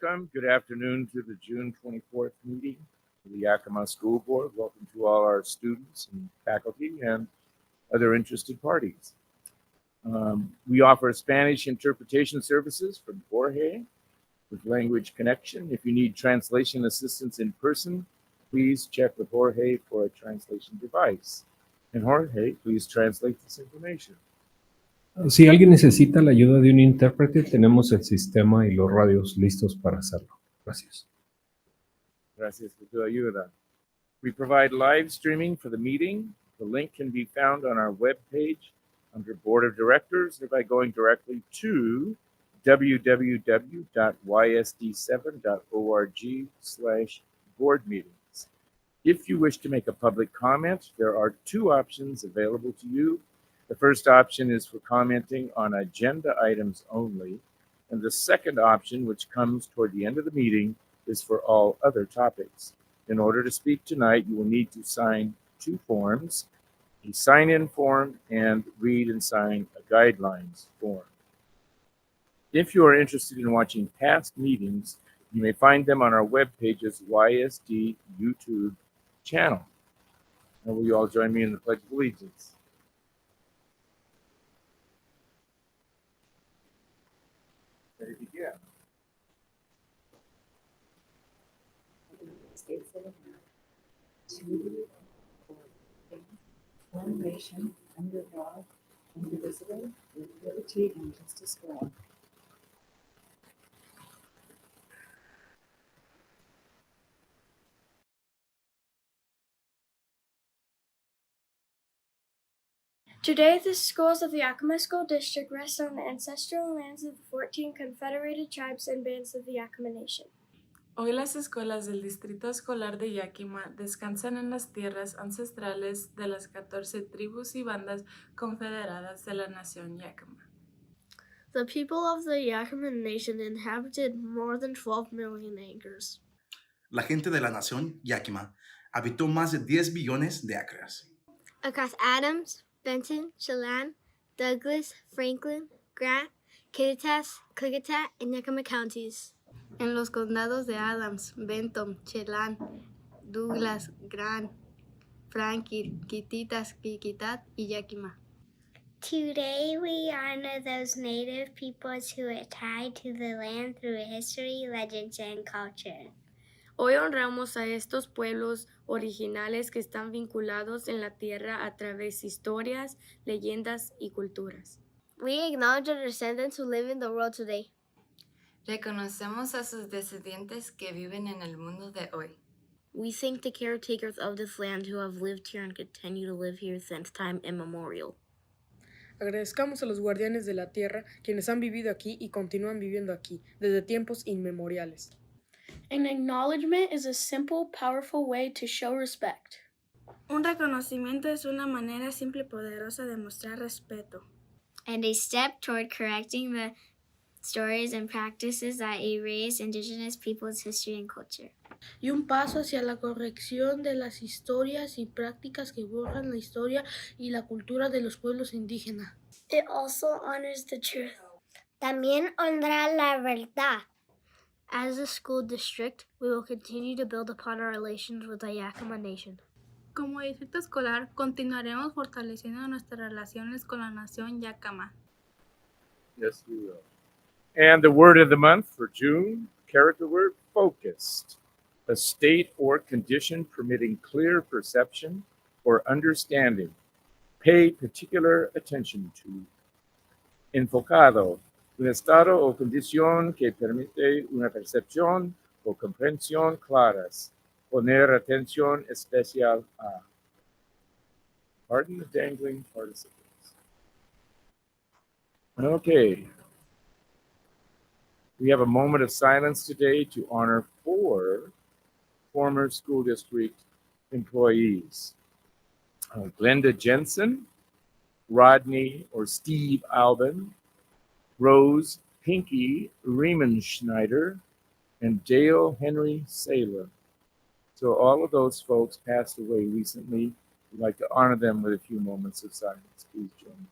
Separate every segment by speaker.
Speaker 1: welcome. Good afternoon to the June 24th meeting of the Yakima School Board. Welcome to all our students and faculty and other interested parties. We offer Spanish interpretation services from Jorge with Language Connection. If you need translation assistance in person, please check with Jorge for a translation device. And Jorge, please translate this information.
Speaker 2: Si alguien necesita la ayuda de un intérprete, tenemos el sistema y los radios listos para hacerlo. Gracias.
Speaker 1: Gracias por tu ayuda. We provide live streaming for the meeting. The link can be found on our webpage under Board of Directors or by going directly to www.ysd7.org/board meetings. If you wish to make a public comment, there are two options available to you. The first option is for commenting on agenda items only, and the second option, which comes toward the end of the meeting, is for all other topics. In order to speak tonight, you will need to sign two forms, a sign-in form and read and sign a guidelines form. If you are interested in watching past meetings, you may find them on our webpage's YSD YouTube channel. Now will you all join me in the Pledge of Allegiance? Ready to begin.
Speaker 3: States of America, to the republic, one nation, under God, indivisible, with liberty and justice for all.
Speaker 4: Today, the schools of the Yakima School District rest on the ancestral lands of the 14 confederated tribes and bands of the Yakima Nation.
Speaker 5: Hoy las escuelas del Distrito Escolar de Yakima descansan en las tierras ancestrales de las 14 tribus y bandas confederadas de la nación Yakima.
Speaker 4: The people of the Yakima Nation inhabited more than 12 million acres.
Speaker 6: La gente de la nación Yakima habitó más de 10 billones de acres.
Speaker 4: Across Adams, Benton, Chelan, Douglas, Franklin, Grant, Kittitas, Klickitat, and Yakima counties.
Speaker 7: En los condados de Adams, Benton, Chelan, Douglas, Grant, Franklin, Kittitas, Klickitat, y Yakima.
Speaker 8: Today we honor those native peoples who are tied to the land through history, legends, and culture.
Speaker 7: Hoy honramos a estos pueblos originales que están vinculados en la tierra a través de historias, leyendas y culturas.
Speaker 4: We acknowledge the descendants who live in the world today.
Speaker 9: Reconocemos a sus descendientes que viven en el mundo de hoy.
Speaker 7: We thank the caretakers of this land who have lived here and continue to live here since time immemorial.
Speaker 10: Agradezcamos a los guardianes de la tierra, quienes han vivido aquí y continúan viviendo aquí desde tiempos inmemoriales.
Speaker 4: An acknowledgement is a simple, powerful way to show respect.
Speaker 7: Un reconocimiento es una manera simple y poderosa de mostrar respeto.
Speaker 8: And a step toward correcting the stories and practices that erase indigenous peoples' history and culture.
Speaker 11: Y un paso hacia la corrección de las historias y prácticas que borran la historia y la cultura de los pueblos indígenas.
Speaker 4: It also honors the truth.
Speaker 8: También honra la verdad.
Speaker 7: As a school district, we will continue to build upon our relations with the Yakima Nation.
Speaker 5: Como distrito escolar, continuaremos fortaleciendo nuestras relaciones con la nación Yakima.
Speaker 1: Yes, we will. And the word of the month for June, character word, focused. A state or condition permitting clear perception or understanding. Pay particular attention to. Enfocado. Un estado o condición que permite una percepción o comprensión claras. Poner atención especial a. Pardon the dangling participles. Okay. We have a moment of silence today to honor 4 former school district employees. Glenda Jensen, Rodney or Steve Albin, Rose Pinky Riemenschneider, and Dale Henry Saylor. So all of those folks passed away recently. We'd like to honor them with a few moments of silence. Please join me.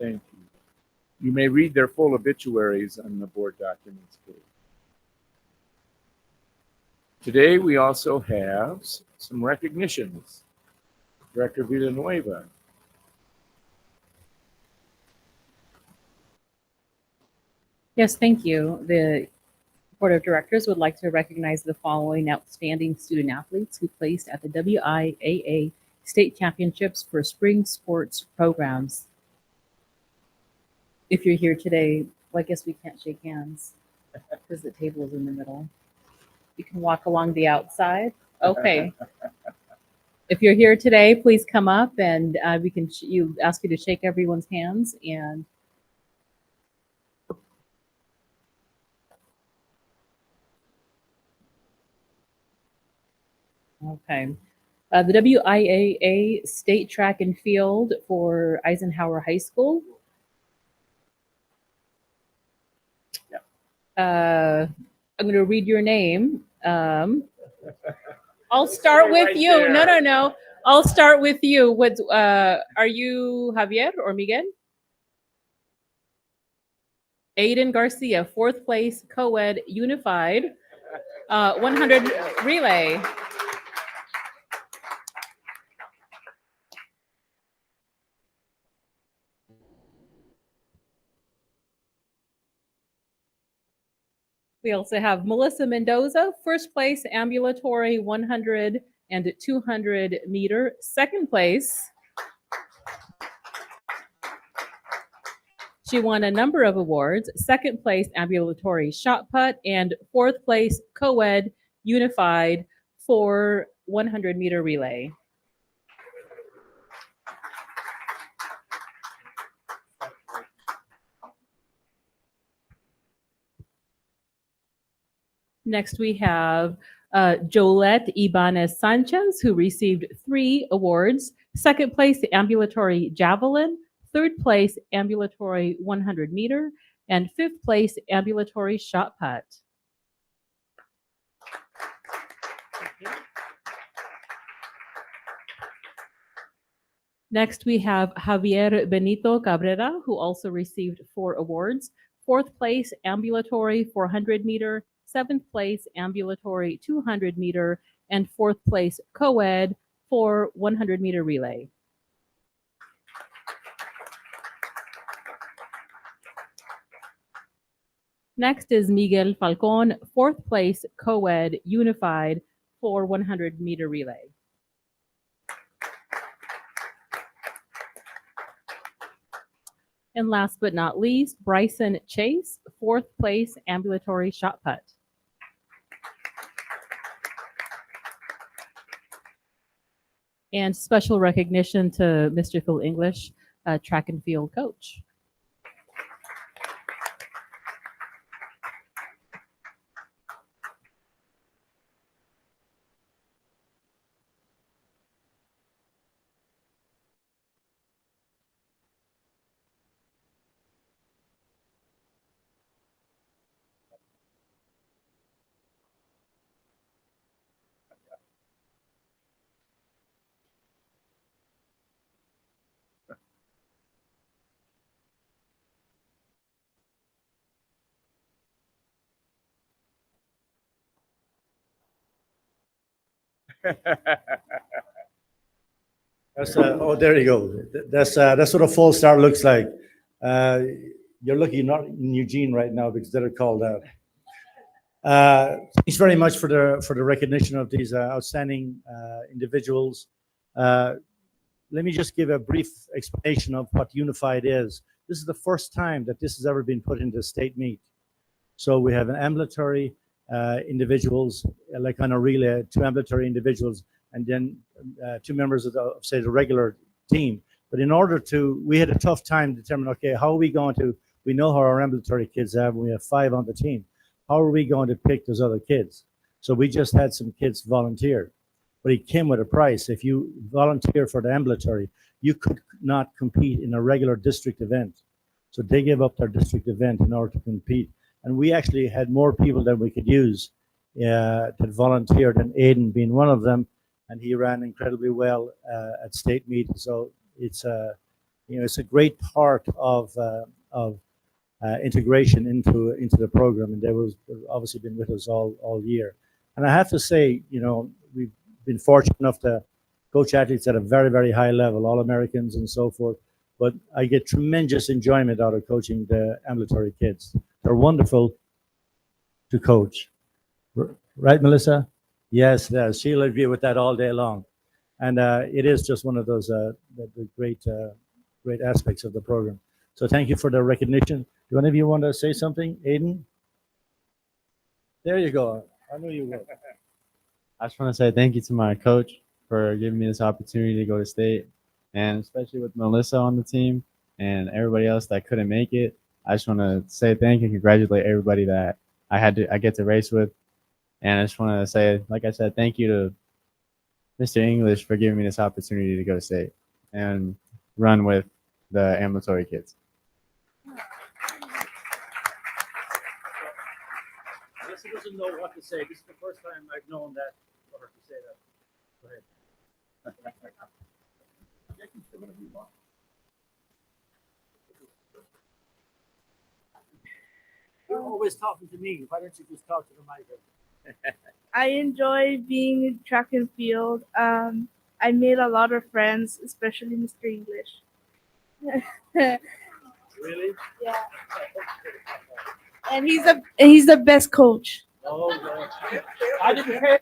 Speaker 1: Thank you. You may read their full obituaries on the board documents page. Today, we also have some recognitions. Director Villanueva.
Speaker 12: Yes, thank you. The Board of Directors would like to recognize the following outstanding student athletes who placed at the WIAA State Championships for Spring Sports Programs. If you're here today, well, I guess we can't shake hands because the table is in the middle. You can walk along the outside. Okay. If you're here today, please come up and we can ask you to shake everyone's hands. And okay. The WIAA State Track and Field for Eisenhower High School. I'm going to read your name. I'll start with you. There. No. I'll start with you. What are you, Javier or Miguel? Aiden Garcia, 4th place, co-ed, unified, 100 relay. We also have Melissa Mendoza, 1st place, ambulatory 100 and 200 meter, 2nd place. She won a number of awards, 2nd place, ambulatory shot put, and 4th place, co-ed, unified for 100 meter relay. Next, we have Jolette Ibanez Sanchez, who received 3 awards. 2nd place, ambulatory javelin. 3rd place, ambulatory 100 meter. And 5th place, ambulatory shot put. Next, we have Javier Benito Cabrera, who also received 4 awards. 4th place, ambulatory 400 meter. 7th place, ambulatory 200 meter, and 4th place, co-ed for 100 meter relay. Next is Miguel Falcon, 4th place, co-ed, unified for 100 meter relay. And last but not least, Bryson Chase, 4th place, ambulatory shot put. And special recognition to Mr. Phil English, track and field coach.
Speaker 13: That's oh, there you go. That's what a full start looks like. You're lucky not in Eugene right now because they're called out. Thanks very much for the recognition of these outstanding individuals. Let me just give a brief explanation of what Unified is. This is the first time that this has ever been put into a state meet. So we have an ambulatory individuals, like on a relay, 2 ambulatory individuals, and then 2 members of say, the regular team. But in order to, we had a tough time determining, okay, how are we going to, we know how our ambulatory kids have, we have 5 on the team. How are we going to pick those other kids? So we just had some kids volunteer, but it came with a price. If you volunteer for the ambulatory, you could not compete in a regular district event. So they gave up their district event in order to compete. And we actually had more people than we could use that volunteered, and Aiden being one of them. And he ran incredibly well at state meet. So it's it's a great part of integration into the program, and they've obviously been with us all year. And I have to say, we've been fortunate enough to coach athletes at a very, very high level, All-Americans and so forth. But I get tremendous enjoyment out of coaching the ambulatory kids. They're wonderful to coach. Right, Melissa? Yes, yes. She'll agree with that all day long. And it is just one of those the great aspects of the program. So thank you for the recognition. Do any of you want to say something? Aiden? There you go. I knew you would.
Speaker 14: I just want to say thank you to my coach for giving me this opportunity to go to state, and especially with Melissa on the team and everybody else that couldn't make it. I just want to say thank you and congratulate everybody that I get to race with. And I just want to say, like I said, thank you to Mr. English for giving me this opportunity to go to state and run with the ambulatory kids.
Speaker 13: Melissa doesn't know what to say. This is the first time I've known that for her to say that. Go ahead. You're always talking to me. Why don't you just talk to the mic?
Speaker 15: I enjoy being in track and field. I made a lot of friends, especially Mr. English.
Speaker 13: Really?
Speaker 15: Yeah. And he's the best coach.
Speaker 13: Oh, yeah. I didn't pay.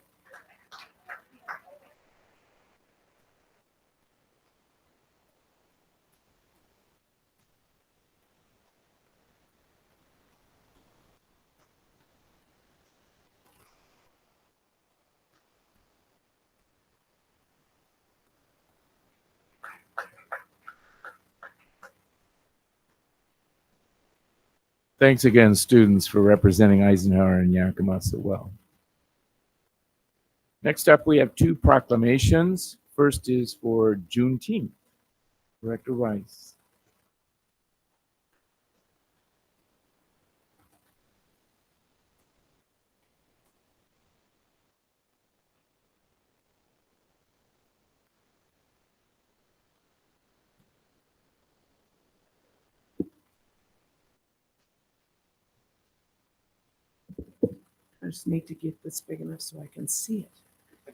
Speaker 1: Thanks again, students, for representing Eisenhower and Yakima so well. Next up, we have two proclamations. First is for Juneteenth. Director Rice.
Speaker 16: I just need to get this big enough so I can see it.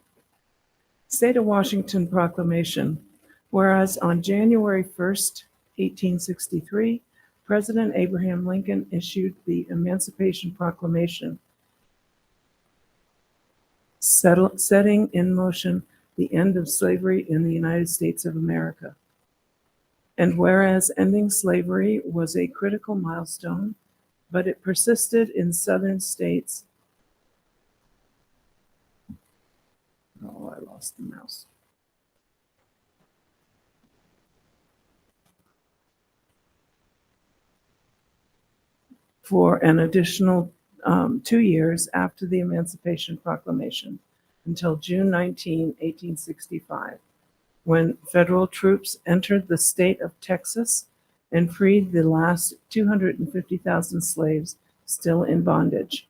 Speaker 16: State of Washington Proclamation. Whereas on January 1st, 1863, President Abraham Lincoln issued the Emancipation Proclamation, setting in motion the end of slavery in the United States of America. And whereas ending slavery was a critical milestone, but it persisted in southern states. Oh, I lost the mouse. For an additional 2 years after the Emancipation Proclamation, until June 19, 1865, when federal troops entered the state of Texas and freed the last 250,000 slaves still in bondage.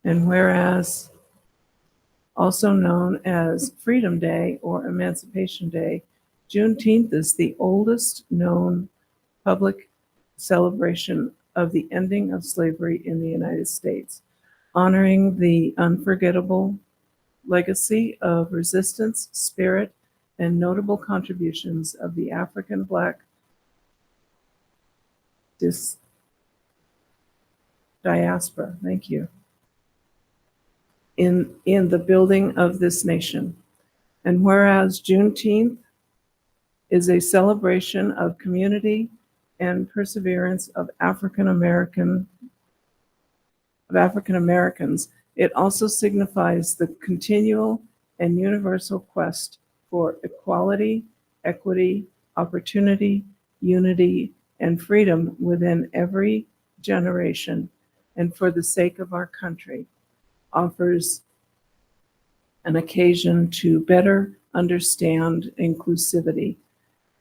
Speaker 16: And whereas, also known as Freedom Day or Emancipation Day, Juneteenth is the oldest known public celebration of the ending of slavery in the United States, honoring the unforgettable legacy of resistance, spirit, and notable contributions of the African Black diaspora. Thank you. In the building of this nation. And whereas Juneteenth is a celebration of community and perseverance of African Americans, it also signifies the continual and universal quest for equality, equity, opportunity, unity, and freedom within every generation, and for the sake of our country, offers an occasion to better understand inclusivity.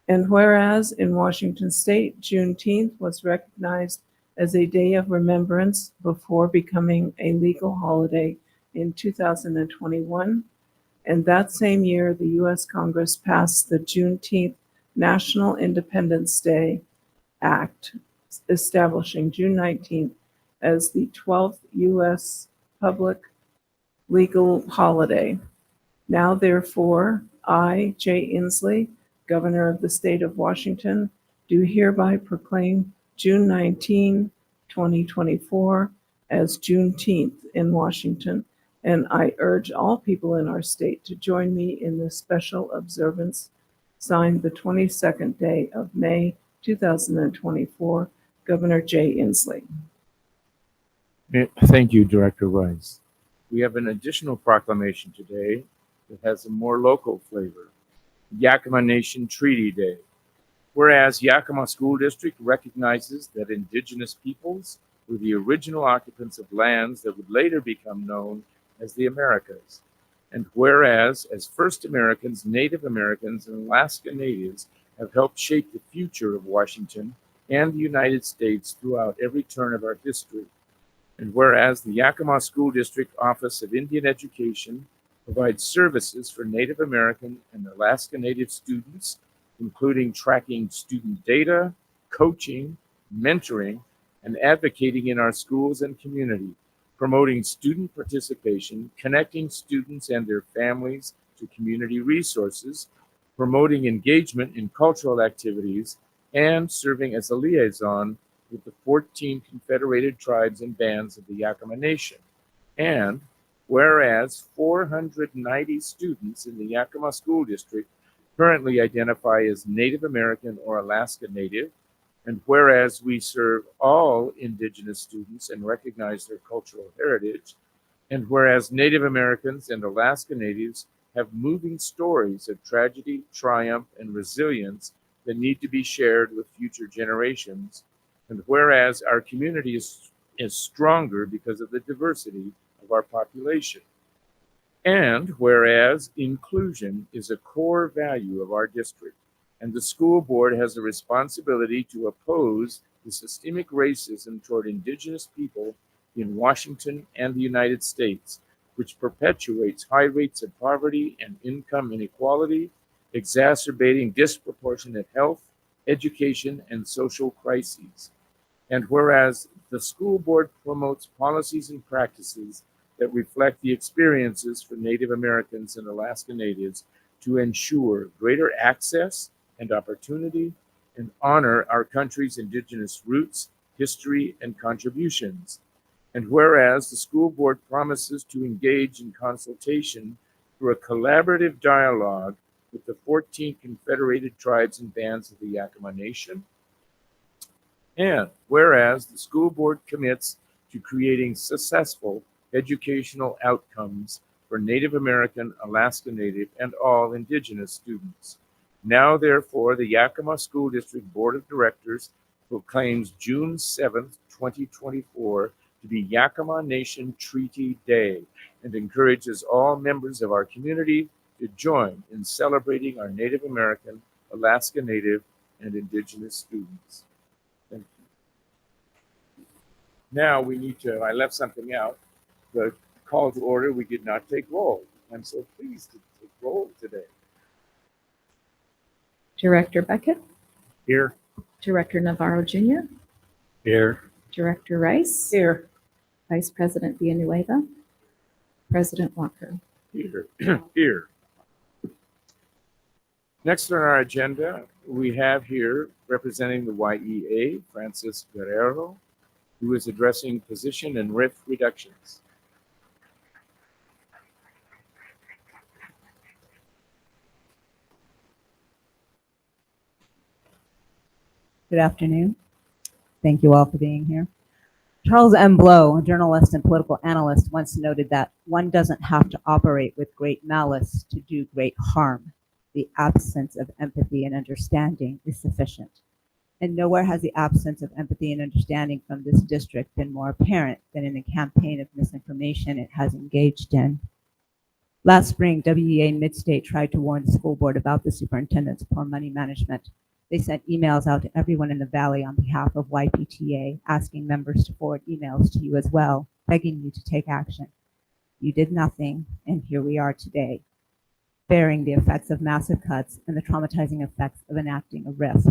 Speaker 16: And whereas in Washington State, Juneteenth was recognized as a day of remembrance before becoming a legal holiday in 2021, And that same year, the U.S. Congress passed the Juneteenth National Independence Day Act, establishing June 19th as the 12th U.S. public legal holiday. Now, therefore, I, Jay Inslee, Governor of the State of Washington, do hereby proclaim June 19, 2024 as Juneteenth in Washington, and I urge all people in our state to join me in this special observance. Signed the 22nd day of May, 2024, Governor Jay Inslee.
Speaker 1: Thank you, Director Rice. We have an additional proclamation today that has a more local flavor. Yakima Nation Treaty Day. Whereas Yakima School District recognizes that indigenous peoples were the original occupants of lands that would later become known as the Americas. And whereas, as first Americans, Native Americans, and Alaska Natives have helped shape the future of Washington and the United States throughout every turn of our history. And whereas the Yakima School District Office of Indian Education provides services for Native American and Alaska Native students, including tracking student data, coaching, mentoring, and advocating in our schools and community, promoting student participation, connecting students and their families to community resources, promoting engagement in cultural activities, and serving as a liaison with the 14 Confederated Tribes and Bands of the Yakima Nation. And whereas 490 students in the Yakima School District currently identify as Native American or Alaska Native, and whereas we serve all Indigenous students and recognize their cultural heritage, and whereas Native Americans and Alaska Natives have moving stories of tragedy, triumph, and resilience that need to be shared with future generations, and whereas our community is stronger because of the diversity of our population, and whereas inclusion is a core value of our district, and the school board has a responsibility to oppose the systemic racism toward Indigenous people in Washington and the United States, which perpetuates high rates of poverty and income inequality, exacerbating disproportionate health, education, and social crises. And whereas the school board promotes policies and practices that reflect the experiences for Native Americans and Alaska Natives to ensure greater access and opportunity and honor our country's Indigenous roots, history, and contributions. And whereas the school board promises to engage in consultation through a collaborative dialogue with the 14 Confederated Tribes and Bands of the Yakima Nation, and whereas the school board commits to creating successful educational outcomes for Native American, Alaska Native, and all Indigenous students. Now, therefore, the Yakima School District Board of Directors proclaims June 7th, 2024 to be Yakima Nation Treaty Day and encourages all members of our community to join in celebrating our Native American, Alaska Native, and Indigenous students. Thank you. Now we need to, I left something out, the call to order, we did not take roll. I'm so pleased to take roll today.
Speaker 3: Director Beckett,
Speaker 1: Here.
Speaker 3: Director Navarro Jr.,
Speaker 1: Here.
Speaker 3: Director Rice,
Speaker 16: Here.
Speaker 3: Vice President Villanueva, President Walker.
Speaker 1: Here. Here. Next on our agenda, we have here representing the YEA, Francis Guerrero, who is addressing position and RIF reductions.
Speaker 17: Good afternoon. Thank you all for being here. Charles M. Blow, a journalist and political analyst, once noted that one doesn't have to operate with great malice to do great harm. The absence of empathy and understanding is sufficient. And nowhere has the absence of empathy and understanding from this district been more apparent than in the campaign of misinformation it has engaged in. Last spring, WEA Midstate tried to warn the school board about the superintendent's poor money management. They sent emails out to everyone in the valley on behalf of YPTA, asking members to forward emails to you as well, begging you to take action. You did nothing, and here we are today. bearing the effects of massive cuts and the traumatizing effects of enacting a RIF,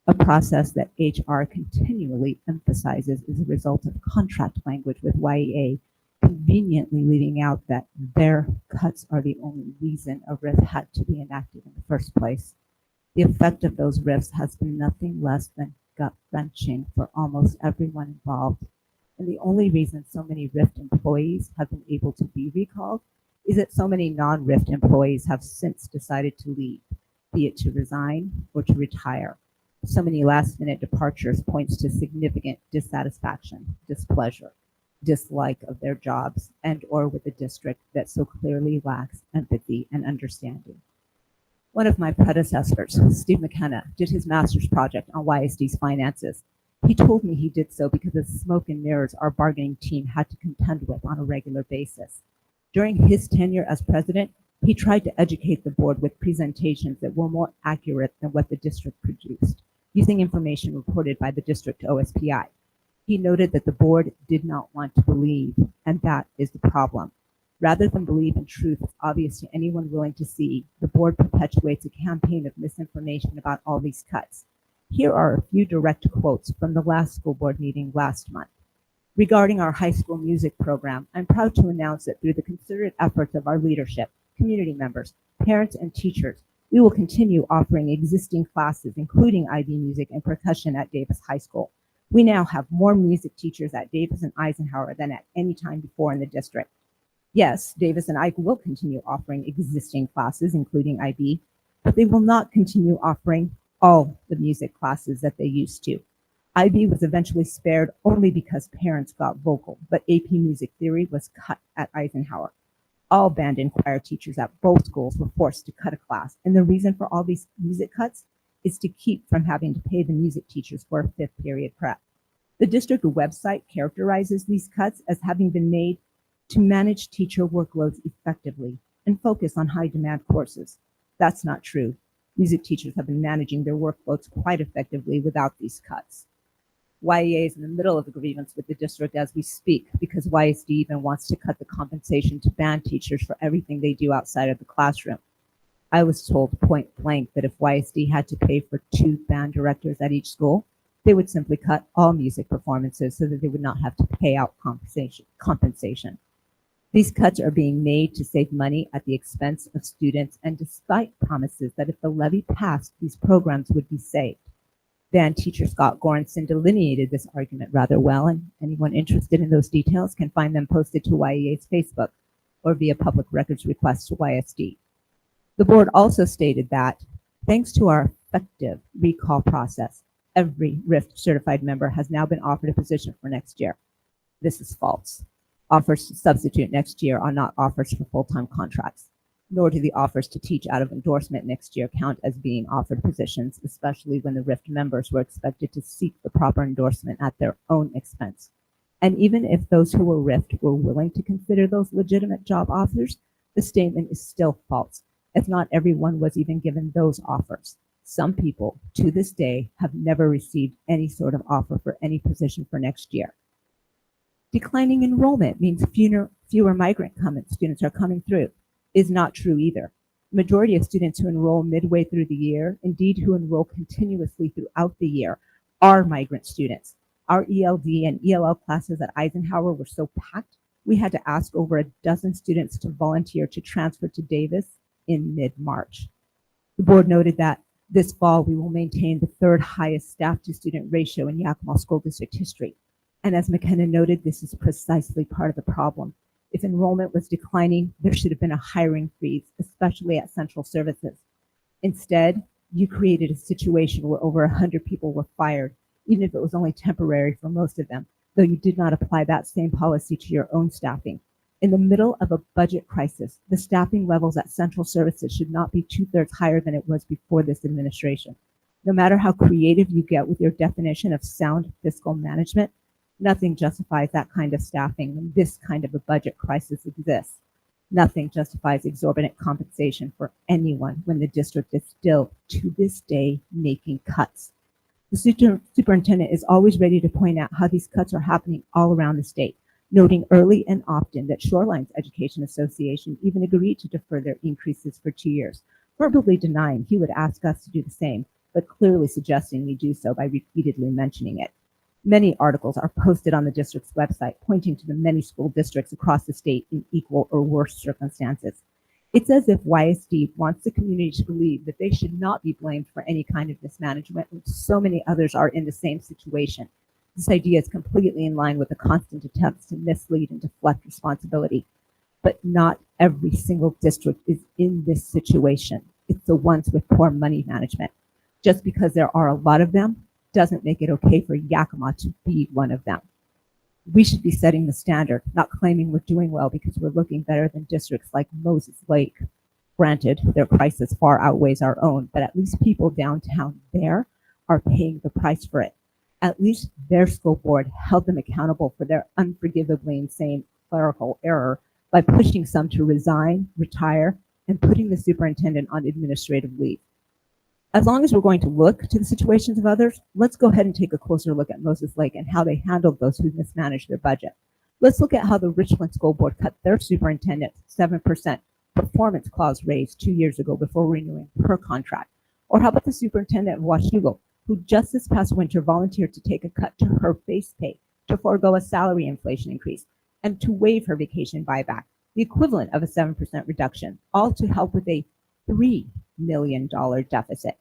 Speaker 17: a process that HR continually emphasizes is a result of contract language with YEA, conveniently leaving out that their cuts are the only reason a RIF had to be enacted in the first place. The effect of those RIFs has been nothing less than gut-wrenching for almost everyone involved. And the only reason so many RIFT employees have been able to be recalled is that so many non-RIFT employees have since decided to leave, be it to resign or to retire. So many last-minute departures points to significant dissatisfaction, displeasure, dislike of their jobs and or with the district that so clearly lacks empathy and understanding. One of my predecessors, Steve McKenna, did his master's project on YSD's finances. He told me he did so because of the smoke and mirrors our bargaining team had to contend with on a regular basis. During his tenure as president, he tried to educate the board with presentations that were more accurate than what the district produced, using information reported by the district to OSPI. He noted that the board did not want to believe, and that is the problem. Rather than believe in truth it's obvious to anyone willing to see, the board perpetuates a campaign of misinformation about all these cuts. Here are a few direct quotes from the last school board meeting last month. Regarding our high school music program, I'm proud to announce that through the concerted efforts of our leadership, community members, parents, and teachers, we will continue offering existing classes, including IB music and percussion at Davis High School. We now have more music teachers at Davis and Eisenhower than at any time before in the district. Yes, Davis and Ike will continue offering existing classes, including IB, but they will not continue offering all the music classes that they used to. IB was eventually spared only because parents got vocal, but AP Music Theory was cut at Eisenhower. All band and choir teachers at both schools were forced to cut a class, and the reason for all these music cuts is to keep from having to pay the music teachers for a fifth period prep. The district website characterizes these cuts as having been made to manage teacher workloads effectively and focus on high demand courses. That's not true. Music teachers have been managing their workloads quite effectively without these cuts. YEA is in the middle of a grievance with the district as we speak because YSD even wants to cut the compensation to band teachers for everything they do outside of the classroom. I was told point blank that if YSD had to pay for 2 band directors at each school, they would simply cut all music performances so that they would not have to pay out compensation. These cuts are being made to save money at the expense of students and despite promises that if the levy passed, these programs would be saved. Band teacher Scott Goranson delineated this argument rather well, and anyone interested in those details can find them posted to YEA's Facebook or via public records request to YSD. The board also stated that, thanks to our effective recall process, every RIFT certified member has now been offered a position for next year. This is false. Offers to substitute next year are not offers for full-time contracts, nor do the offers to teach out of endorsement next year count as being offered positions, especially when the RIFT members were expected to seek the proper endorsement at their own expense. And even if those who were RIFT were willing to consider those legitimate job offers, the statement is still false, as not everyone was even given those offers. Some people, to this day, have never received any sort of offer for any position for next year. Declining enrollment means fewer migrant students are coming through is not true either. The majority of students who enroll midway through the year, indeed who enroll continuously throughout the year, are migrant students. Our ELD and ELL classes at Eisenhower were so packed, we had to ask over a dozen students to volunteer to transfer to Davis in mid-March. The board noted that this fall we will maintain the 3rd highest staff to student ratio in Yakima School District history. And as McKenna noted, this is precisely part of the problem. If enrollment was declining, there should have been a hiring freeze, especially at central services. Instead, you created a situation where over 100 people were fired, even if it was only temporary for most of them, though you did not apply that same policy to your own staffing. In the middle of a budget crisis, the staffing levels at central services should not be 2/3 higher than it was before this administration. No matter how creative you get with your definition of sound fiscal management, nothing justifies that kind of staffing when this kind of a budget crisis exists. Nothing justifies exorbitant compensation for anyone when the district is still, to this day, making cuts. The superintendent is always ready to point out how these cuts are happening all around the state. noting early and often that Shoreline's Education Association even agreed to defer their increases for 2 years, verbally denying he would ask us to do the same, but clearly suggesting we do so by repeatedly mentioning it. Many articles are posted on the district's website pointing to the many school districts across the state in equal or worse circumstances. It's as if YSD wants the community to believe that they should not be blamed for any kind of mismanagement when so many others are in the same situation. This idea is completely in line with the constant attempts to mislead and deflect responsibility. But not every single district is in this situation. It's the ones with poor money management. Just because there are a lot of them doesn't make it okay for Yakima to be one of them. We should be setting the standard, not claiming we're doing well because we're looking better than districts like Moses Lake. Granted, their crisis far outweighs our own, but at least people downtown there are paying the price for it. At least their school board held them accountable for their unforgivably insane clerical error by pushing some to resign, retire, and putting the superintendent on administrative leave. As long as we're going to look to the situations of others, let's go ahead and take a closer look at Moses Lake and how they handled those who mismanaged their budget. Let's look at how the Richland School Board cut their superintendent's 7% performance clause raise 2 years ago before renewing her contract. Or how about the superintendent of Washougal, who just this past winter volunteered to take a cut to her base pay to forego a salary inflation increase and to waive her vacation buyback, the equivalent of a 7% reduction, all to help with a $3 million deficit.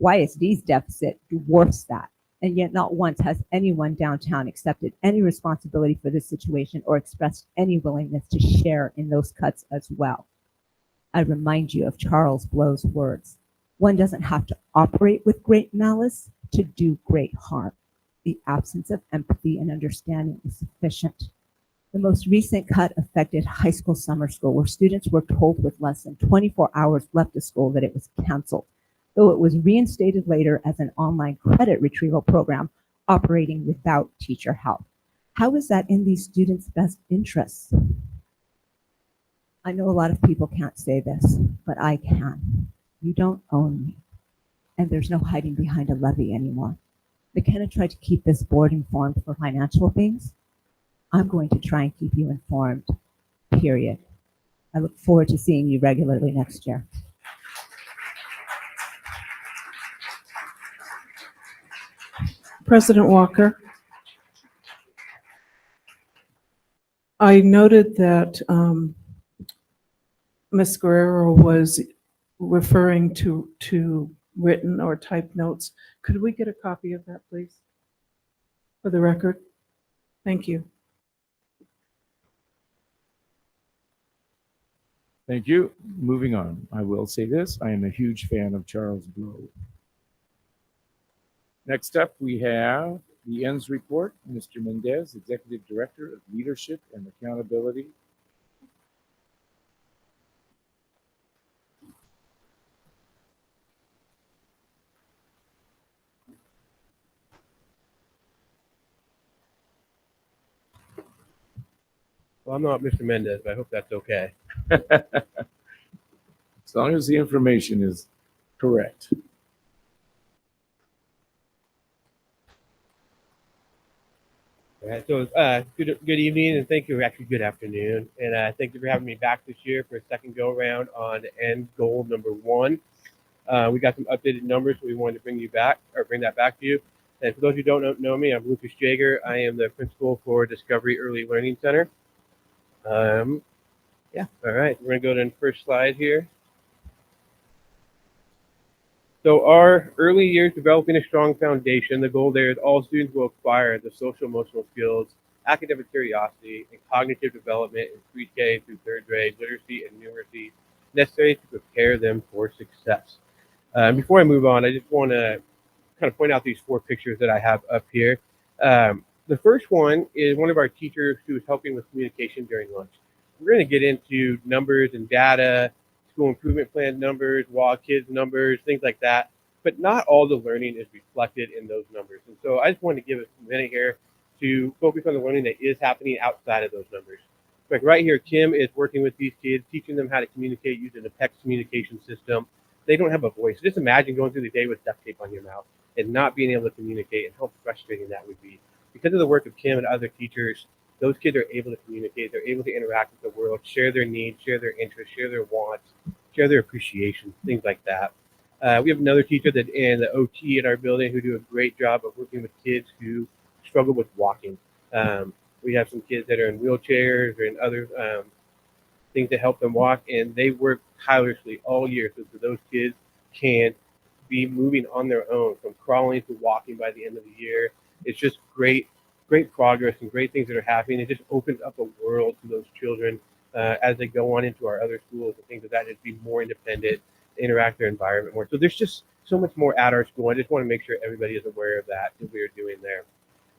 Speaker 17: YSD's deficit dwarfs that, and yet not once has anyone downtown accepted any responsibility for this situation or expressed any willingness to share in those cuts as well. I remind you of Charles Blow's words. One doesn't have to operate with great malice to do great harm. The absence of empathy and understanding is sufficient. The most recent cut affected high school summer school, where students were told with less than 24 hours left of school that it was canceled, though it was reinstated later as an online credit retrieval program operating without teacher help. How is that in these students' best interests? I know a lot of people can't say this, but I can. You don't own me, and there's no hiding behind a levy anymore. McKenna tried to keep this board informed for financial things. I'm going to try and keep you informed, period. I look forward to seeing you regularly next year.
Speaker 16: President Walker, I noted that Ms. Guerrero was referring to written or typed notes. Could we get a copy of that, please, for the record? Thank you.
Speaker 1: Thank you. Moving on. I will say this. I am a huge fan of Charles Blow. Next up, we have the ends report. Mr. Mendez, Executive Director of Leadership and Accountability.
Speaker 18: Well, I'm not Mr. Mendez, but I hope that's okay.
Speaker 1: As long as the information is correct.
Speaker 18: All right, so good evening, and thank you, actually good afternoon, and thank you for having me back this year for a second go around on end goal number 1. We got some updated numbers, so we wanted to bring that back to you. And for those who don't know me, I'm Lucas Jaeger. I am the principal for Discovery Early Learning Center. Yeah, all right, we're gonna go to the first slide here. So our early years developing a strong foundation, the goal there is all students will acquire the social emotional skills, academic curiosity, and cognitive development in pre-K through 3rd grade, literacy and numeracy necessary to prepare them for success. Before I move on, I just want to kind of point out these 4 pictures that I have up here. The first one is one of our teachers who is helping with communication during lunch. We're going to get into numbers and data, school improvement plan numbers, WA Kids numbers, things like that. But not all the learning is reflected in those numbers. And so I just wanted to give us a minute here to focus on the learning that is happening outside of those numbers. Like right here, Kim is working with these kids, teaching them how to communicate using a text communication system. They don't have a voice. Just imagine going through the day with duct tape on your mouth and not being able to communicate and how frustrating that would be. Because of the work of Kim and other teachers, those kids are able to communicate, they're able to interact with the world, share their needs, share their interests, share their wants, share their appreciation, things like that. We have another teacher that in the OT in our building who do a great job of working with kids who struggle with walking. We have some kids that are in wheelchairs or in other things to help them walk, and they work tirelessly all year so that those kids can be moving on their own from crawling to walking by the end of the year. It's just great progress and great things that are happening. It just opens up a world to those children as they go on into our other schools and things like that, just be more independent, interact their environment more. So there's just so much more at our school. I just want to make sure everybody is aware of that we are doing there.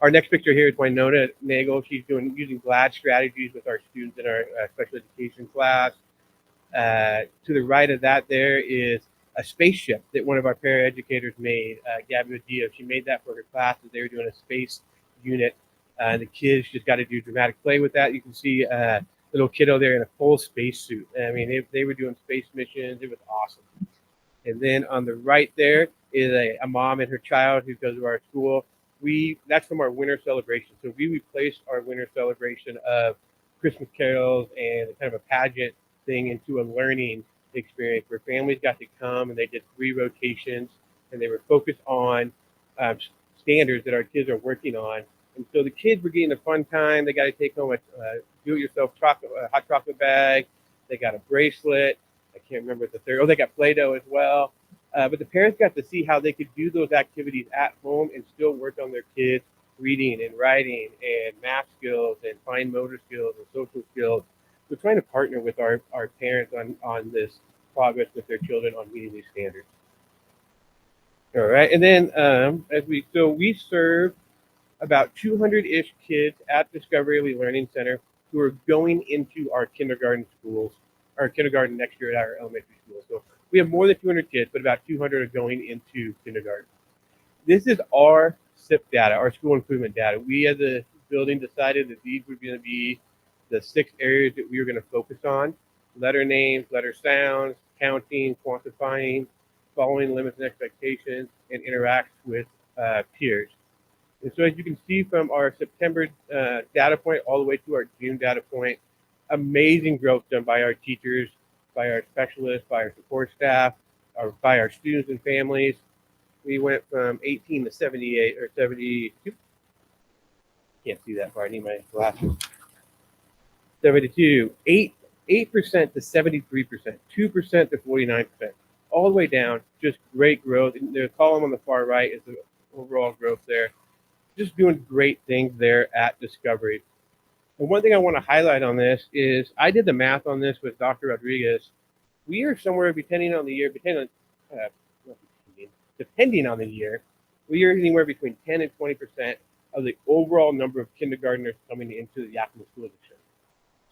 Speaker 18: Our next picture here is Winona Nagel. She's using GLAD strategies with our students in our special education class. To the right of that there is a spaceship that one of our paraeducators made, Gabby Odio. She made that for her class as they were doing a space unit. The kids just got to do dramatic play with that. You can see a little kiddo there in a full spacesuit. I mean, they were doing space missions. It was awesome. And then on the right there is a mom and her child who goes to our school. That's from our winter celebration. So we replaced our winter celebration of Christmas carols and kind of a pageant thing into a learning experience where families got to come and they did 3 rotations and they were focused on standards that our kids are working on. And so the kids were getting a fun time. They got to take home a do-it-yourself hot chocolate bag. They got a bracelet. I can't remember the third. Oh, they got Play-Doh as well. But the parents got to see how they could do those activities at home and still work on their kids' reading and writing and math skills and fine motor skills and social skills. We're trying to partner with our parents on this progress with their children on meeting these standards. All right, and then we serve about 200-ish kids at Discovery Learning Center who are going into our kindergarten schools, our kindergarten next year at our elementary school. So we have more than 200 kids, but about 200 are going into kindergarten. This is our SIP data, our school improvement data. We as a building decided that these were going to be the 6 areas that we were going to focus on: letter names, letter sounds, counting, quantifying, following limits and expectations, and interact with peers. And so as you can see from our September data point all the way to our June data point, amazing growth done by our teachers, by our specialists, by our support staff, by our students and families. We went from 18 to 78 or 72. Can't see that far. I need my glasses. 72, 8% to 73%, 2% to 49%, all the way down. Just great growth. And the column on the far right is the overall growth there. Just doing great things there at Discovery. And one thing I want to highlight on this is I did the math on this with Dr. Rodriguez. We are somewhere, depending on the year, we are anywhere between 10 and 20% of the overall number of kindergartners coming into the Yakima School District.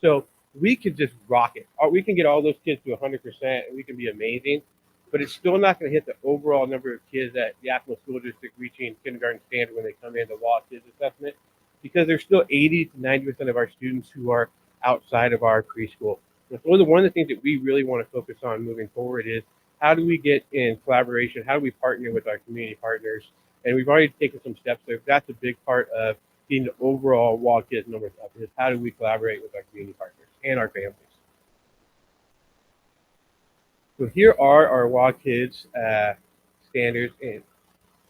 Speaker 18: So we could just rock it. We can get all those kids to 100% and we can be amazing, but it's still not going to hit the overall number of kids at the Yakima School District reaching kindergarten standard when they come in the law kids assessment, because there's still 80 to 90% of our students who are outside of our preschool. And so one of the things that we really want to focus on moving forward is how do we get in collaboration? How do we partner with our community partners? And we've already taken some steps there. That's a big part of getting the overall WALD Kids numbers up, is how do we collaborate with our community partners and our families. So here are our WALD Kids standards. And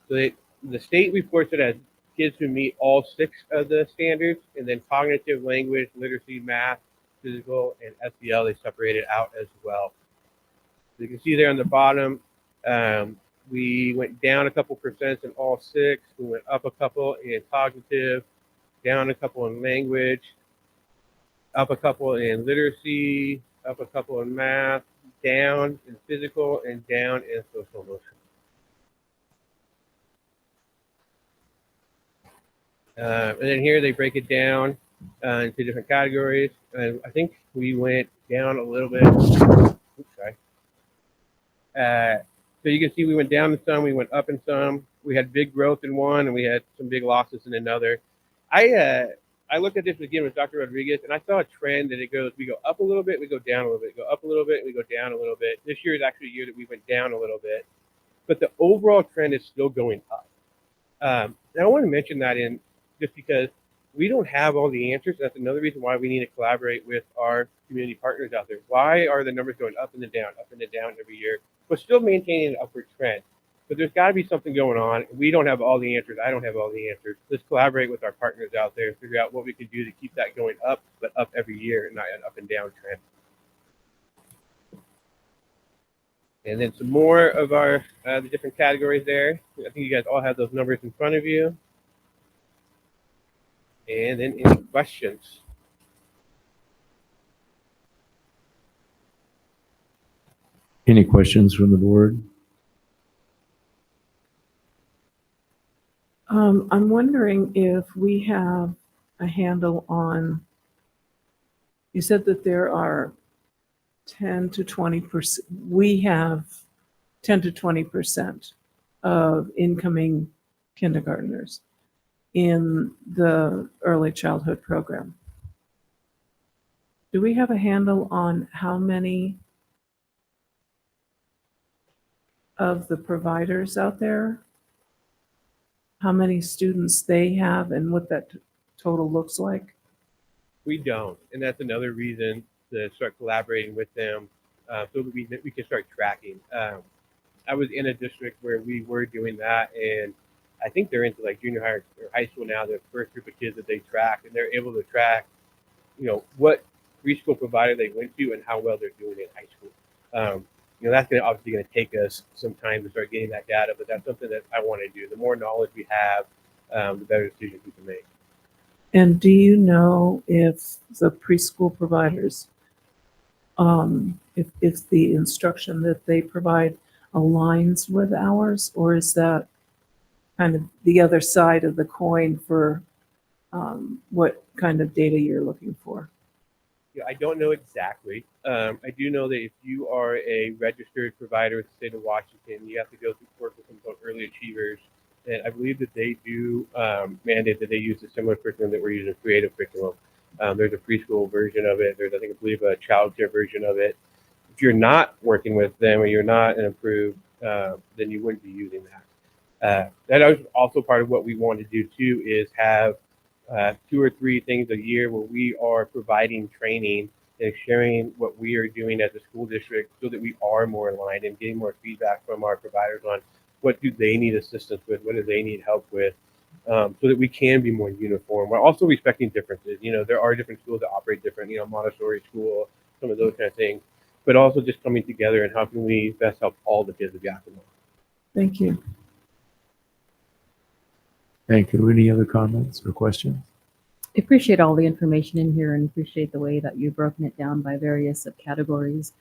Speaker 18: so the state reports it as kids who meet all 6 of the standards, and then cognitive, language, literacy, math, physical, and SEL, they separate it out as well. So you can see there on the bottom, we went down a couple percent in all 6. We went up a couple in cognitive, down a couple in language, up a couple in literacy, up a couple in math, down in physical, and down in social emotional. And then here they break it down into different categories. And I think we went down a little bit. Oops, sorry. So you can see we went down in some, we went up in some. We had big growth in one, and we had some big losses in another. I looked at this again with Dr. Rodriguez, and I saw a trend that it goes, we go up a little bit, we go down a little bit, go up a little bit, we go down a little bit. This year is actually a year that we went down a little bit, but the overall trend is still going up. And I want to mention that in just because we don't have all the answers. That's another reason why we need to collaborate with our community partners out there. Why are the numbers going up and then down every year, but still maintaining an upward trend? But there's got to be something going on. We don't have all the answers. I don't have all the answers. Let's collaborate with our partners out there and figure out what we can do to keep that going up, but up every year and not an up and down trend. And then some more of our the different categories there. I think you guys all have those numbers in front of you. And then any questions?
Speaker 2: Any questions from the board?
Speaker 16: I'm wondering if we have a handle on, you said that there are 10 to 20%, we have 10 to 20% of incoming kindergartners in the early childhood program. Do we have a handle on how many of the providers out there, how many students they have and what that total looks like?
Speaker 18: We don't, and that's another reason to start collaborating with them so that we can start tracking. I was in a district where we were doing that, and I think they're into like junior high or high school now. The first group of kids that they track, and they're able to track, what preschool provider they went to and how well they're doing in high school. That's obviously going to take us some time to start getting that data, but that's something that I want to do. The more knowledge we have, the better decisions we can make.
Speaker 16: And do you know if the preschool providers, if the instruction that they provide aligns with ours, or is that kind of the other side of the coin for what kind of data you're looking for?
Speaker 18: Yeah, I don't know exactly. I do know that if you are a registered provider with the state of Washington, you have to go through work with some called early achievers. And I believe that they do mandate that they use a similar curriculum that we're using, creative curriculum. There's a preschool version of it. There's, I believe, a child care version of it. If you're not working with them or you're not an approved, then you wouldn't be using that. That is also part of what we want to do too, is have 2 or 3 things a year where we are providing training and sharing what we are doing as a school district so that we are more aligned and getting more feedback from our providers on what do they need assistance with, what do they need help with, so that we can be more uniform while also respecting differences. There are different schools that operate different, Montessori school, some of those kind of things, but also just coming together and how can we best help all the kids of Yakima.
Speaker 16: Thank you.
Speaker 2: Thank you. Any other comments or questions?
Speaker 12: I appreciate all the information in here and appreciate the way that you've broken it down by various subcategories.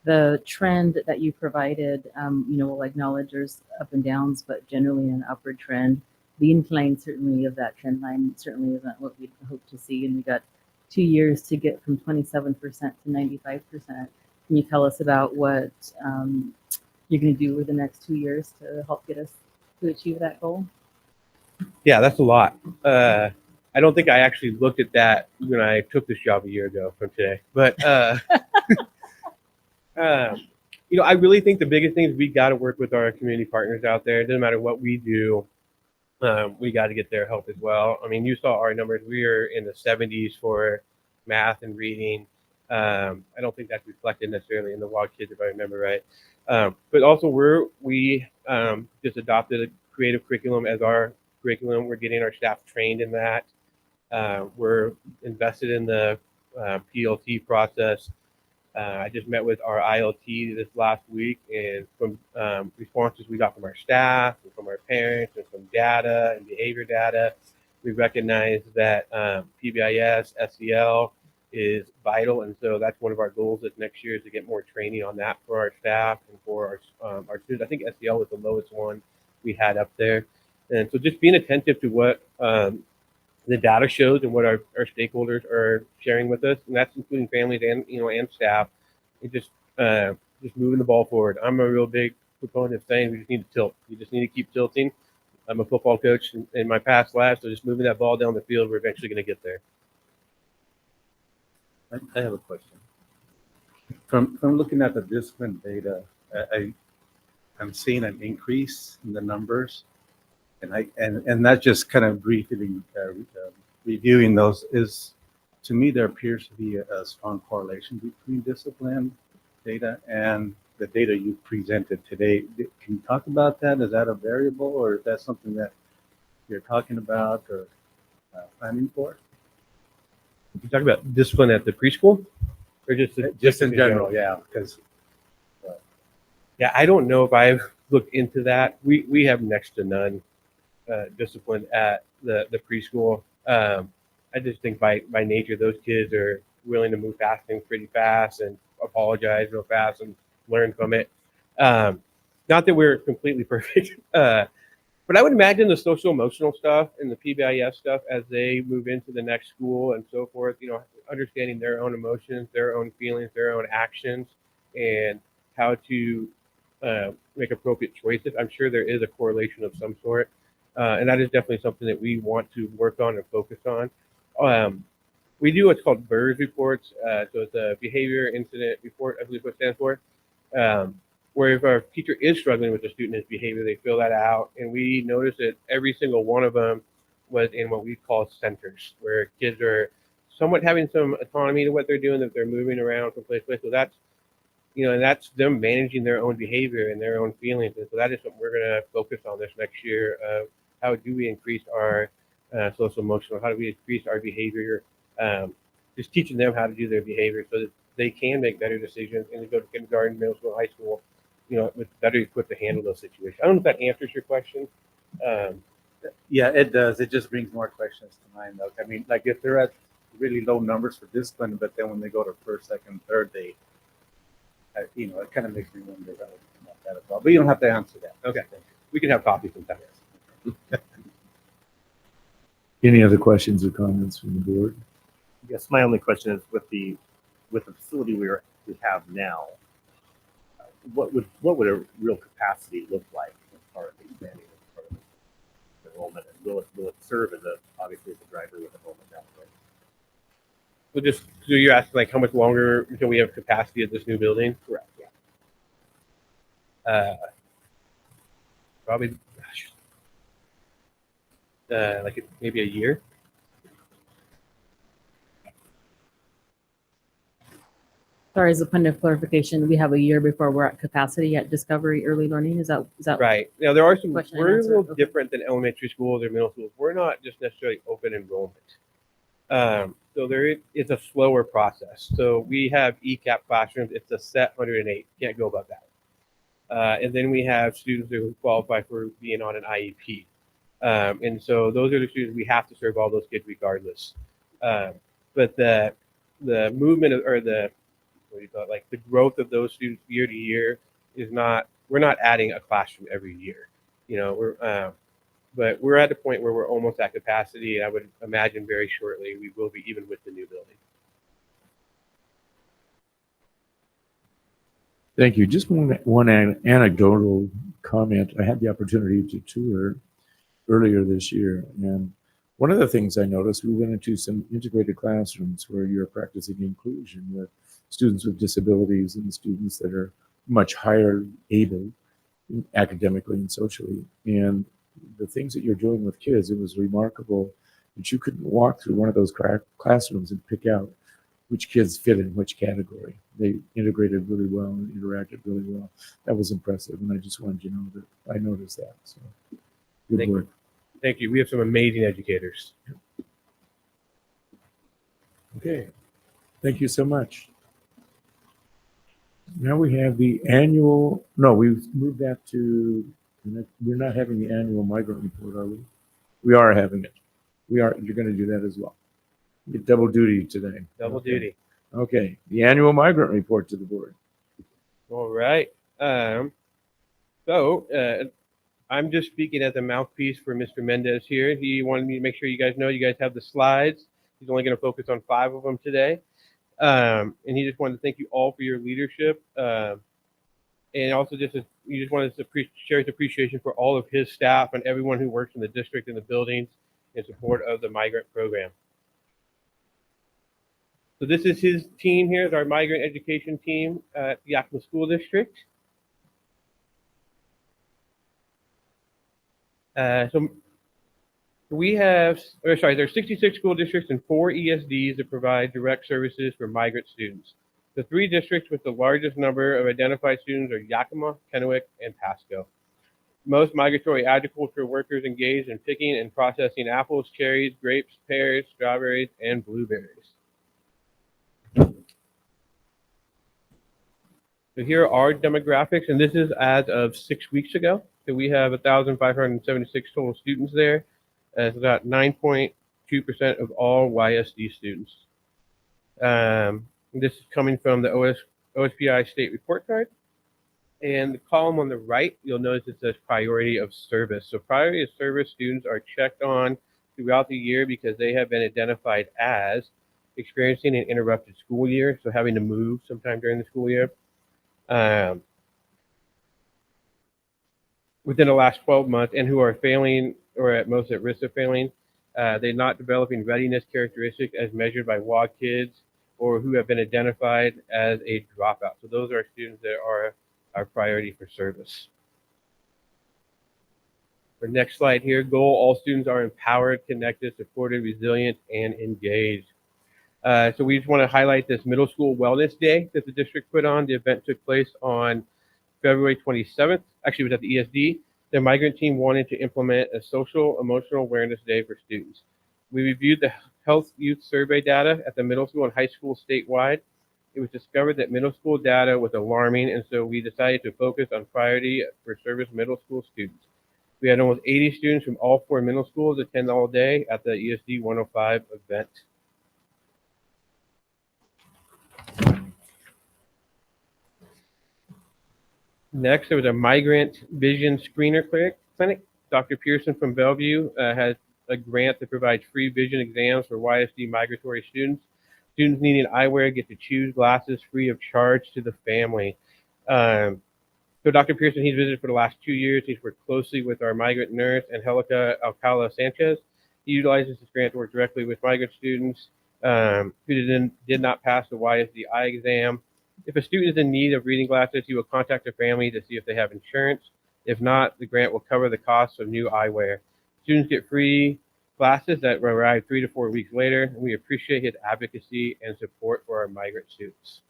Speaker 12: The trend that you provided, we'll acknowledge there's up and downs, but generally an upward trend. The incline certainly of that trend line certainly isn't what we'd hope to see. And we got 2 years to get from 27% to 95%. Can you tell us about what you're going to do over the next 2 years to help get us to achieve that goal?
Speaker 18: Yeah, that's a lot. I don't think I actually looked at that when I took this job a year ago from today, but I really think the biggest thing is we got to work with our community partners out there. It doesn't matter what we do. We got to get their help as well. I mean, you saw our numbers. We are in the 70s for math and reading. I don't think that's reflected necessarily in the WOG Kids, if I remember right. But also we just adopted a creative curriculum as our curriculum. We're getting our staff trained in that. We're invested in the PLT process. I just met with our ILT this last week, and from responses we got from our staff and from our parents and from data and behavior data, we recognize that PBIS, SEL is vital, and so that's one of our goals this next year is to get more training on that for our staff and for our students. I think SEL was the lowest one we had up there, and so just being attentive to what the data shows and what our stakeholders are sharing with us, and that's including families and and staff. It just moving the ball forward. I'm a real big proponent of saying we just need to tilt. We just need to keep tilting. I'm a football coach in my past life, so just moving that ball down the field, we're eventually going to get there.
Speaker 19: I have a question. From looking at the discipline data, I'm seeing an increase in the numbers, and that just kind of briefly reviewing those is, to me, there appears to be a strong correlation between discipline data and the data you presented today. Can you talk about that? Is that a variable, or is that something that you're talking about or planning for?
Speaker 18: You talk about discipline at the preschool, or
Speaker 19: just in general? Yeah, because
Speaker 18: yeah, I don't know if I've looked into that. We have next to none discipline at the preschool. I just think by nature those kids are willing to move past things pretty fast and apologize real fast and learn from it. Not that we're completely perfect, but I would imagine the social emotional stuff and the PBIS stuff as they move into the next school and so forth, you know, understanding their own emotions, their own feelings, their own actions, and how to make appropriate choices. I'm sure there is a correlation of some sort. And that is definitely something that we want to work on and focus on. We do what's called BERS reports. So it's a behavior incident report, I believe what it stands for. Where if our teacher is struggling with a student's behavior, they fill that out. And we notice that every single one of them was in what we call centers, where kids are somewhat having some autonomy to what they're doing, that they're moving around from place to place. So that's, you know, and that's them managing their own behavior and their own feelings. And so that is something we're going to focus on this next year. How do we increase our social emotional? How do we increase our behavior? Just teaching them how to do their behavior so that they can make better decisions and they go to kindergarten, middle school, high school, you know, with better equipped to handle those situations. I don't know if that answers your question.
Speaker 19: yeah, it does. It just brings more questions to mind. Though. I mean, like if they're at really low numbers for discipline, but then when they go to first, second, third, they, you know, it kind of makes me wonder about that as well. But you don't have to answer that.
Speaker 18: Okay, we can have coffee sometime.
Speaker 1: Any other questions or comments from the board?
Speaker 20: Yes, my only question is with the facility we have now, what would a real capacity look like as far as expanding, as far as enrollment, and will it serve as obviously as a driver with enrollment down the road?
Speaker 18: Well, just so you're asking like how much longer until we have capacity at this new building?
Speaker 20: Correct. Yeah.
Speaker 18: Probably like maybe a year.
Speaker 12: Sorry, as a point of clarification, we have a year before we're at capacity at Discovery Early Learning. Is that
Speaker 18: Right. Now there are some.
Speaker 12: Question and
Speaker 18: We're a
Speaker 12: answer.
Speaker 18: little
Speaker 12: Okay.
Speaker 18: different than elementary schools or middle schools. We're not just necessarily open enrollment. So it's a slower process. So we have ECAP classrooms. It's a set 108. Can't go above that. And then we have students who qualify for being on an IEP. And so those are the students we have to serve all those kids regardless. But the movement or the what do you call it, like the growth of those students year to year is not. We're not adding a classroom every year. You know, but we're at the point where we're almost at capacity. I would imagine very shortly we will be, even with the new building.
Speaker 1: Thank you. Just one anecdotal comment. I had the opportunity to tour earlier this year, and one of the things I noticed, we went into some integrated classrooms where you're practicing inclusion with students with disabilities and students that are much higher able academically and socially. And the things that you're doing with kids, it was remarkable that you could walk through one of those classrooms and pick out which kids fit in which category. They integrated really well and interacted really well. That was impressive, and I just wanted you to know that I noticed that. So good work.
Speaker 18: Thank you. We have some amazing educators.
Speaker 1: Okay, thank you so much. Now we have the annual, no, we've moved that to, we're not having the annual migrant report, are we? We are having it. We are, you're going to do that as well. You get double duty today.
Speaker 18: Double
Speaker 1: Okay.
Speaker 18: duty.
Speaker 1: Okay, the annual migrant report to the board.
Speaker 18: All right. So I'm just speaking as a mouthpiece for Mr. Mendez here. He wanted me to make sure you guys know you guys have the slides. He's only going to focus on 5 of them today. And he just wanted to thank you all for your leadership. And also he just wanted to share his appreciation for all of his staff and everyone who works in the district and the buildings in support of the migrant program. So this is his team here, is our migrant education team at the Yakima School District. So There's 66 school districts and 4 ESDs that provide direct services for migrant students. The 3 districts with the largest number of identified students are Yakima, Kennewick, and Pasco. Most migratory agriculture workers engage in picking and processing apples, cherries, grapes, pears, strawberries, and blueberries. So here are our demographics, and this is as of 6 weeks ago. So we have 1,576 total students there. It's about 9.2% of all YSD students. This is coming from the OSPI state report card. And the column on the right, you'll notice it says priority of service. So priority of service students are checked on throughout the year because they have been identified as experiencing an interrupted school year, so having to move sometime during the school year. Within the last 12 months, and who are failing or at most at risk of failing, they're not developing readiness characteristics as measured by WOG kids, or who have been identified as a dropout. So those are students that are our priority for service. For next slide here, goal: all students are empowered, connected, supported, resilient, and engaged. So we just want to highlight this middle school wellness day that the district put on. The event took place on February 27th. Actually, it was at the ESD. The migrant team wanted to implement a social emotional awareness day for students. We reviewed the health youth survey data at the middle school and high school statewide. It was discovered that middle school data was alarming, and so we decided to focus on priority for service middle school students. We had almost 80 students from all 4 middle schools attend all day at the ESD 105 event. Next, there was a migrant vision screener clinic. Dr. Pearson from Bellevue has a grant that provides free vision exams for YSD migratory students. Students needing eyewear get to choose glasses free of charge to the family. So Dr. Pearson, he's visited for the last 2 years. He's worked closely with our migrant nurse, Angelica Alcala Sanchez. He utilizes this grant to work directly with migrant students who did not pass the YSD eye exam. If a student is in need of reading glasses, he will contact their family to see if they have insurance. If not, the grant will cover the cost of new eyewear. Students get free glasses that arrive 3 to 4 weeks later, and we appreciate his advocacy and support for our migrant students.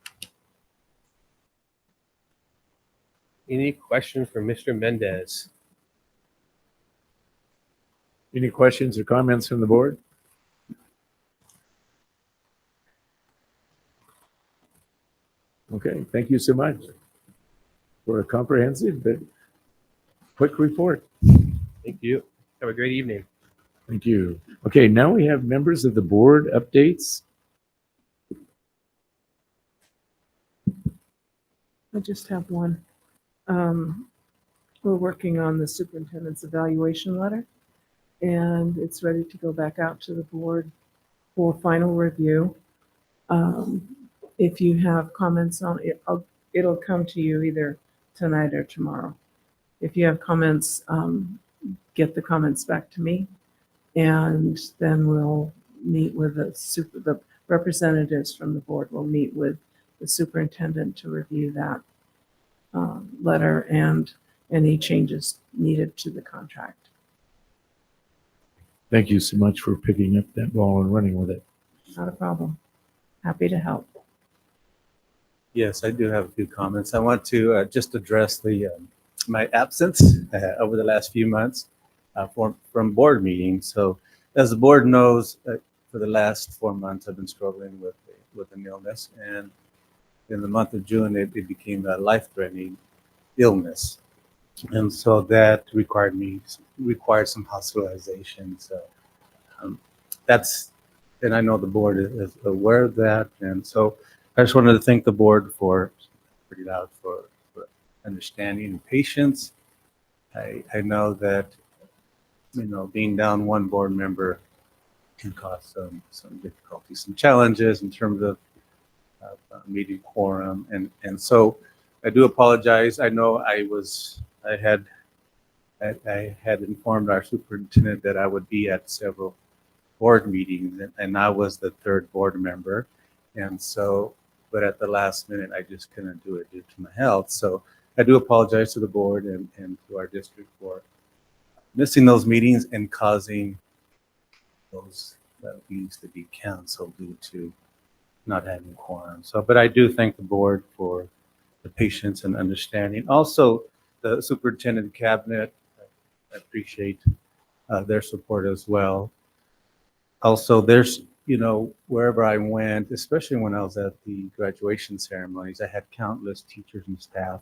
Speaker 18: Any questions for Mr. Mendez?
Speaker 1: Any questions or comments from the board? Okay, thank you so much for a comprehensive but quick report.
Speaker 18: Thank you. Have a great evening.
Speaker 1: Thank you. Okay, now we have members of the board updates.
Speaker 16: I just have one. We're working on the superintendent's evaluation letter, and it's ready to go back out to the board for final review. If you have comments on it, it'll come to you either tonight or tomorrow. If you have comments, get the comments back to me, and then we'll meet with the representatives from the board. Will meet with the superintendent to review that letter and any changes needed to the contract.
Speaker 1: Thank you so much for picking up that ball and running with it.
Speaker 16: Not a problem. Happy to help.
Speaker 19: Yes, I do have a few comments. I want to just address the my absence over the last few months from board meetings. So, as the board knows, for the last 4 months, I've been struggling with an illness, and in the month of June, it became a life-threatening illness, and so that required some hospitalization. So and I know the board is aware of that, and so I just wanted to thank the board for understanding and patience. I know that being down one board member can cause some difficulties, some challenges in terms of meeting quorum, and so I do apologize. I know I had informed our superintendent that I would be at several board meetings, and I was the third board member, and so, but at the last minute, I just couldn't do it due to my health. So I do apologize to the board and to our district for missing those meetings and causing those that needs to be canceled due to not having quorum. So, but I do thank the board for the patience and understanding. Also, the superintendent cabinet, I appreciate their support as well. Also, there's, wherever I went, especially when I was at the graduation ceremonies, I had countless teachers and staff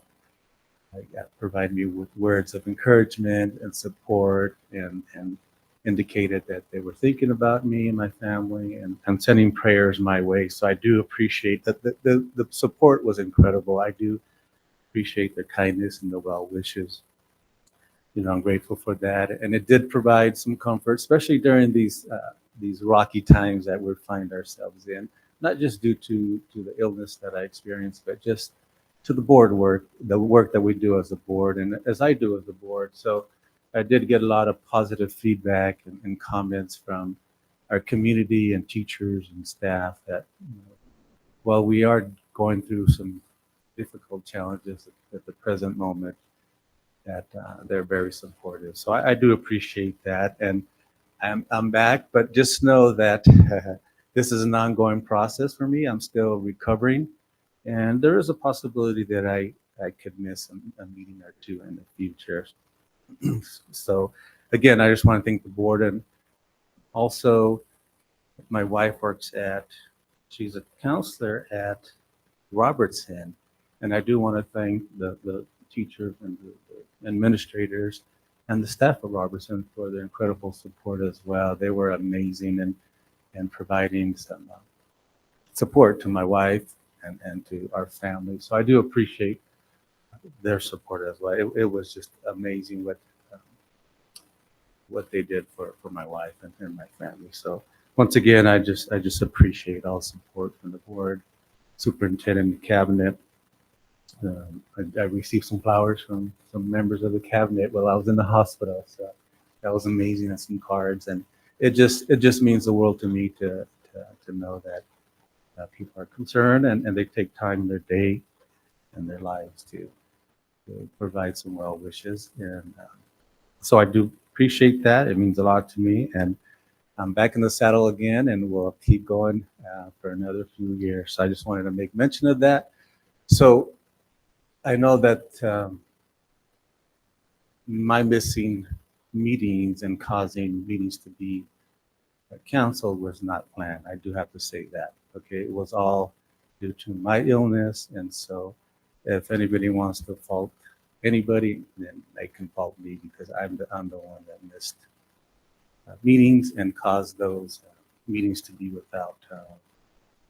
Speaker 19: provide me with words of encouragement and support and indicated that they were thinking about me and my family and sending prayers my way. So I do appreciate that. The support was incredible. I do appreciate the kindness and the well wishes. I'm grateful for that. And it did provide some comfort, especially during these rocky times that we find ourselves in, not just due to the illness that I experienced, but just to the board work, the work that we do as a board and as I do as a board. So I did get a lot of positive feedback and comments from our community and teachers and staff that while we are going through some difficult challenges at the present moment, that they're very supportive. So I do appreciate that. And I'm back, but just know that this is an ongoing process for me. I'm still recovering. And there is a possibility that I could miss a meeting or two in the future. So again, I just want to thank the board. And also my wife she's a counselor at Robertson. And I do want to thank the teachers and the administrators and the staff of Robertson for their incredible support as well. They were amazing and providing some support to my wife and to our family. So I do appreciate their support as well. It was just amazing what they did for my wife and my family. So once again, I just appreciate all support from the board, superintendent, the cabinet. I received some flowers from some members of the cabinet while I was in the hospital. So that was amazing, and some cards, and it just means the world to me to know that people are concerned and they take time in their day and their lives to provide some well wishes. And so I do appreciate that. It means a lot to me, and I'm back in the saddle again, and we'll keep going for another few years. So I just wanted to make mention of that. So I know that my missing meetings and causing meetings to be canceled was not planned. I do have to say that. Okay, it was all due to my illness, and so if anybody wants to fault anybody, then they can fault me because I'm the one that missed meetings and caused those meetings to be without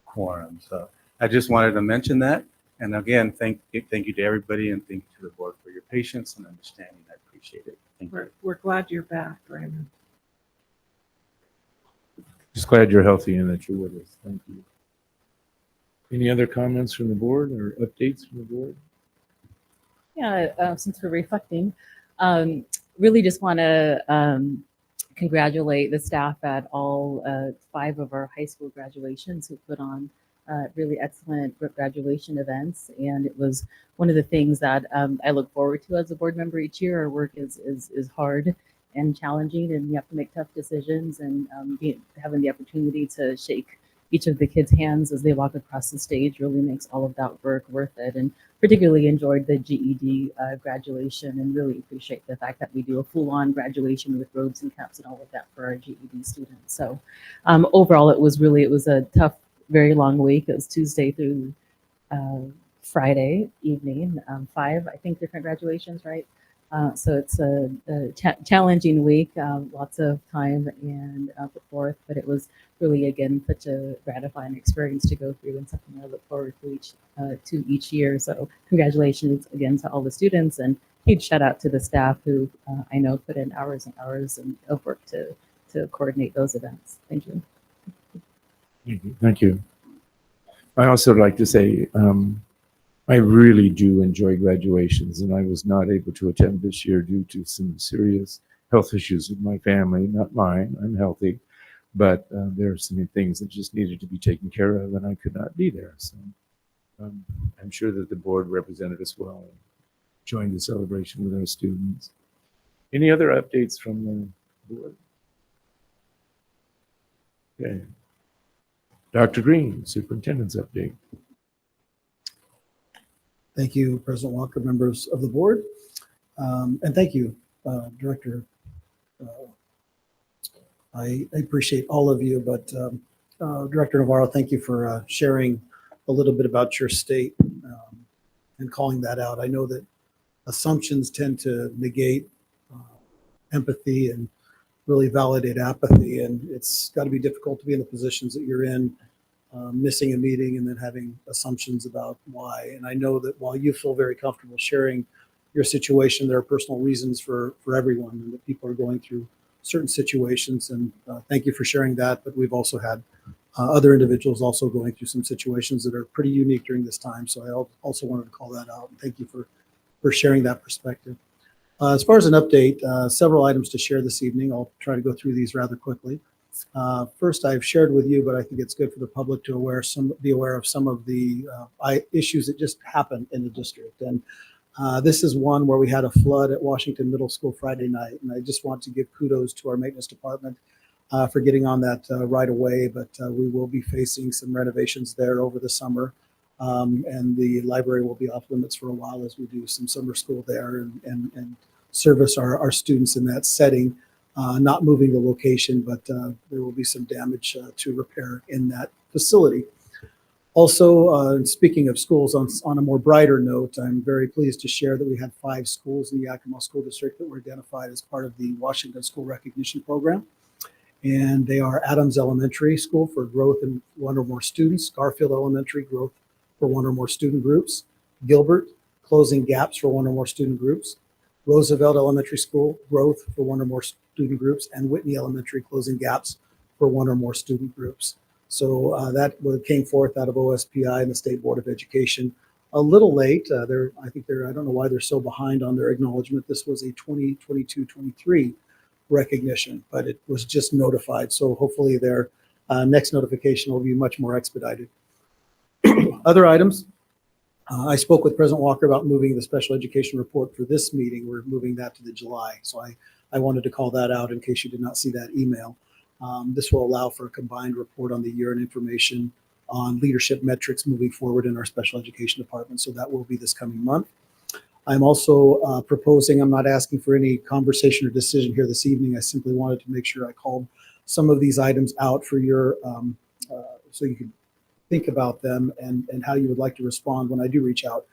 Speaker 19: quorum. So I just wanted to mention that. And again, thank you to everybody, and thank you to the board for your patience and understanding. I appreciate it. Thank you.
Speaker 16: We're glad you're back, Raymond.
Speaker 1: Just glad you're healthy and that you're with us. Thank you. Any other comments from the board or updates from the board?
Speaker 12: Yeah, since we're reflecting, really just want to congratulate the staff at all 5 of our high school graduations who put on really excellent graduation events. And it was one of the things that I look forward to as a board member each year. Our work is hard and challenging, and you have to make tough decisions, and having the opportunity to shake each of the kids' hands as they walk across the stage really makes all of that work worth it. And particularly enjoyed the GED graduation, and really appreciate the fact that we do a full-on graduation with robes and caps and all of that for our GED students. So overall, it was a tough, very long week. It was Tuesday through Friday evening, 5, I think, different graduations, right? So it's a challenging week, lots of time and put forth, but it was really, again, such a gratifying experience to go through, and something I look forward to each year. So congratulations again to all the students, and huge shout out to the staff who I know put in hours and hours of work to coordinate those events. Thank you.
Speaker 1: Thank you. I also like to say, I really do enjoy graduations, and I was not able to attend this year due to some serious health issues with my family, not mine. I'm healthy, but there are some things that just needed to be taken care of, and I could not be there. So I'm sure that the board represented us well and joined the celebration with our students. Any other updates from the board? Okay. Dr. Green, Superintendent's update.
Speaker 21: Thank you, President Walker, members of the board. And thank you, Director. I appreciate all of you, but Director Navarro, thank you for sharing a little bit about your state and calling that out. I know that assumptions tend to negate empathy and really validate apathy, and it's got to be difficult to be in the positions that you're in, missing a meeting and then having assumptions about why. And I know that while you feel very comfortable sharing your situation, there are personal reasons for everyone, and that people are going through certain situations. And thank you for sharing that. But we've also had other individuals also going through some situations that are pretty unique during this time. So I also wanted to call that out. And thank you for sharing that perspective. As far as an update, several items to share this evening. I'll try to go through these rather quickly. First, I've shared with you, but I think it's good for the public to be aware of some of the issues that just happened in the district. And this is one where we had a flood at Washington Middle School Friday night. And I just want to give kudos to our maintenance department for getting on that right away. But we will be facing some renovations there over the summer. And the library will be off limits for a while as we do some summer school there and service our students in that setting. Not moving the location, but there will be some damage to repair in that facility. Also, speaking of schools, on a more brighter note, I'm very pleased to share that we had 5 schools in the Yakima School District that were identified as part of the Washington School Recognition Program. And they are Adams Elementary School for growth in 1 or more students, Garfield Elementary, growth for 1 or more student groups, Gilbert, closing gaps for 1 or more student groups, Roosevelt Elementary School, growth for 1 or more student groups, and Whitney Elementary, closing gaps for 1 or more student groups. So that came forth out of OSPI and the State Board of Education. A little late. I don't know why they're so behind on their acknowledgement. This was a 2022-23 recognition, but it was just notified. So hopefully their next notification will be much more expedited. Other items. I spoke with President Walker about moving the special education report for this meeting. We're moving that to the July. So I wanted to call that out in case you did not see that email. This will allow for a combined report on the year and information on leadership metrics moving forward in our special education department. So that will be this coming month. I'm also proposing, I'm not asking for any conversation or decision here this evening. I simply wanted to make sure I called some of these items out for your, so you can think about them and how you would like to respond when I do reach out.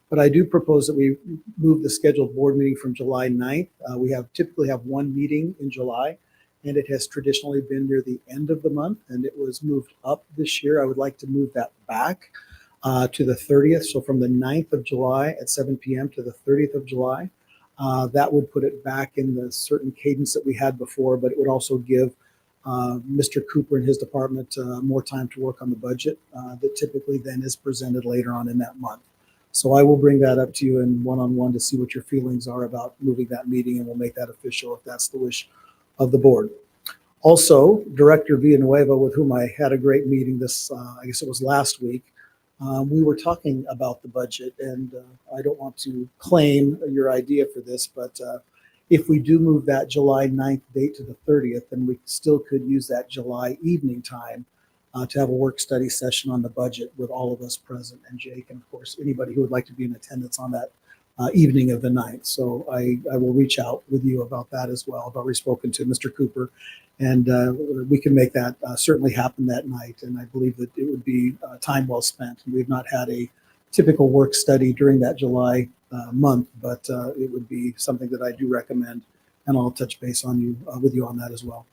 Speaker 21: But I do propose that we move the scheduled board meeting from July 9th. We typically have 1 meeting in July, and it has traditionally been near the end of the month, and it was moved up this year. I would like to move that back to the 30th. So from the 9th of July at 7 p.m. to the 30th of July. That would put it back in the certain cadence that we had before, but it would also give Mr. Cooper and his department more time to work on the budget that typically then is presented later on in that month. So I will bring that up to you in one-on-one to see what your feelings are about moving that meeting, and we'll make that official if that's the wish of the board. Also, Director Villanueva, with whom I had a great meeting this, I guess it was last week, we were talking about the budget, and I don't want to claim your idea for this, but if we do move that July 9th date to the 30th, then we still could use that July evening time to have a work study session on the budget with all of us present, and Jake, and of course, anybody who would like to be in attendance on that evening of the 9th. So I will reach out with you about that as well. I've already spoken to Mr. Cooper, and we can make that certainly happen that night. And I believe that it would be time well spent. We've not had a typical work study during that July month, but it would be something that I do recommend, and I'll touch base on you with you on that as well.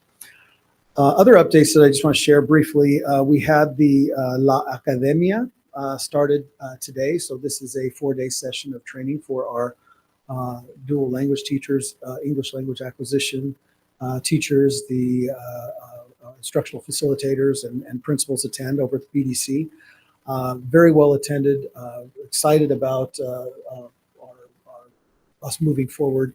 Speaker 21: Other updates that I just want to share briefly. We had the La Academia started today. So this is a 4-day session of training for our dual language teachers, English language acquisition teachers, the instructional facilitators and principals attend over at the BDC. Very well attended, excited about us moving forward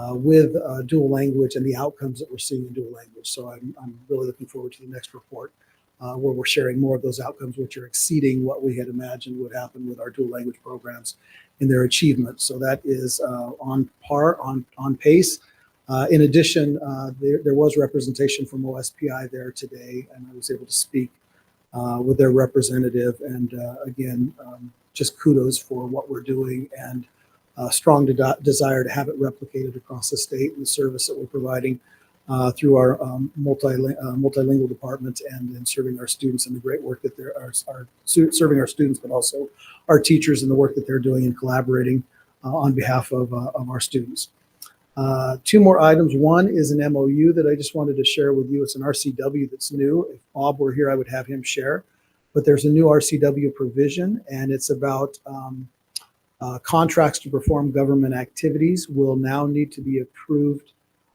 Speaker 21: with dual language and the outcomes that we're seeing in dual language. So I'm really looking forward to the next report where we're sharing more of those outcomes, which are exceeding what we had imagined would happen with our dual language programs in their achievement. So that is on par, on pace. In addition, there was representation from OSPI there today, and I was able to speak with their representative. And again, just kudos for what we're doing, and a strong desire to have it replicated across the state, and the service that we're providing through our multilingual department, and in serving our students and the great work that serving our students, but also our teachers and the work that they're doing and collaborating on behalf of our students. Two more items. One is an MOU that I just wanted to share with you. It's an RCW that's new. If Bob were here, I would have him share. But there's a new RCW provision, and it's about contracts to perform government activities will now need to be approved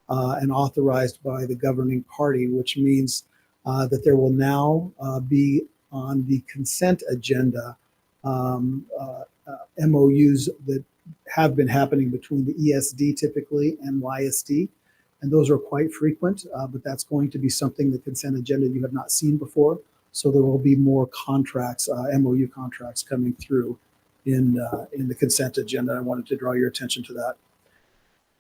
Speaker 21: and authorized by the governing party, which means that there will now be on the consent agenda MOUs that have been happening between the ESD typically and YSD, and those are quite frequent, but that's going to be something, the consent agenda, you have not seen before. So there will be more contracts, MOU contracts coming through in the consent agenda. I wanted to draw your attention to that.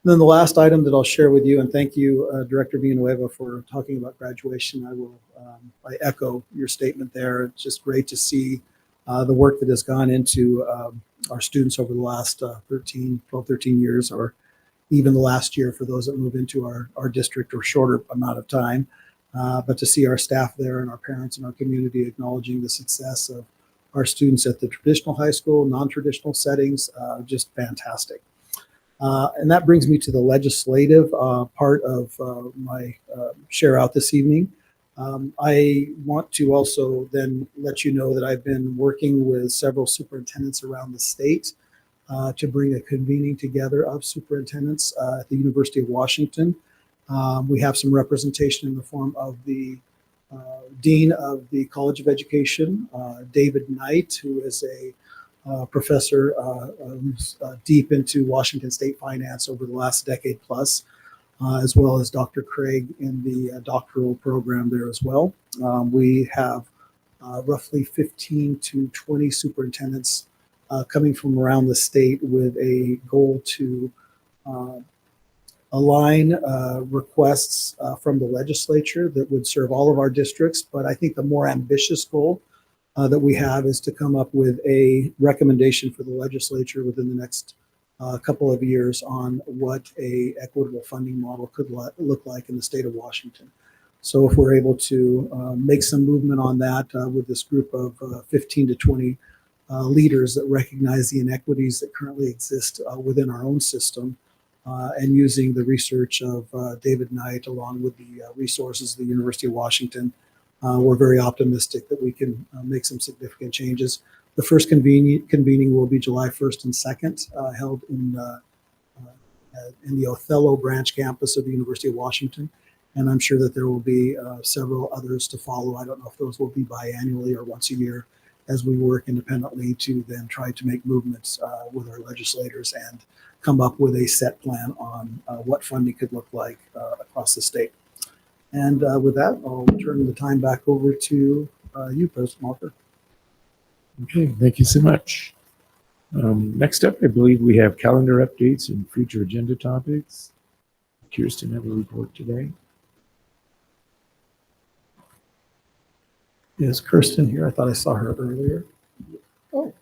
Speaker 21: And then the last item that I'll share with you, and thank you, Director Villanueva, for talking about graduation. I echo your statement there. It's just great to see the work that has gone into our students over the last 12, 13 years, or even the last year for those that move into our district, or shorter amount of time. But to see our staff there and our parents and our community acknowledging the success of our students at the traditional high school, non-traditional settings, just fantastic. And that brings me to the legislative part of my share out this evening. I want to also then let you know that I've been working with several superintendents around the state to bring a convening together of superintendents at the University of Washington. We have some representation in the form of the Dean of the College of Education, David Knight, who is a professor who's deep into Washington State finance over the last decade plus, as well as Dr. Craig in the doctoral program there as well. We have roughly 15 to 20 superintendents coming from around the state with a goal to align requests from the legislature that would serve all of our districts. But I think the more ambitious goal that we have is to come up with a recommendation for the legislature within the next couple of years on what a equitable funding model could look like in the state of Washington. So if we're able to make some movement on that with this group of 15 to 20 leaders that recognize the inequities that currently exist within our own system, and using the research of David Knight along with the resources of the University of Washington, we're very optimistic that we can make some significant changes. The first convening will be July 1st and 2nd, held in the Othello branch campus of the University of Washington. And I'm sure that there will be several others to follow. I don't know if those will be biannually or once a year, as we work independently to then try to make movements with our legislators and come up with a set plan on what funding could look like across the state. And with that, I'll turn the time back over to you, President Walker.
Speaker 1: Okay, thank you so much. Next up, I believe we have calendar updates and future agenda topics. Kirsten have a report today.
Speaker 21: Is Kirsten here? I thought I saw her earlier. Oh.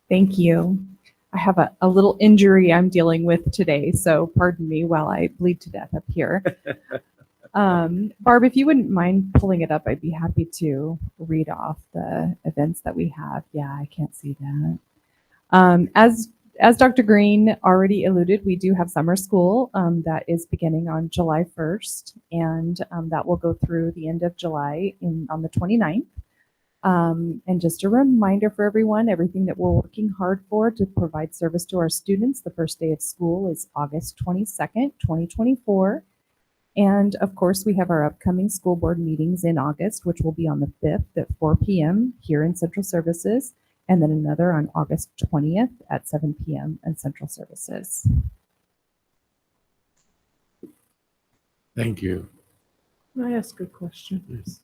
Speaker 6: Thank you. I have a little injury I'm dealing with today, so pardon me while I bleed to death up here. Barb, if you wouldn't mind pulling it up, I'd be happy to read off the events that we have. Yeah, I can't see that. As Dr. Green already alluded, we do have summer school that is beginning on July 1st, and that will go through the end of July on the 29th. And just a reminder for everyone, everything that we're working hard for to provide service to our students, the first day of school is August 22nd, 2024. And of course, we have our upcoming school board meetings in August, which will be on the 5th at 4 p.m. here in Central Services, and then another on August 20th at 7 p.m. in Central Services.
Speaker 1: Thank you.
Speaker 16: Can I ask a question?
Speaker 1: Yes.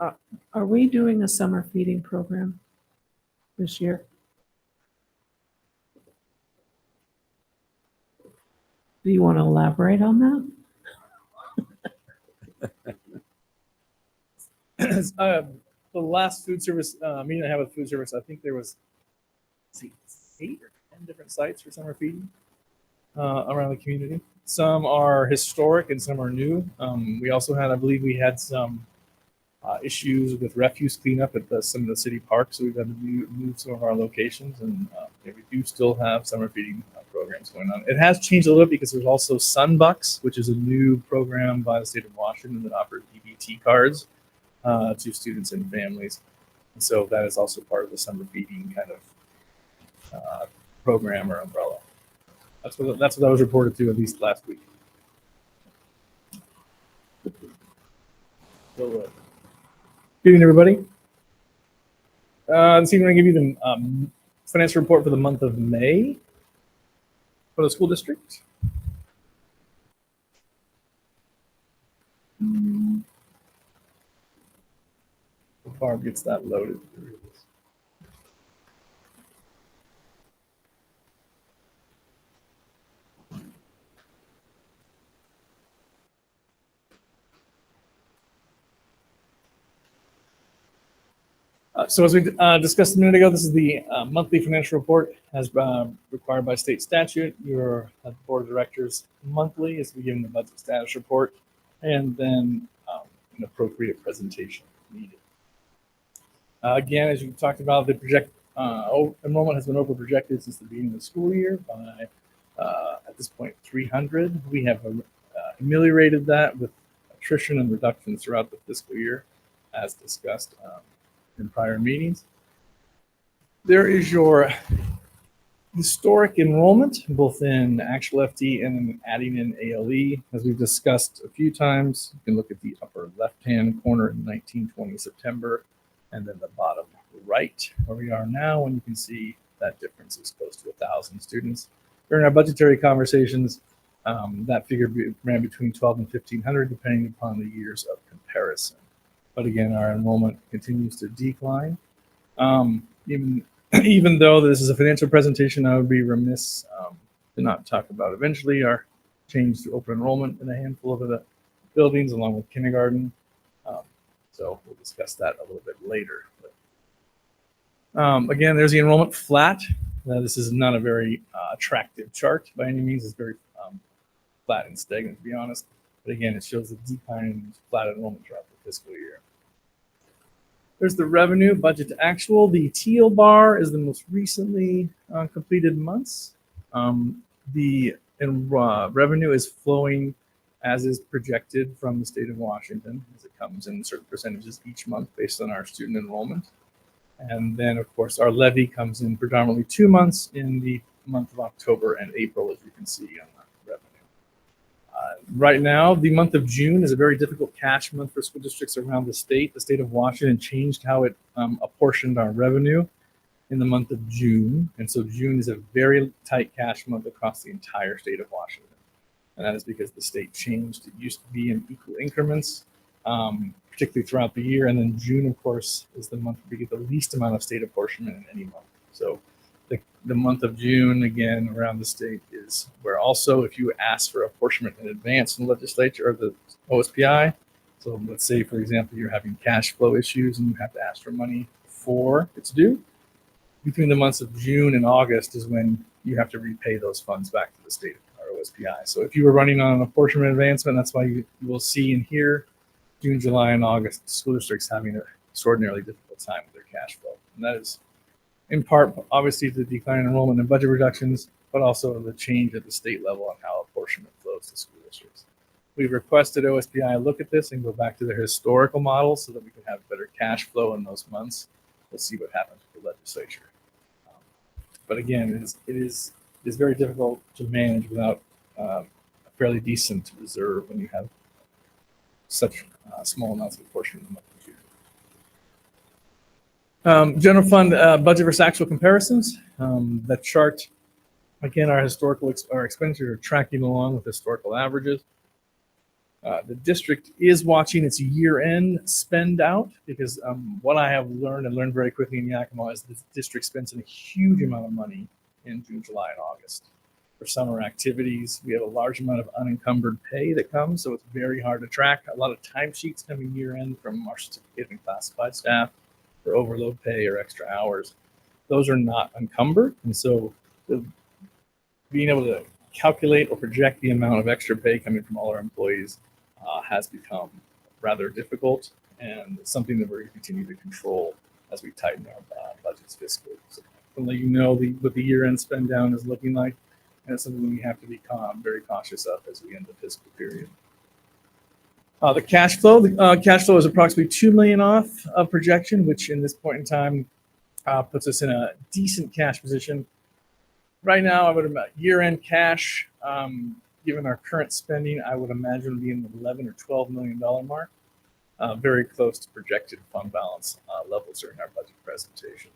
Speaker 16: Are we doing a summer feeding program this year? Do you want to elaborate on that?
Speaker 9: The last food service meeting I had with food service, I think there was, let's see, 8 or 10 different sites for summer feeding around the community. Some are historic and some are new. We also had, I believe, we had some issues with refuse cleanup at some of the city parks, so we've had to move some of our locations, and we do still have summer feeding programs going on. It has changed a little bit because there's also Sunbucks, which is a new program by the state of Washington that offers EBT cards to students and families. And so that is also part of the summer feeding kind of program or umbrella. That's what I was reported to at least last week. So, good evening, everybody. This evening, I'm going to give you the financial report for the month of May for the school district. Barb gets that loaded. So as we discussed a minute ago, this is the monthly financial report as required by state statute. Your board of directors monthly is to be given the budget status report and then an appropriate presentation needed. Again, as you talked about, the enrollment has been over projected since the beginning of the school year by, at this point, 300. We have ameliorated that with attrition and reductions throughout the fiscal year, as discussed in prior meetings. There is your historic enrollment, both in actual FT and in adding in ALE. As we've discussed a few times, you can look at the upper left-hand corner in 1920 September, and then the bottom right, where we are now, and you can see that difference is close to 1,000 students. During our budgetary conversations, that figure ran between 12 and 1,500, depending upon the years of comparison. But again, our enrollment continues to decline. Even though this is a financial presentation, I would be remiss to not talk about eventually our change to open enrollment in a handful of the buildings, along with kindergarten. So we'll discuss that a little bit later. But, again, there's the enrollment flat. This is not a very attractive chart by any means. It's very flat and stagnant, to be honest. But again, it shows the decline in flat enrollment throughout the fiscal year. There's the revenue, budget to actual. The teal bar is the most recently completed months. The revenue is flowing as is projected from the state of Washington, as it comes in certain percentages each month based on our student enrollment. And then, of course, our levy comes in predominantly 2 months in the month of October and April, as you can see on the revenue. Right now, the month of June is a very difficult cash month for school districts around the state. The state of Washington changed how it apportioned our revenue in the month of June. And so June is a very tight cash month across the entire state of Washington. And that is because the state changed. It used to be in equal increments, particularly throughout the year. And then June, of course, is the month we get the least amount of state apportionment in any month. So the month of June, again, around the state is where also if you ask for apportionment in advance in the legislature or the OSPI, so let's say, for example, you're having cash flow issues and you have to ask for money before it's due, between the months of June and August is when you have to repay those funds back to the state or OSPI. So if you were running on an apportionment advancement, that's why you will see in here June, July, and August, school districts having an extraordinarily difficult time with their cash flow. And that is in part, obviously, the decline in enrollment and budget reductions, but also the change at the state level on how apportionment flows to school districts. We've requested OSPI look at this and go back to their historical model so that we can have better cash flow in those months. We'll see what happens with the legislature. But again, it is very difficult to manage without a fairly decent reserve when you have such small amounts of apportionment in the month of June. General fund budget versus actual comparisons. That chart, again, our expenditures are tracking along with historical averages. The district is watching its year-end spend out because what I have learned very quickly in Yakima is the district spends a huge amount of money in June, July, and August for summer activities. We have a large amount of unencumbered pay that comes, so it's very hard to track. A lot of timesheets coming year-end from our certificated and classified staff for overload pay or extra hours. Those are not encumbered, and so being able to calculate or project the amount of extra pay coming from all our employees has become rather difficult, and it's something that we're going to continue to control as we tighten our budgets fiscally. So I'll let you know what the year-end spend down is looking like, and it's something we have to be very cautious of as we end the fiscal period. The cash flow is approximately $2 million off of projection, which in this point in time puts us in a decent cash position. Right now, I would imagine year-end cash, given our current spending, I would imagine would be in the $11 or $12 million mark, very close to projected fund balance levels during our budget presentation.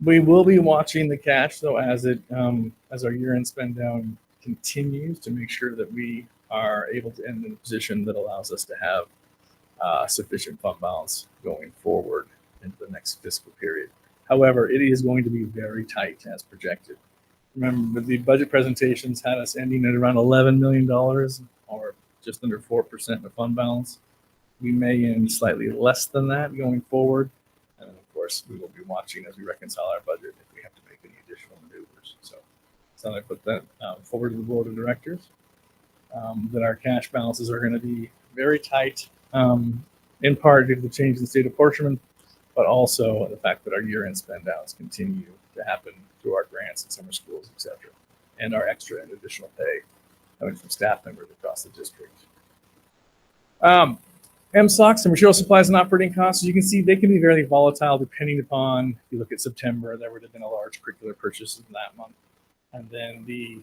Speaker 9: We will be watching the cash, though, as our year-end spend down continues to make sure that we are able to end in a position that allows us to have sufficient fund balance going forward into the next fiscal period. However, it is going to be very tight as projected. Remember, the budget presentations had us ending at around $11 million, or just under 4% of fund balance. We may end slightly less than that going forward. And of course, we will be watching as we reconcile our budget if we have to make any additional maneuvers. So I put that forward to the board of directors, that our cash balances are going to be very tight, in part due to the change in state apportionment, but also the fact that our year-end spend downs continue to happen through our grants and summer schools, etc., and our extra and additional pay coming from staff members across the district. MSOCs, and material supplies and operating costs, as you can see, they can be very volatile depending upon, if you look at September, there would have been a large curricular purchase in that month. And then the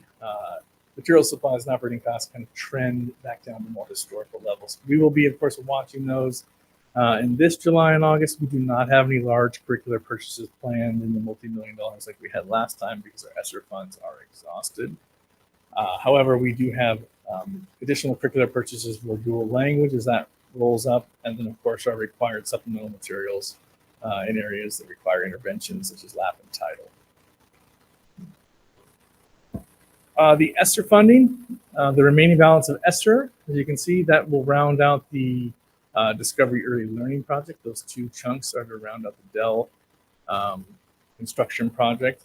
Speaker 9: material supplies and operating costs kind of trend back down to more historical levels. We will be, of course, watching those. In this July and August, we do not have any large curricular purchases planned in the multi-million dollars like we had last time because our ESSER funds are exhausted. However, we do have additional curricular purchases for dual language as that rolls up, and then, of course, our required supplemental materials in areas that require intervention, such as lab and title. The ESSER funding, the remaining balance of ESSER, as you can see, that will round out the Discovery Early Learning Project. Those two chunks are to round out the Dell construction project.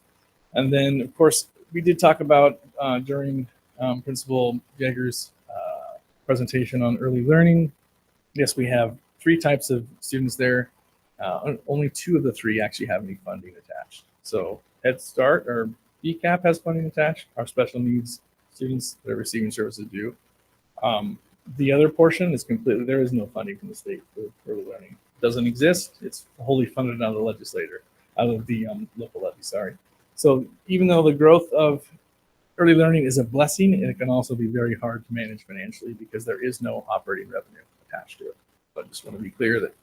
Speaker 9: And then, of course, we did talk about during Principal Jaeger's presentation on early learning. Yes, we have 3 types of students there. Only 2 of the 3 actually have any funding attached. So Head Start, or BCAP, has funding attached. Our special needs students that are receiving services do. The other portion is completely, there is no funding from the state for early learning. It doesn't exist. It's wholly funded out of the legislator, out of the local levy, sorry. So even though the growth of early learning is a blessing, it can also be very hard to manage financially because there is no operating revenue attached to it. But I just want to be clear that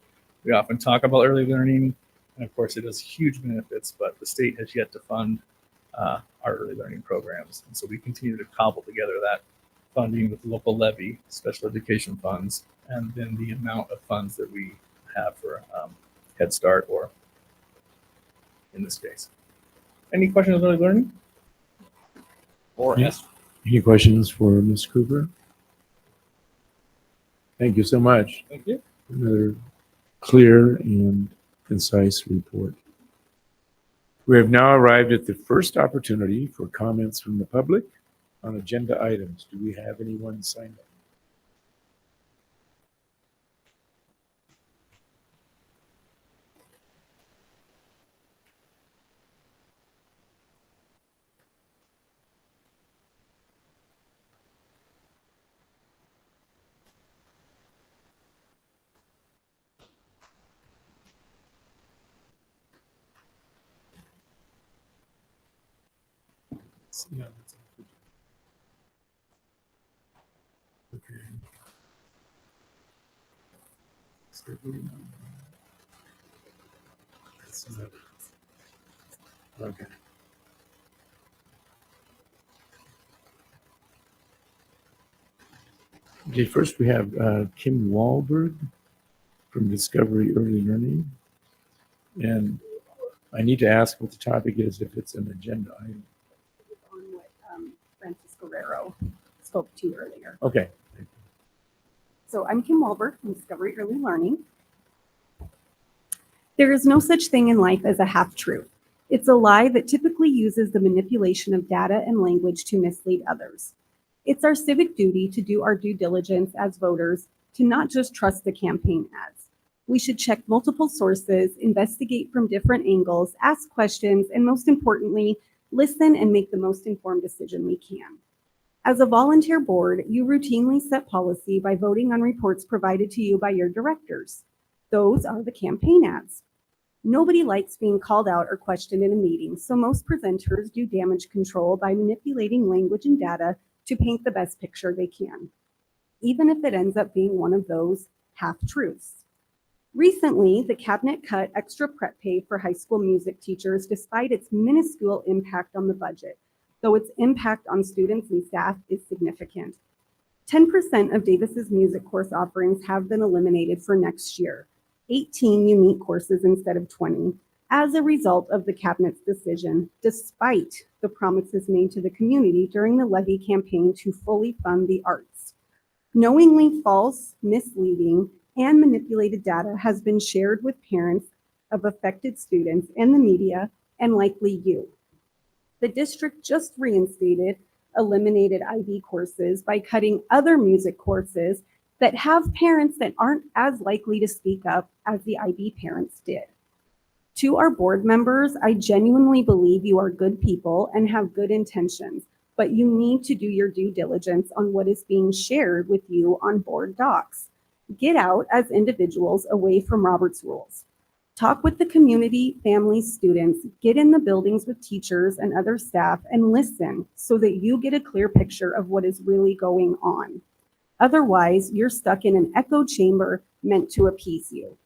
Speaker 9: we often talk about early learning, and of course it has huge benefits, but the state has yet to fund our early learning programs. And so we continue to cobble together that funding with local levy, special education funds, and then the amount of funds that we have for Head Start, or in this case. Any questions on early learning? Or
Speaker 10: yes. Any questions for Ms. Cooper? Thank you so much.
Speaker 9: Thank you.
Speaker 10: Another clear and concise report.
Speaker 1: We have now arrived at the first opportunity for comments from the public on agenda items. Do we have anyone signed up?
Speaker 10: Yeah, that's okay. Okay. Okay, first we have Kim Wahlberg from Discovery Early Learning. And I need to ask what the topic is if it's an agenda item.
Speaker 11: On what Francis Guerrero spoke to earlier.
Speaker 10: Okay.
Speaker 11: So I'm Kim Wahlberg from Discovery Early Learning. There is no such thing in life as a half-truth. It's a lie that typically uses the manipulation of data and language to mislead others. It's our civic duty to do our due diligence as voters to not just trust the campaign ads. We should check multiple sources, investigate from different angles, ask questions, and most importantly, listen and make the most informed decision we can. As a volunteer board, you routinely set policy by voting on reports provided to you by your directors. Those are the campaign ads. Nobody likes being called out or questioned in a meeting, so most presenters do damage control by manipulating language and data to paint the best picture they can, even if it ends up being one of those half-truths. Recently, the cabinet cut extra prep pay for high school music teachers despite its minuscule impact on the budget, though its impact on students and staff is significant. 10% of Davis's music course offerings have been eliminated for next year, 18 unique courses instead of 20, as a result of the cabinet's decision, despite the promises made to the community during the levy campaign to fully fund the arts. Knowingly false, misleading, and manipulated data has been shared with parents of affected students and the media, and likely you. The district just eliminated IB courses by cutting other music courses that have parents that aren't as likely to speak up as the IB parents did. To our board members, I genuinely believe you are good people and have good intentions, but you need to do your due diligence on what is being shared with you on board docs. Get out as individuals away from Robert's rules. Talk with the community, families, students, get in the buildings with teachers and other staff and listen so that you get a clear picture of what is really going on. Otherwise, you're stuck in an echo chamber meant to appease you.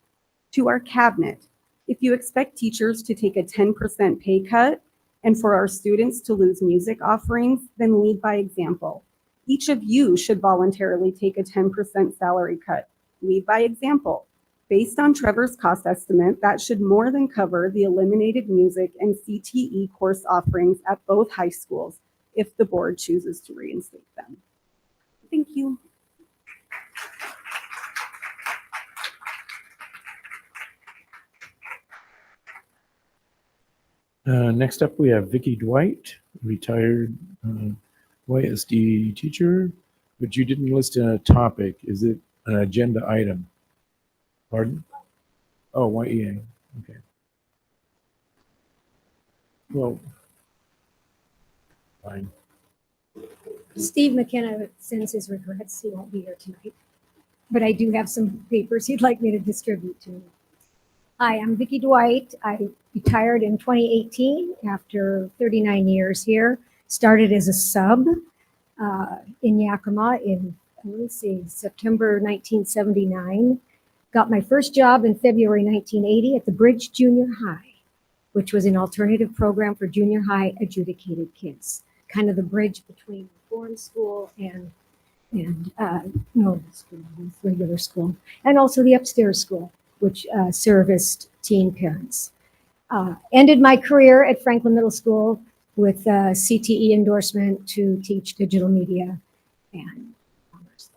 Speaker 11: To our cabinet, if you expect teachers to take a 10% pay cut and for our students to lose music offerings, then lead by example. Each of you should voluntarily take a 10% salary cut. Lead by example. Based on Trevor's cost estimate, that should more than cover the eliminated music and CTE course offerings at both high schools if the board chooses to reinstate them. Thank you.
Speaker 10: Next up, we have Vicki Dwight, retired YSD teacher, but you didn't list a topic. Is it an agenda item? Pardon? Oh, YEA. Okay. Well, fine.
Speaker 22: Steve McKenna sends his regrets. He won't be here tonight. But I do have some papers he'd like me to distribute to you. Hi, I'm Vicki Dwight. I retired in 2018 after 39 years here. Started as a sub in Yakima in, September 1979. Got my first job in February 1980 at the Bridge Junior High, which was an alternative program for junior high adjudicated kids. Kind of the bridge between foreign school and normal school, regular school, and also the upstairs school, which serviced teen parents. Ended my career at Franklin Middle School with a CTE endorsement to teach digital media and commerce.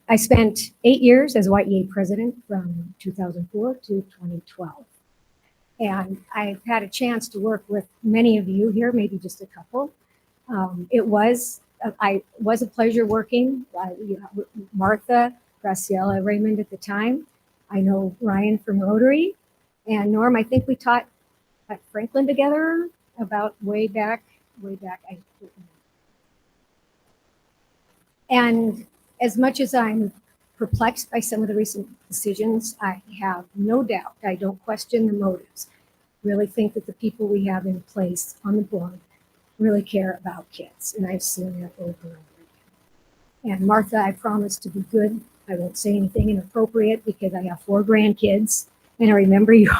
Speaker 22: I spent 8 years as YEA president from 2004 to 2012. And I've had a chance to work with many of you here, maybe just a couple. It was a pleasure working with Martha, Graciela, Raymond at the time. I know Ryan from Rotary, and Norm, I think we taught at Franklin together about way back. And as much as I'm perplexed by some of the recent decisions, I have no doubt, I don't question the motives. Really think that the people we have in place on the board really care about kids, and I've seen that over and over again. And Martha, I promise to be good. I won't say anything inappropriate because I have 4 grandkids, and I remember you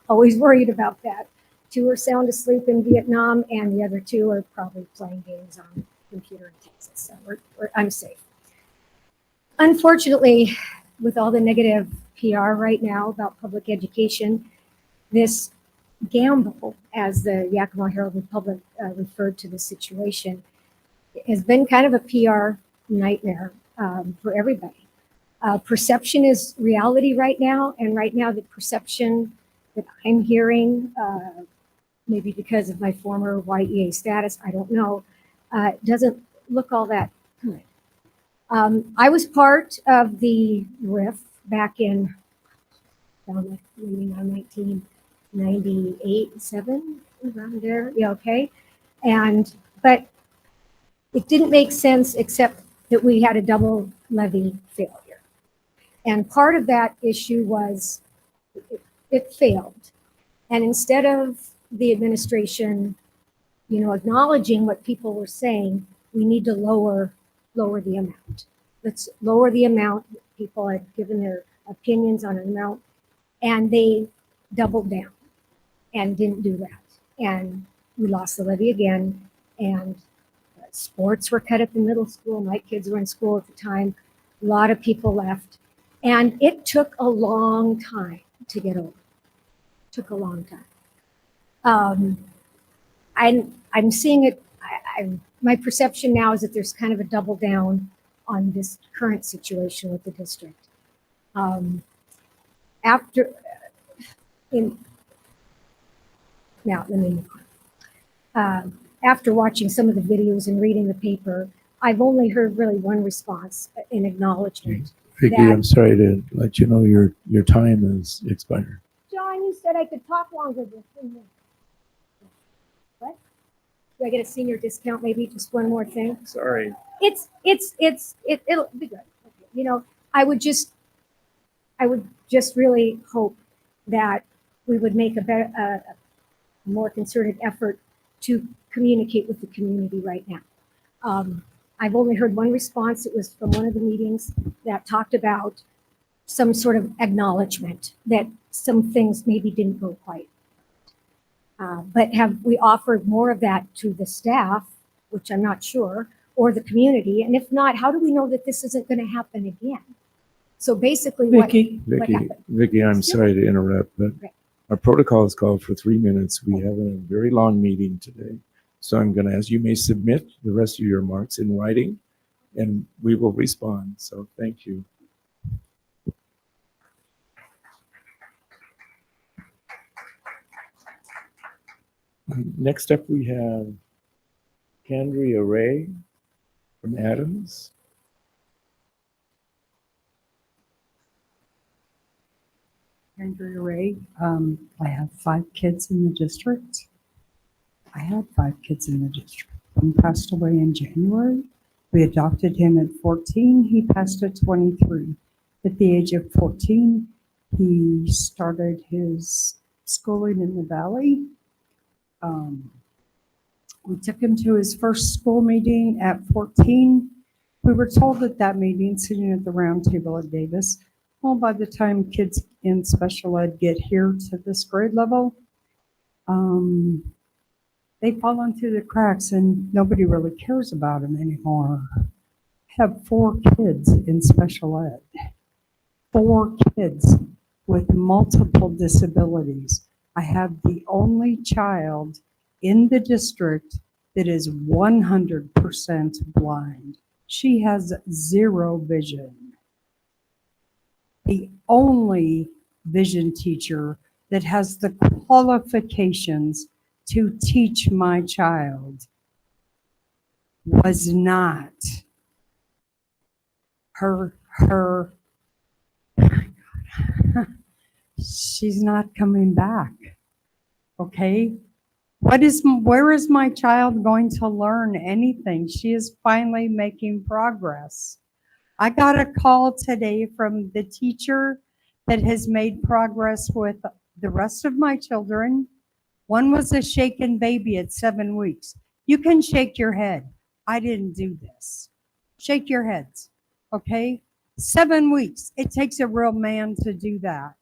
Speaker 22: always worried about that. 2 are sound asleep in Vietnam, and the other 2 are probably playing games on the computer in Texas, so I'm safe. Unfortunately, with all the negative PR right now about public education, this gamble, as the Yakima Herald Republic referred to the situation, has been kind of a PR nightmare for everybody. Perception is reality right now, and right now the perception that I'm hearing, maybe because of my former YEA status, I don't know, doesn't look all that good. I was part of the RIF back in maybe 1998, 7, around there. Yeah, okay. But it didn't make sense except that we had a double levy failure. And part of that issue was it failed. And instead of the administration, acknowledging what people were saying, we need to lower the amount. Let's lower the amount. People had given their opinions on an amount, and they doubled down and didn't do that. And we lost the levy again, and sports were cut at the middle school. My kids were in school at the time. A lot of people left, and it took a long time to get over. It took a long time. I'm seeing it. My perception now is that there's kind of a double down on this current situation with the district. After watching some of the videos and reading the paper, I've only heard really one response, an acknowledgement.
Speaker 10: Vicky,
Speaker 22: that,
Speaker 10: I'm sorry to let you know your time is expired.
Speaker 22: John, you said I could talk longer than 3 minutes. What? Do I get a senior discount? Maybe just one more thing.
Speaker 1: Sorry.
Speaker 22: It'll be good. Okay. I would just really hope that we would make a more concerted effort to communicate with the community right now. I've only heard one response. It was from one of the meetings that talked about some sort of acknowledgement that some things maybe didn't go quite. But have we offered more of that to the staff, which I'm not sure, or the community? And if not, how do we know that this isn't going to happen again? So basically, what happened?
Speaker 10: Vicky, I'm sorry to interrupt, but our protocol is called for 3 minutes. We have a very long meeting today. So I'm going to ask, you may submit the rest of your remarks in writing, and we will respond. So thank you. Next up, we have Candria Ray from Adams.
Speaker 4: Andrea Ray. I have 5 kids in the district. I had 5 kids in the district. One passed away in January. We adopted him at 14. He passed at 23. At the age of 14, he started his schooling in the Valley. We took him to his first school meeting at 14. We were told at that meeting, sitting at the round table at Davis, well, by the time kids in special ed get here to this grade level, they've fallen through the cracks and nobody really cares about them anymore. I have 4 kids in special ed, 4 kids with multiple disabilities. I have the only child in the district that is 100% blind. She has 0 vision. The only vision teacher that has the qualifications to teach my child was not her. She's not coming back. Okay? Where is my child going to learn anything? She is finally making progress. I got a call today from the teacher that has made progress with the rest of my children. One was a shaken baby at 7 weeks. You can shake your head. I didn't do this. Shake your heads, okay? 7 weeks. It takes a real man to do that,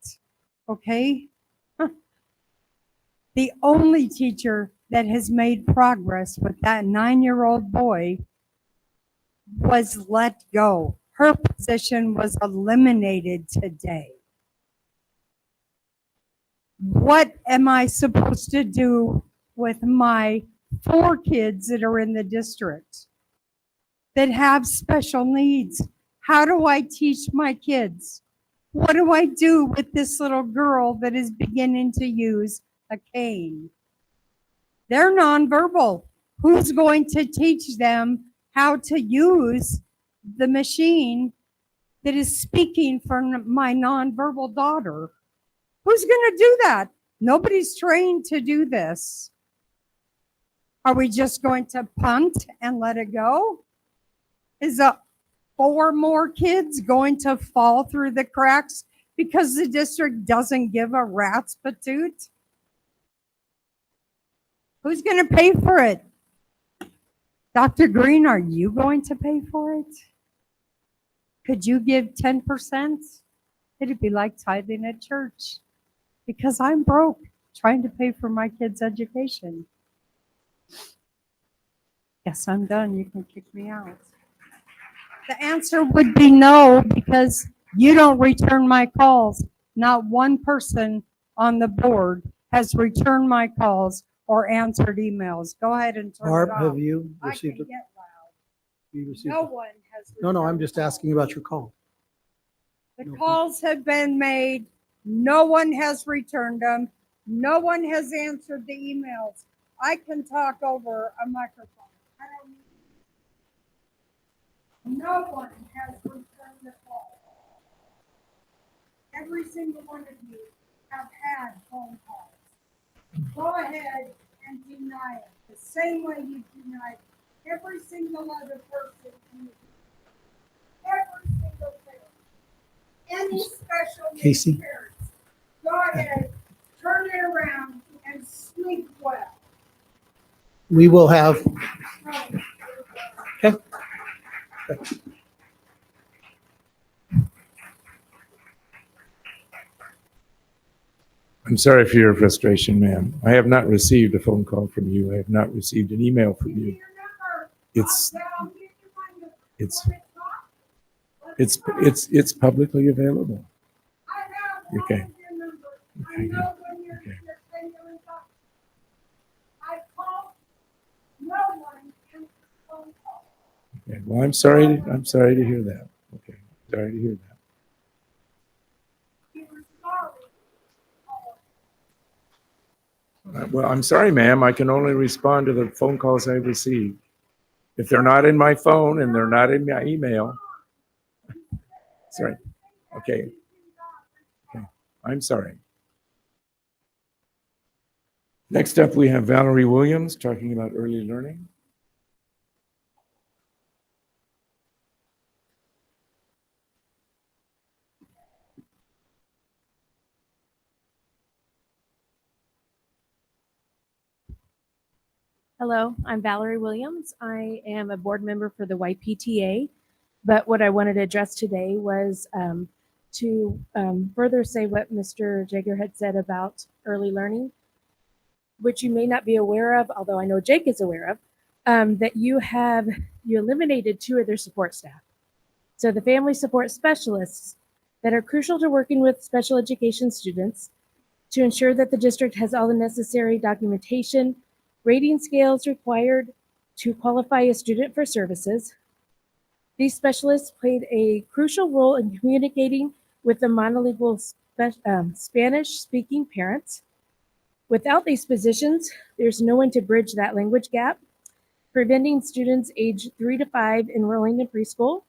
Speaker 4: okay? The only teacher that has made progress with that 9-year-old boy was let go. her position was eliminated today. What am I supposed to do with my 4 kids that are in the district that have special needs? How do I teach my kids? What do I do with this little girl that is beginning to use a cane? They're nonverbal. Who's going to teach them how to use the machine that is speaking for my nonverbal daughter? Who's going to do that? Nobody's trained to do this. Are we just going to punt and let it go? Is 4 more kids going to fall through the cracks because the district doesn't give a rat's patoot? Who's going to pay for it? Dr. Green, are you going to pay for it? Could you give 10%? It'd be like tithing at church, because I'm broke trying to pay for my kids' education. Yes, I'm done. You can kick me out. The answer would be no, because you don't return my calls. Not one person on the board has returned my calls or answered emails. Go ahead and turn
Speaker 21: Barb,
Speaker 4: it off.
Speaker 21: have you
Speaker 4: I
Speaker 21: received
Speaker 4: can
Speaker 21: it?
Speaker 4: get loud.
Speaker 21: You received
Speaker 4: No
Speaker 21: it?
Speaker 4: one has.
Speaker 21: No, I'm
Speaker 4: returned
Speaker 21: just
Speaker 4: calls.
Speaker 21: asking about your call.
Speaker 4: The calls have been made. No one has returned them. No one has answered the emails. I can talk over a microphone. I don't need. No one has returned the call. Every single one of you have had phone calls. Go ahead and deny it the same way you denied every single other person in the every single parent. Any special needs
Speaker 21: Casey?
Speaker 4: parents, go ahead, turn it around and sleep well.
Speaker 21: We will have, okay.
Speaker 10: I'm sorry for your frustration, ma'am. I have not received a phone call from you. I have not received an email from you. It's publicly available. Okay. Okay. Okay. Okay. Well, I'm sorry to hear that. Okay. Sorry to hear that. Well, I'm sorry, ma'am. I can only respond to the phone calls I receive. If they're not in my phone and they're not in my email. Sorry. Okay. Okay. I'm sorry. Next up, we have Valerie Williams talking about early learning.
Speaker 7: Hello, I'm Valerie Williams. I am a board member for the YPTA, but what I wanted to address today was to further say what Mr. Jager had said about early learning, which you may not be aware of, although I know Jake is aware of, that you eliminated 2 of their support staff. So the family support specialists that are crucial to working with special education students to ensure that the district has all the necessary documentation, rating scales required to qualify a student for services. These specialists played a crucial role in communicating with the monolingual Spanish-speaking parents. Without these positions, there's no one to bridge that language gap, preventing students aged 3 to 5 enrolling in preschool.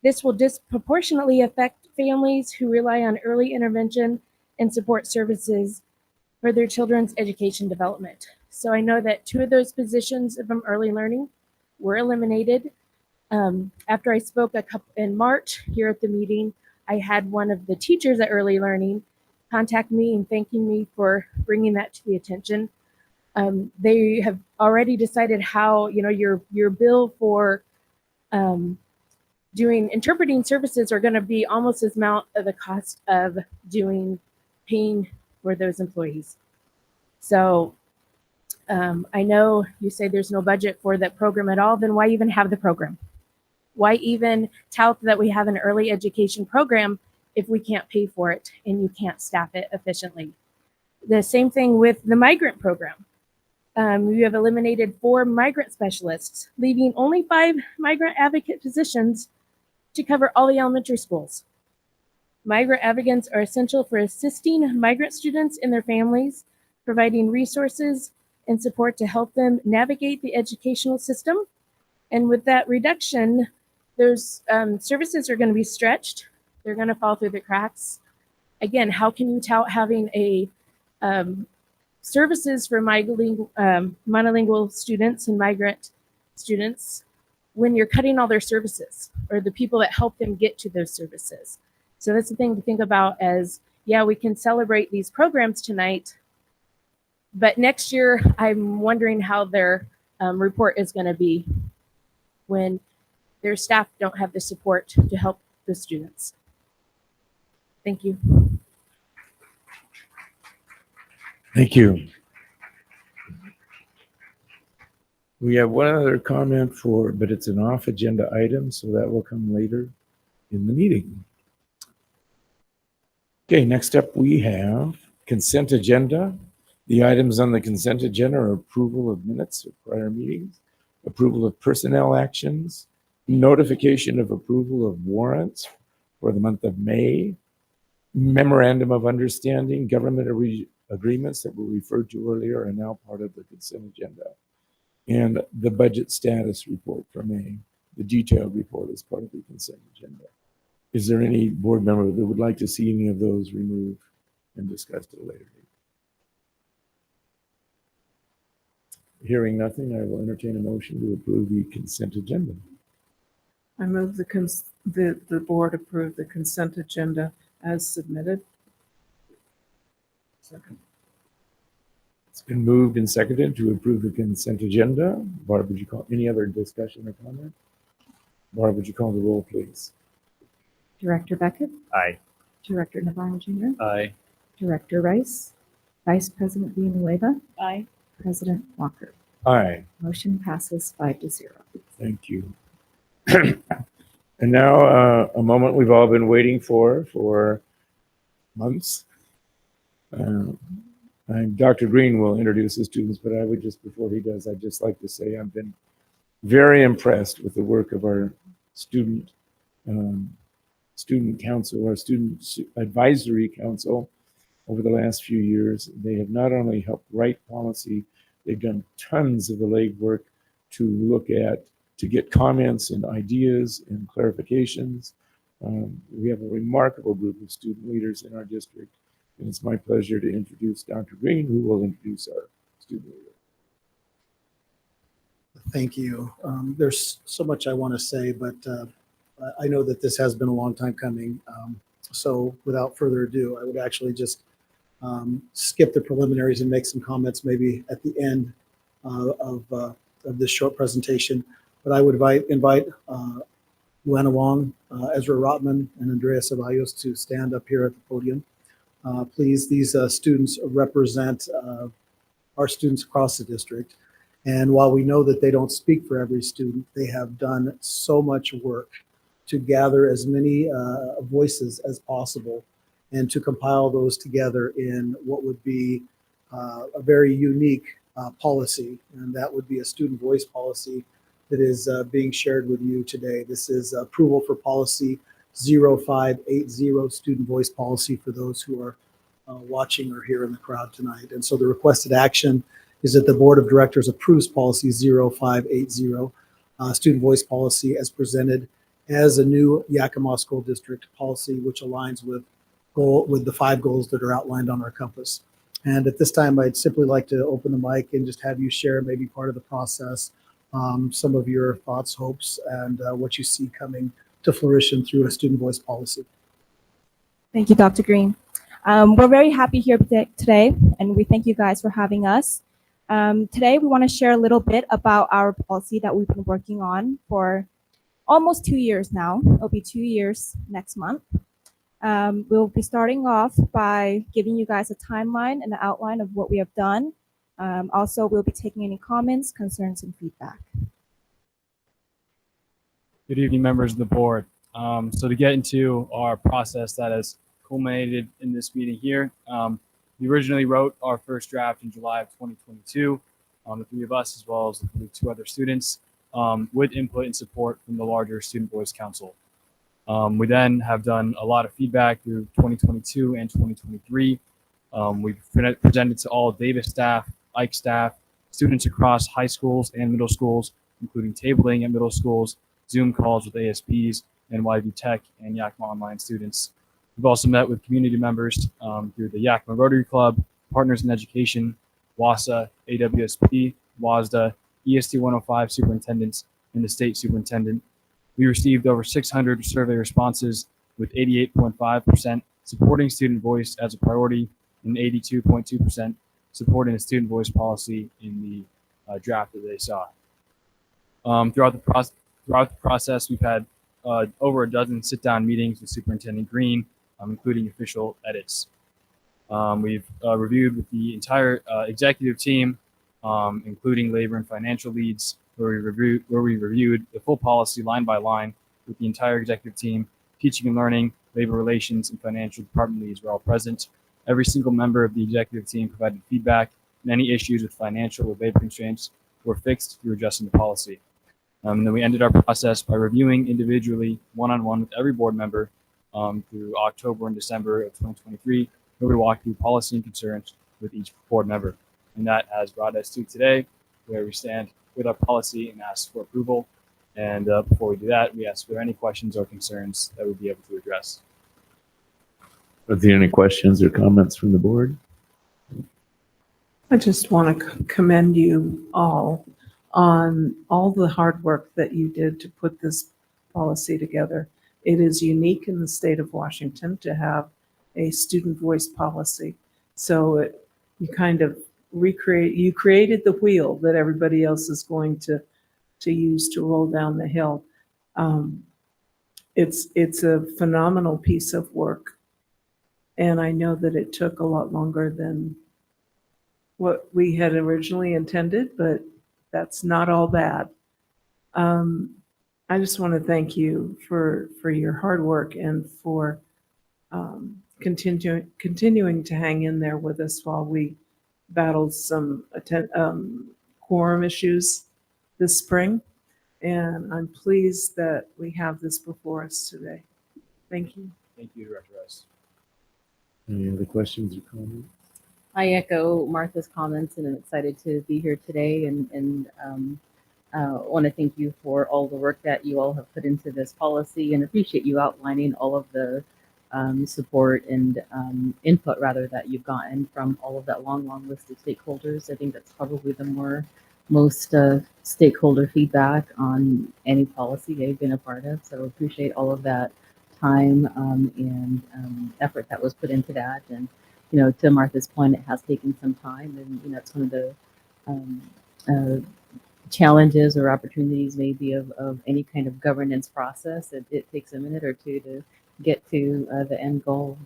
Speaker 7: This will disproportionately affect families who rely on early intervention and support services for their children's education development. So I know that 2 of those positions from early learning were eliminated. After I spoke in March here at the meeting, I had one of the teachers at early learning contact me and thanking me for bringing that to the attention. They have already decided how, your bill for doing interpreting services are going to be almost as amount of the cost of paying for those employees. So I know you say there's no budget for that program at all, then why even have the program? Why even tout that we have an early education program if we can't pay for it and you can't staff it efficiently? The same thing with the migrant program. You have eliminated 4 migrant specialists, leaving only 5 migrant advocate positions to cover all the elementary schools. Migrant advocates are essential for assisting migrant students and their families, providing resources and support to help them navigate the educational system. And with that reduction, those services are going to be stretched. They're going to fall through the cracks. Again, how can you tout having a services for monolingual students and migrant students when you're cutting all their services or the people that help them get to those services? So that's the thing to think about as, yeah, we can celebrate these programs tonight, but next year I'm wondering how their report is going to be when their staff don't have the support to help the students. Thank you.
Speaker 10: Thank you. We have one other comment but it's an off-agenda item, so that will come later in the meeting. Okay, next up we have consent agenda. The items on the consent agenda are approval of minutes of prior meetings, approval of personnel actions, notification of approval of warrants for the month of May, memorandum of understanding, government agreements that were referred to earlier are now part of the consent agenda, and the budget status report for May. The detailed report is part of the consent agenda. Is there any board member that would like to see any of those removed and discussed at a later date? Hearing nothing, I will entertain a motion to approve the consent agenda.
Speaker 16: I move the board approve the consent agenda as submitted.
Speaker 10: Second. It's been moved and seconded to approve the consent agenda. Barb, would you call any other discussion or comment? Barb, would you call the roll, please?
Speaker 6: Director Beckett,
Speaker 20: Aye.
Speaker 6: Director Navarro Jr.,
Speaker 9: Aye.
Speaker 6: Director Rice, Vice President Villanueva,
Speaker 16: Aye.
Speaker 6: President Walker.
Speaker 10: Aye.
Speaker 6: Motion passes 5-0.
Speaker 10: Thank you. And now a moment we've all been waiting for months. And Dr. Green will introduce the students, but I would just, before he does, I'd just like to say I've been very impressed with the work of our student council, our student advisory council over the last few years. They have not only helped write policy, they've done tons of the legwork to look at, to get comments and ideas and clarifications. We have a remarkable group of student leaders in our district, and it's my pleasure to introduce Dr. Green, who will introduce our student leader.
Speaker 21: Thank you. There's so much I want to say, but I know that this has been a long time coming. So without further ado, I would actually just skip the preliminaries and make some comments maybe at the end of this short presentation. But I would invite Luana Wong, Ezra Rotman, and Andrea Ceballos to stand up here at the podium. Please, these students represent our students across the district. And while we know that they don't speak for every student, they have done so much work to gather as many voices as possible and to compile those together in what would be a very unique policy. And that would be a student voice policy that is being shared with you today. This is approval for policy 0580, student voice policy, for those who are watching or here in the crowd tonight. And so the requested action is that the board of directors approves policy 0580, student voice policy, as presented as a new Yakima School District policy, which aligns with the 5 goals that are outlined on our compass. And at this time, I'd simply like to open the mic and just have you share maybe part of the process, some of your thoughts, hopes, and what you see coming to fruition through a student voice policy.
Speaker 6: Thank you, Dr. Green. We're very happy here today, and we thank you guys for having us. Today, we want to share a little bit about our policy that we've been working on for almost 2 years now. It'll be 2 years next month. We'll be starting off by giving you guys a timeline and an outline of what we have done. Also, we'll be taking any comments, concerns, and feedback.
Speaker 5: Good evening, members of the board. So to get into our process that has culminated in this meeting here, we originally wrote our first draft in July of 2022, the three of us, as well as the two other students, with input and support from the larger Student Voice Council. We then have done a lot of feedback through 2022 and 2023. We've presented to all Davis staff, Ike staff, students across high schools and middle schools, including tabling at middle schools, Zoom calls with ASPs, NYV Tech, and Yakima Online students. We've also met with community members through the Yakima Rotary Club, Partners in Education, WASA, AWSP, WASDA, EST 105 superintendents, and the state superintendent. We received over 600 survey responses, with 88.5% supporting student voice as a priority and 82.2% supporting a student voice policy in the draft that they saw. Throughout the process, we've had over a dozen sit-down meetings with Superintendent Green, including official edits. We've reviewed with the entire executive team, including labor and financial leads, where we reviewed the full policy line by line with the entire executive team. Teaching and learning, labor relations, and financial department leads were all present. Every single member of the executive team provided feedback, and any issues with financial or labor constraints were fixed through adjusting the policy. And then we ended our process by reviewing individually, one-on-one with every board member through October and December of 2023, where we walked through policy and concerns with each board member. And that has brought us to today, where we stand with our policy and ask for approval. And before we do that, we ask for any questions or concerns that we'll be able to address.
Speaker 10: Are there any questions or comments from the board?
Speaker 16: I just want to commend you all on all the hard work that you did to put this policy together. It is unique in the state of Washington to have a student voice policy. So you kind of you created the wheel that everybody else is going to use to roll down the hill. It's a phenomenal piece of work. And I know that it took a lot longer than what we had originally intended, but that's not all bad. I just want to thank you for your hard work and for continuing to hang in there with us while we battled some quorum issues this spring. And I'm pleased that we have this before us today. Thank you.
Speaker 5: Thank you, Director Rice.
Speaker 10: Any other questions or comments?
Speaker 12: I echo Martha's comments, and I'm excited to be here today and want to thank you for all the work that you all have put into this policy, and appreciate you outlining all of the support and input rather that you've gotten from all of that long list of stakeholders. I think that's probably the most stakeholder feedback on any policy I've been a part of. So appreciate all of that time and effort that was put into that. And to Martha's point, it has taken some time, and it's one of the challenges or opportunities maybe of any kind of governance process. It takes a minute or two to get to the end goal,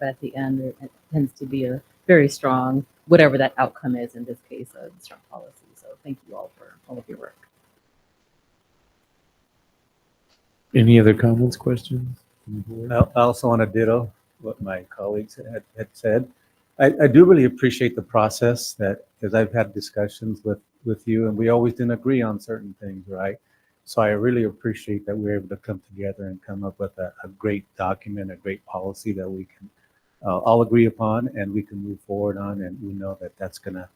Speaker 12: but at the end it tends to be a very strong, whatever that outcome is, in this case, a strong policy. So thank you all for all of your work.
Speaker 10: Any other comments, questions?
Speaker 19: I also want to ditto what my colleagues had said. I do really appreciate the process, that because I've had discussions with you, and we always didn't agree on certain things, right? So I really appreciate that we're able to come together and come up with a great document, a great policy that we can all agree upon and we can move forward on, and we know that that's going to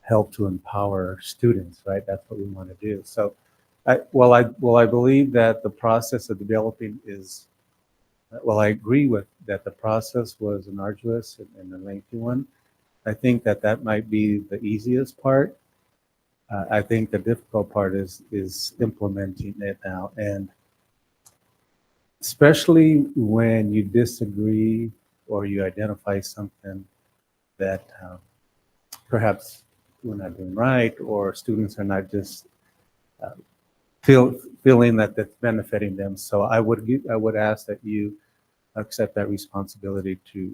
Speaker 19: help to empower students, right? That's what we want to do. So I believe that the process of developing is, I agree with that the process was an arduous and a lengthy one. I think that might be the easiest part. I think the difficult part is implementing it now, and especially when you disagree or you identify something that perhaps we're not doing right, or students are not just feeling that that's benefiting them. So I would ask that you accept that responsibility to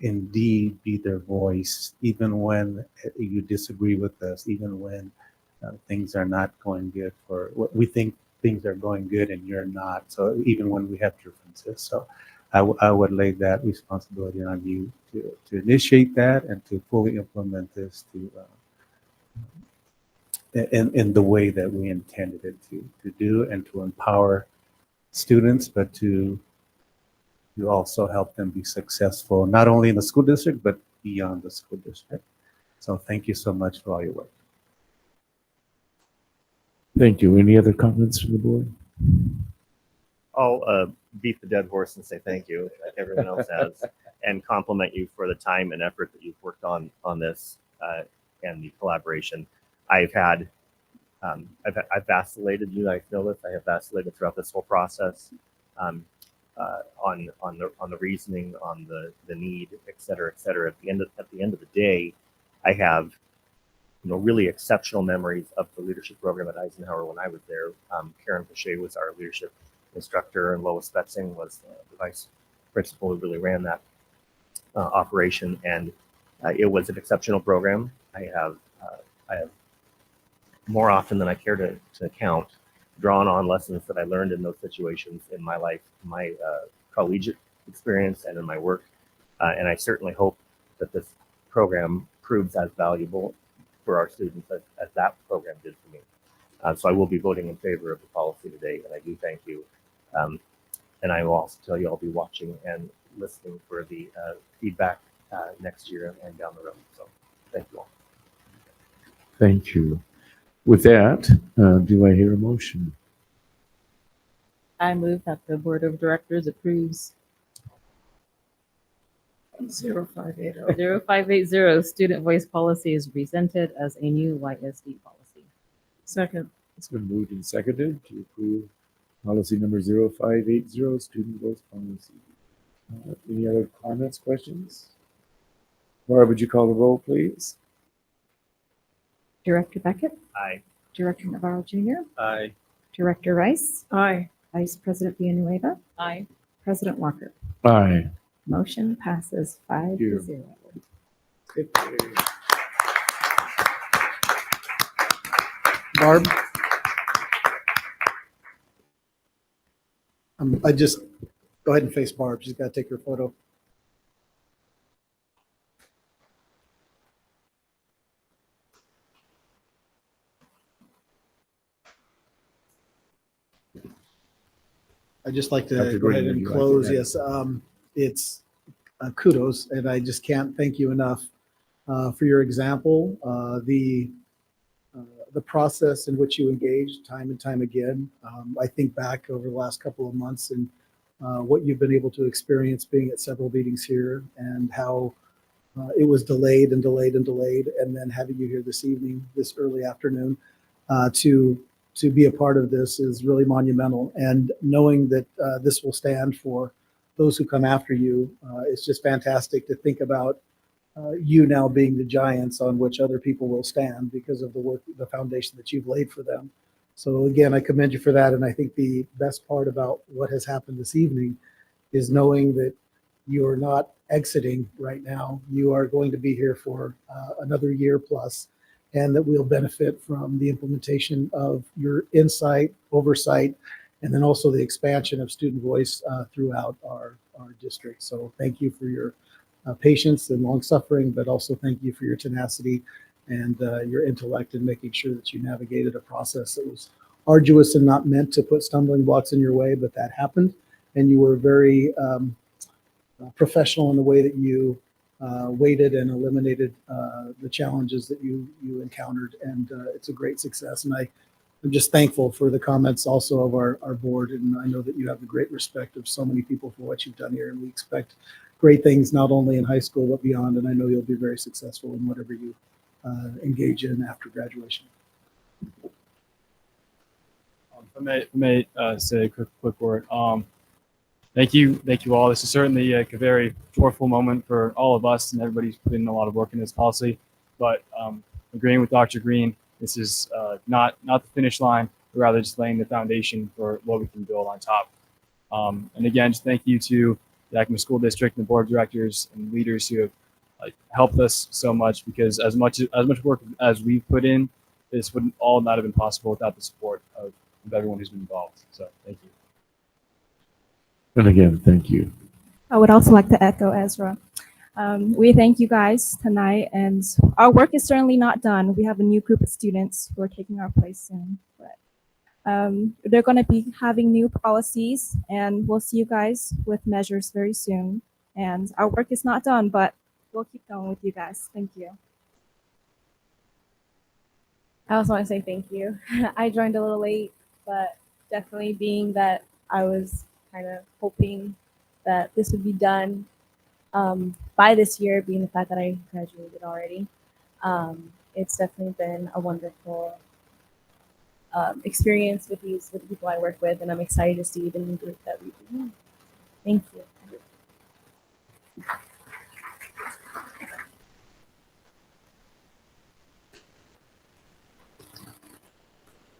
Speaker 19: indeed be their voice, even when you disagree with us, even when things are not going good for what we think things are going good and you're not. So even when we have differences, so I would lay that responsibility on you to initiate that and to fully implement this to in the way that we intended it to do, and to empower students, but to also help them be successful, not only in the school district, but beyond the school district. So thank you so much for all your work.
Speaker 10: Thank you. Any other comments from the board?
Speaker 20: I'll beat the dead horse and say thank you, like everyone else has, and compliment you for the time and effort that you've worked on this and the collaboration. I've vacillated. You guys know this. I have vacillated throughout this whole process on the reasoning, on the need, et cetera, et cetera. At the end of the day, I have really exceptional memories of the leadership program at Eisenhower when I was there. Karen Pache was our leadership instructor, and Lois Spetzing was the vice principal who really ran that operation. And it was an exceptional program. I have more often than I care to count, drawn on lessons that I learned in those situations in my life, my collegiate experience, and in my work. And I certainly hope that this program proves as valuable for our students as that program did for me. So I will be voting in favor of the policy today, and I do thank you. And I will also tell you I'll be watching and listening for the feedback next year and down the road. So thank you all.
Speaker 10: Thank you. With that, do I hear a motion?
Speaker 12: I move that the Board of Directors approves
Speaker 16: 0580.
Speaker 12: 0580 student voice policy is presented as a new YSD policy.
Speaker 16: Second.
Speaker 10: It's been moved and seconded to approve policy number 0580, student voice policy. Any other comments, questions? Laura, would you call the roll, please?
Speaker 6: Director Beckett,
Speaker 20: Aye.
Speaker 6: Director Navarro Jr.,
Speaker 19: Aye.
Speaker 6: Director Rice,
Speaker 16: Aye.
Speaker 6: Vice President Villanueva,
Speaker 12: Aye.
Speaker 6: President Walker.
Speaker 10: Aye.
Speaker 6: Motion passes 5-0.
Speaker 21: Barb? I just, go ahead and face Barb. She's got to take her photo. I'd just like to
Speaker 10: Dr.
Speaker 21: go ahead
Speaker 10: Green, would
Speaker 21: and
Speaker 10: you like to
Speaker 21: close.
Speaker 10: add?
Speaker 21: Yes, it's kudos, and I just can't thank you enough for your example, the process in which you engaged time and time again. I think back over the last couple of months and what you've been able to experience being at several meetings here, and how it was delayed and delayed and delayed, and then having you here this evening, this early afternoon, to be a part of this is really monumental. And knowing that this will stand for those who come after you, it's just fantastic to think about you now being the giants on which other people will stand because of the work, the foundation that you've laid for them. So again, I commend you for that. And I think the best part about what has happened this evening is knowing that you are not exiting right now. You are going to be here for another year plus, and that we'll benefit from the implementation of your insight, oversight, and then also the expansion of student voice throughout our district. So thank you for your patience and long suffering, but also thank you for your tenacity and your intellect in making sure that you navigated a process that was arduous and not meant to put stumbling blocks in your way, but that happened. And you were very professional in the way that you weighted and eliminated the challenges that you encountered. And it's a great success. And I'm just thankful for the comments also of our board. And I know that you have the great respect of so many people for what you've done here. And we expect great things, not only in high school, but beyond. And I know you'll be very successful in whatever you engage in after graduation.
Speaker 5: If I may say a quick word. Thank you all. This is certainly a very joyful moment for all of us, and everybody's put in a lot of work in this policy. But agreeing with Dr. Green, this is not the finish line, but rather just laying the foundation for what we can build on top. And again, just thank you to the Yakima School District and the board of directors and leaders who have helped us so much, because as much work as we've put in, this would all not have been possible without the support of of everyone who's been involved. So thank you.
Speaker 10: And again, thank you.
Speaker 8: I would also like to echo Ezra. We thank you guys tonight, and our work is certainly not done. We have a new group of students who are taking our place soon. But they're going to be having new policies, and we'll see you guys with measures very soon. And our work is not done, but we'll keep going with you guys. Thank you.
Speaker 14: I also want to say thank you. I joined a little late, but definitely being that I was kind of hoping that this would be done by this year, being the fact that I graduated already. It's definitely been a wonderful experience with the people I work with, and I'm excited to see the new group that we do. Thank you.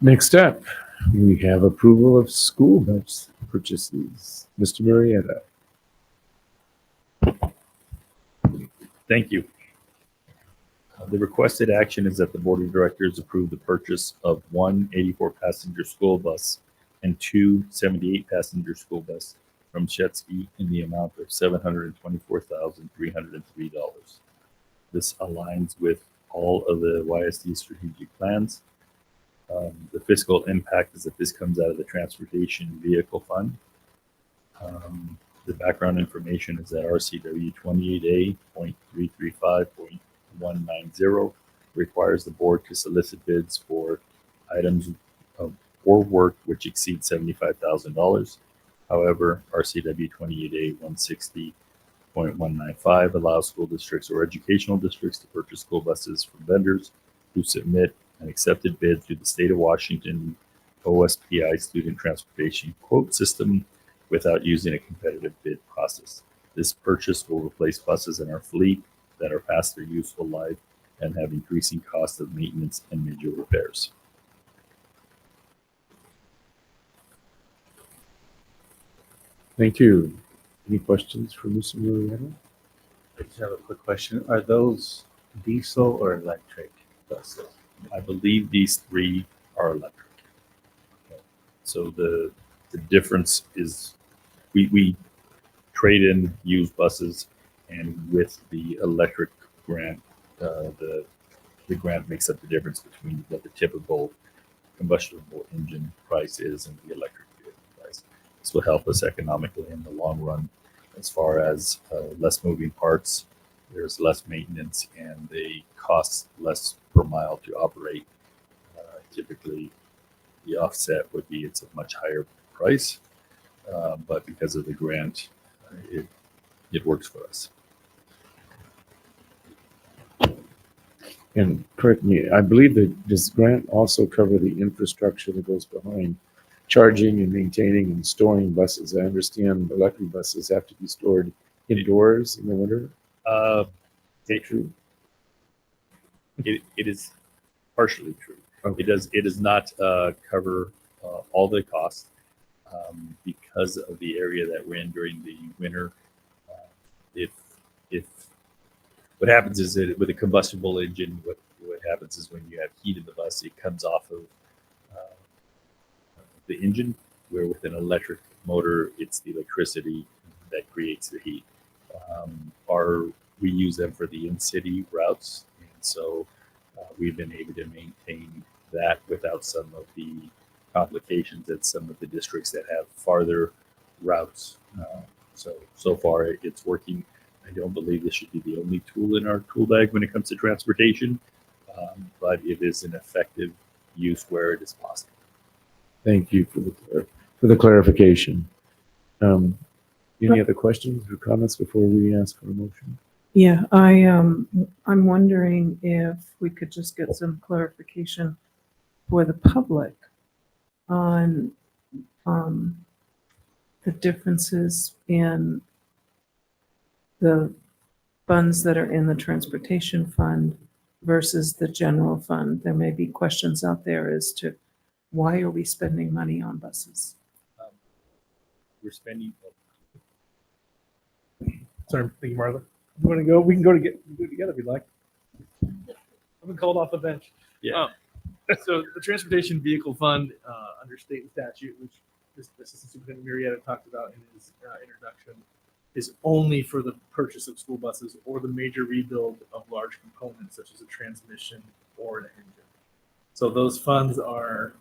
Speaker 10: Next up, we have approval of school bus purchases. Mr. Marietta.
Speaker 23: Thank you. The requested action is that the Board of Directors approve the purchase of one 84-passenger school bus and two 78-passenger school bus from Shetsky in the amount of $724,303. This aligns with all of the YSD strategic plans. The fiscal impact is that this comes out of the Transportation Vehicle Fund. The background information is that RCW 28A.335.190 requires the board to solicit bids for items or work which exceed $75,000. However, RCW 28A.160.195 allows school districts or educational districts to purchase school buses from vendors who submit an accepted bid through the state of Washington OSPI student transportation quote system without using a competitive bid process. This purchase will replace buses in our fleet that are past their useful life and have increasing costs of maintenance and major repairs.
Speaker 10: Thank you. Any questions for Mr. Marietta?
Speaker 19: I just have a quick question. Are those diesel or electric buses?
Speaker 23: I believe these three are electric. So the difference is we trade in used buses, and with the electric grant, the grant makes up the difference between what the typical combustible engine price is and the electric vehicle price. This will help us economically in the long run as far as less moving parts, there's less maintenance, and they cost less per mile to operate. Typically, the offset would be it's a much higher price, but because of the grant, it works for us.
Speaker 10: And correct me, I believe that does grant also cover the infrastructure that goes behind charging and maintaining and storing buses? I understand electric buses have to be stored indoors in the winter. Is that true?
Speaker 23: It is partially true.
Speaker 10: Okay.
Speaker 23: It does not cover all the costs because of the area that we're in during the winter. If what happens is that with a combustible engine, what happens is when you have heat in the bus, it comes off of the engine, where with an electric motor, it's the electricity that creates the heat. We use them for the in-city routes, and so we've been able to maintain that without some of the complications that some of the districts that have farther routes. So far it's working. I don't believe this should be the only tool in our tool bag when it comes to transportation, but it is an effective use where it is possible.
Speaker 10: Thank you for the clarification. Any other questions or comments before we ask for a motion?
Speaker 16: Yeah, I'm wondering if we could just get some clarification for the public on the differences in the funds that are in the transportation fund versus the general fund. There may be questions out there as to why are we spending money on buses?
Speaker 23: We're spending.
Speaker 9: Sorry, thank you, Martha. You want to go? We can go together if you'd like. I've been called off the bench.
Speaker 23: Yeah.
Speaker 9: So the Transportation Vehicle Fund, under state statute, which Assistant Superintendent Murrieta talked about in his introduction, is only for the purchase of school buses or the major rebuild of large components such as a transmission or an engine. So those funds are,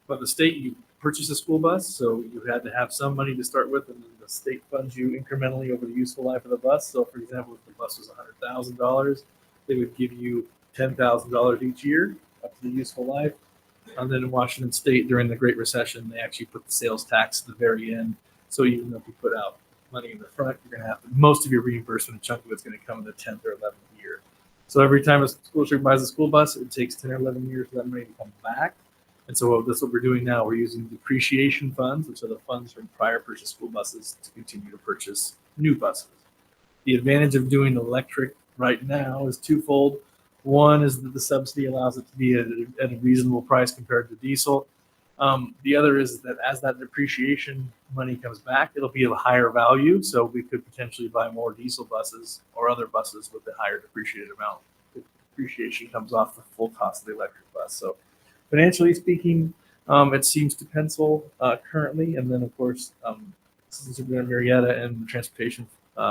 Speaker 9: but the state, you purchase a school bus, so you had to have some money to start with, and then the state funds you incrementally over the useful life of the bus. So for example, if the bus was $100,000, they would give you $10,000 each year up to the useful life. And then in Washington State during the Great Recession, they actually put the sales tax at the very end. So even if you put out money in the front, you're going to have most of your reimbursement, a chunk of it's going to come in the 10th or 11th year. So every time a school district buys a school bus, it takes 10 or 11 years for that money to come back. And so that's what we're doing now. We're using depreciation funds, which are the funds from prior purchased school buses, to continue to purchase new buses. The advantage of doing electric right now is twofold. One is that the subsidy allows it to be at a reasonable price compared to diesel. The other is that as that depreciation money comes back, it'll be of a higher value. So we could potentially buy more diesel buses or other buses with a higher depreciated amount. The depreciation comes off the full cost of the electric bus. So financially speaking, it seems to pencil currently. And then, of course, Assistant Superintendent Murrieta and the transportation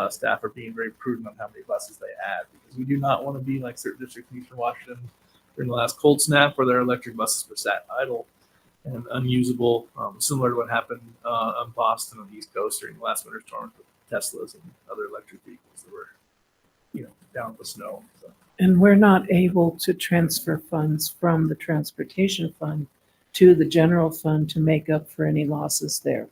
Speaker 9: staff are being very prudent on how many buses they add, because we do not want to be like certain districts in Eastern Washington during the last cold snap where their electric buses were sat idle and unusable, similar to what happened on Boston on the East Coast during the last winter storm with Teslas and other electric vehicles that were, down in the snow. So.
Speaker 16: And we're not able to transfer funds from the transportation fund to the general fund to make up for any losses there,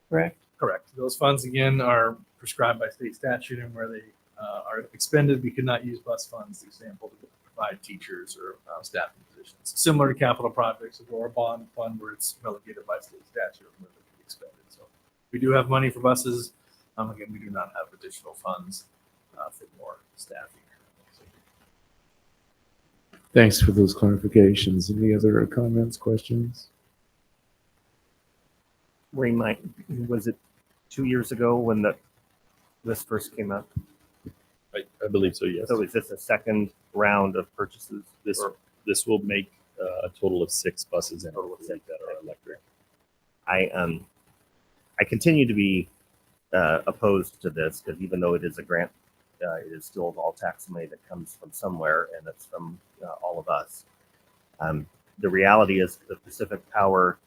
Speaker 16: correct?
Speaker 9: Correct. Those funds, again, are prescribed by state statute, and where they are expended, we could not use bus funds, for example, to provide teachers or staffing positions. Similar to capital projects or a bond fund where it's relegated by state statute and where they can be expended. So we do have money for buses. Again, we do not have additional funds for more staffing.
Speaker 10: Thanks for those clarifications. Any other comments, questions?
Speaker 20: Wayne, was it 2 years ago when this first came up?
Speaker 23: I believe so, yes.
Speaker 20: So is this a second round of purchases?
Speaker 23: This will make a total of 6 buses in total that are electric.
Speaker 20: I continue to be opposed to this, because even though it is a grant, it is still all tax money that comes from somewhere, and it's from all of us. The reality is the Pacific Power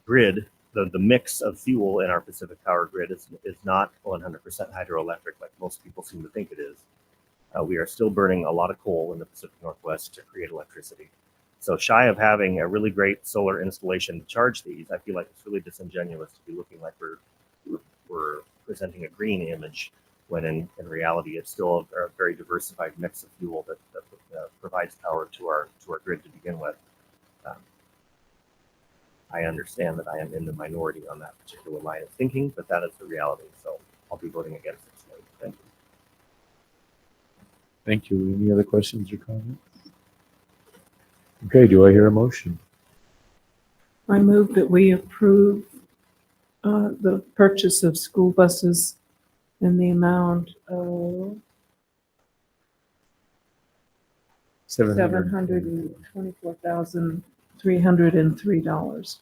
Speaker 20: grid, the mix of fuel in our Pacific Power grid is not 100% hydroelectric like most people seem to think it is. We are still burning a lot of coal in the Pacific Northwest to create electricity. So shy of having a really great solar installation to charge these, I feel like it's really disingenuous to be looking like we're presenting a green image, when in reality it's still a very diversified mix of fuel that provides power to our grid to begin with. I understand that I am in the minority on that particular line of thinking, but that is the reality. So I'll be voting against it tonight. Thank you.
Speaker 10: Thank you. Any other questions or comments? Okay, do I hear a motion?
Speaker 16: I move that we approve the purchase of school buses in the amount of $724,303.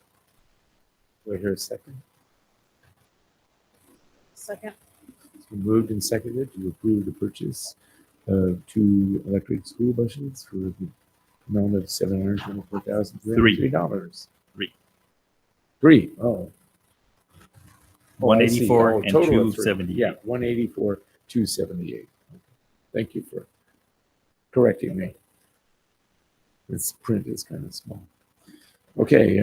Speaker 10: Do I hear a second?
Speaker 12: Second.
Speaker 10: It's been moved and seconded to approve the purchase of 2 electric school buses for the amount of $724,303. Three. Oh.
Speaker 23: 184 and
Speaker 10: total of 3.
Speaker 23: 278.
Speaker 10: Yeah, 184, 278. Thank you for correcting me. This print is kind of small. Okay.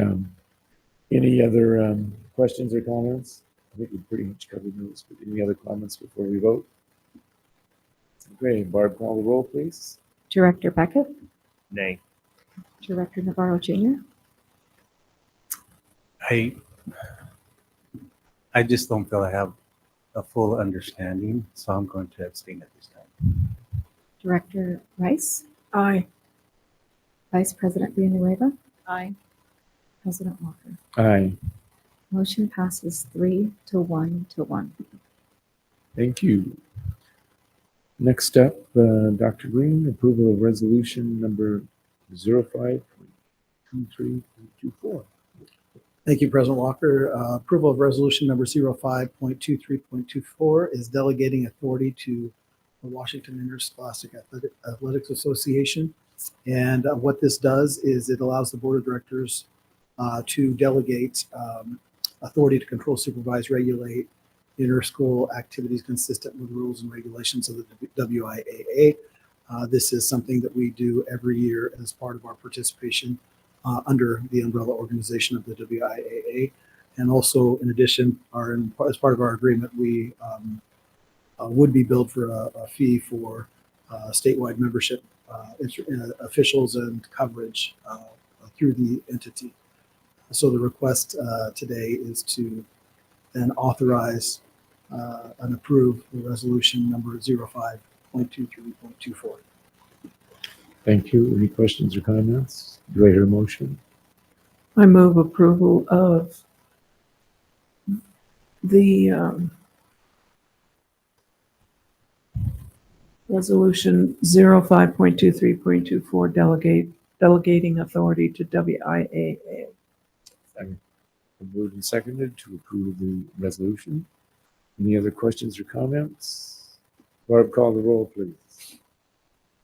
Speaker 10: Any other questions or comments? I think we pretty much covered those, but any other comments before we vote? Okay, Barb, call the roll, please.
Speaker 6: Director Beckett,
Speaker 20: Nay.
Speaker 6: Director Navarro Jr.,
Speaker 3: I just don't feel I have a full understanding, so I'm going to abstain at this time.
Speaker 6: Director Rice,
Speaker 16: Aye.
Speaker 6: Vice President Villanueva,
Speaker 12: Aye.
Speaker 6: President Walker.
Speaker 10: Aye.
Speaker 6: Motion passes 3 to 1 to 1.
Speaker 10: Thank you. Next up, Dr. Green, approval of resolution number 05.23.24.
Speaker 21: Thank you, President Walker. Approval of resolution number 05.23.24 is delegating authority to the Washington Interscholastic Athletics Association. And what this does is it allows the board of directors to delegate authority to control, supervise, regulate inter-school activities consistent with rules and regulations of the WIAA. This is something that we do every year as part of our participation under the umbrella organization of the WIAA. And also, in addition, as part of our agreement, we would be billed for a fee for statewide membership officials and coverage through the entity. So the request today is to then authorize and approve the resolution number 05.23.24.
Speaker 10: Thank you. Any questions or comments? Do I hear a motion?
Speaker 16: I move approval of the resolution 05.23.24 delegating authority to WIAA.
Speaker 10: Second. Moved and seconded to approve the resolution. Any other questions or comments? Barb, call the roll, please.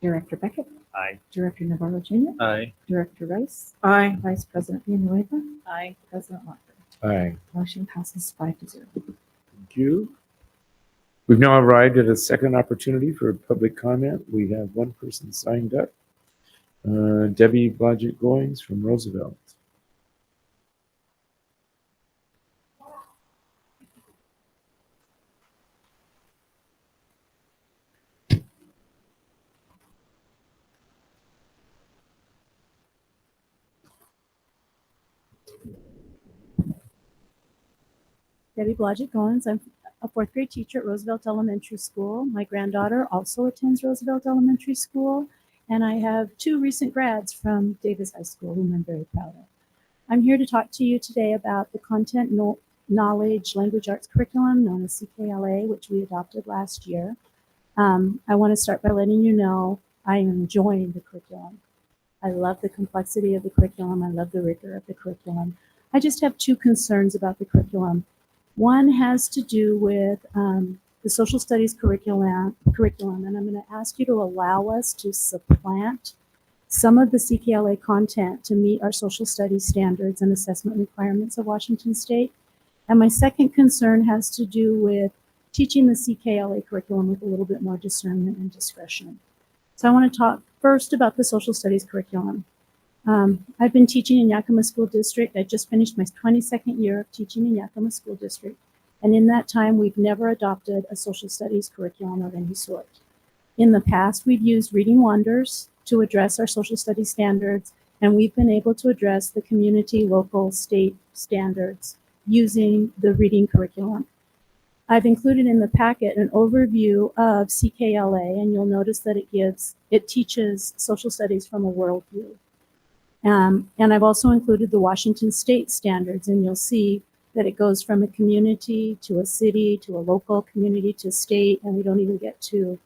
Speaker 6: Director Beckett.
Speaker 20: Aye.
Speaker 6: Director Navarro Jr.
Speaker 9: Aye.
Speaker 6: Director Rice.
Speaker 16: Aye.
Speaker 6: Vice President Villanueva.
Speaker 12: Aye.
Speaker 6: President Walker.
Speaker 10: Aye.
Speaker 6: Motion passes 5-0.
Speaker 10: Thank you. We've now arrived at a second opportunity for public comment. We have one person signed up. Debbie Blodgett Goings from Roosevelt.
Speaker 13: Debbie Blodgett Goins. I'm a fourth grade teacher at Roosevelt Elementary School. My granddaughter also attends Roosevelt Elementary School, and I have 2 recent grads from Davis High School, whom I'm very proud of. I'm here to talk to you today about the Content Knowledge Language Arts Curriculum, known as CKLA, which we adopted last year. I want to start by letting you know I am enjoying the curriculum. I love the complexity of the curriculum. I love the rigor of the curriculum. I just have 2 concerns about the curriculum. One has to do with the social studies curriculum, and I'm going to ask you to allow us to supplant some of the CKLA content to meet our social studies standards and assessment requirements of Washington State. And my second concern has to do with teaching the CKLA curriculum with a little bit more discernment and discretion. So I want to talk first about the social studies curriculum. I've been teaching in Yakima School District. I just finished my 22nd year of teaching in Yakima School District. And in that time, we've never adopted a social studies curriculum of any sort. In the past, we've used Reading Wonders to address our social studies standards, and we've been able to address the community, local, state standards using the reading curriculum. I've included in the packet an overview of CKLA, and you'll notice that it teaches social studies from a worldview. And I've also included the Washington State standards, and you'll see that it goes from a community to a city to a local community to state, and we don't even get to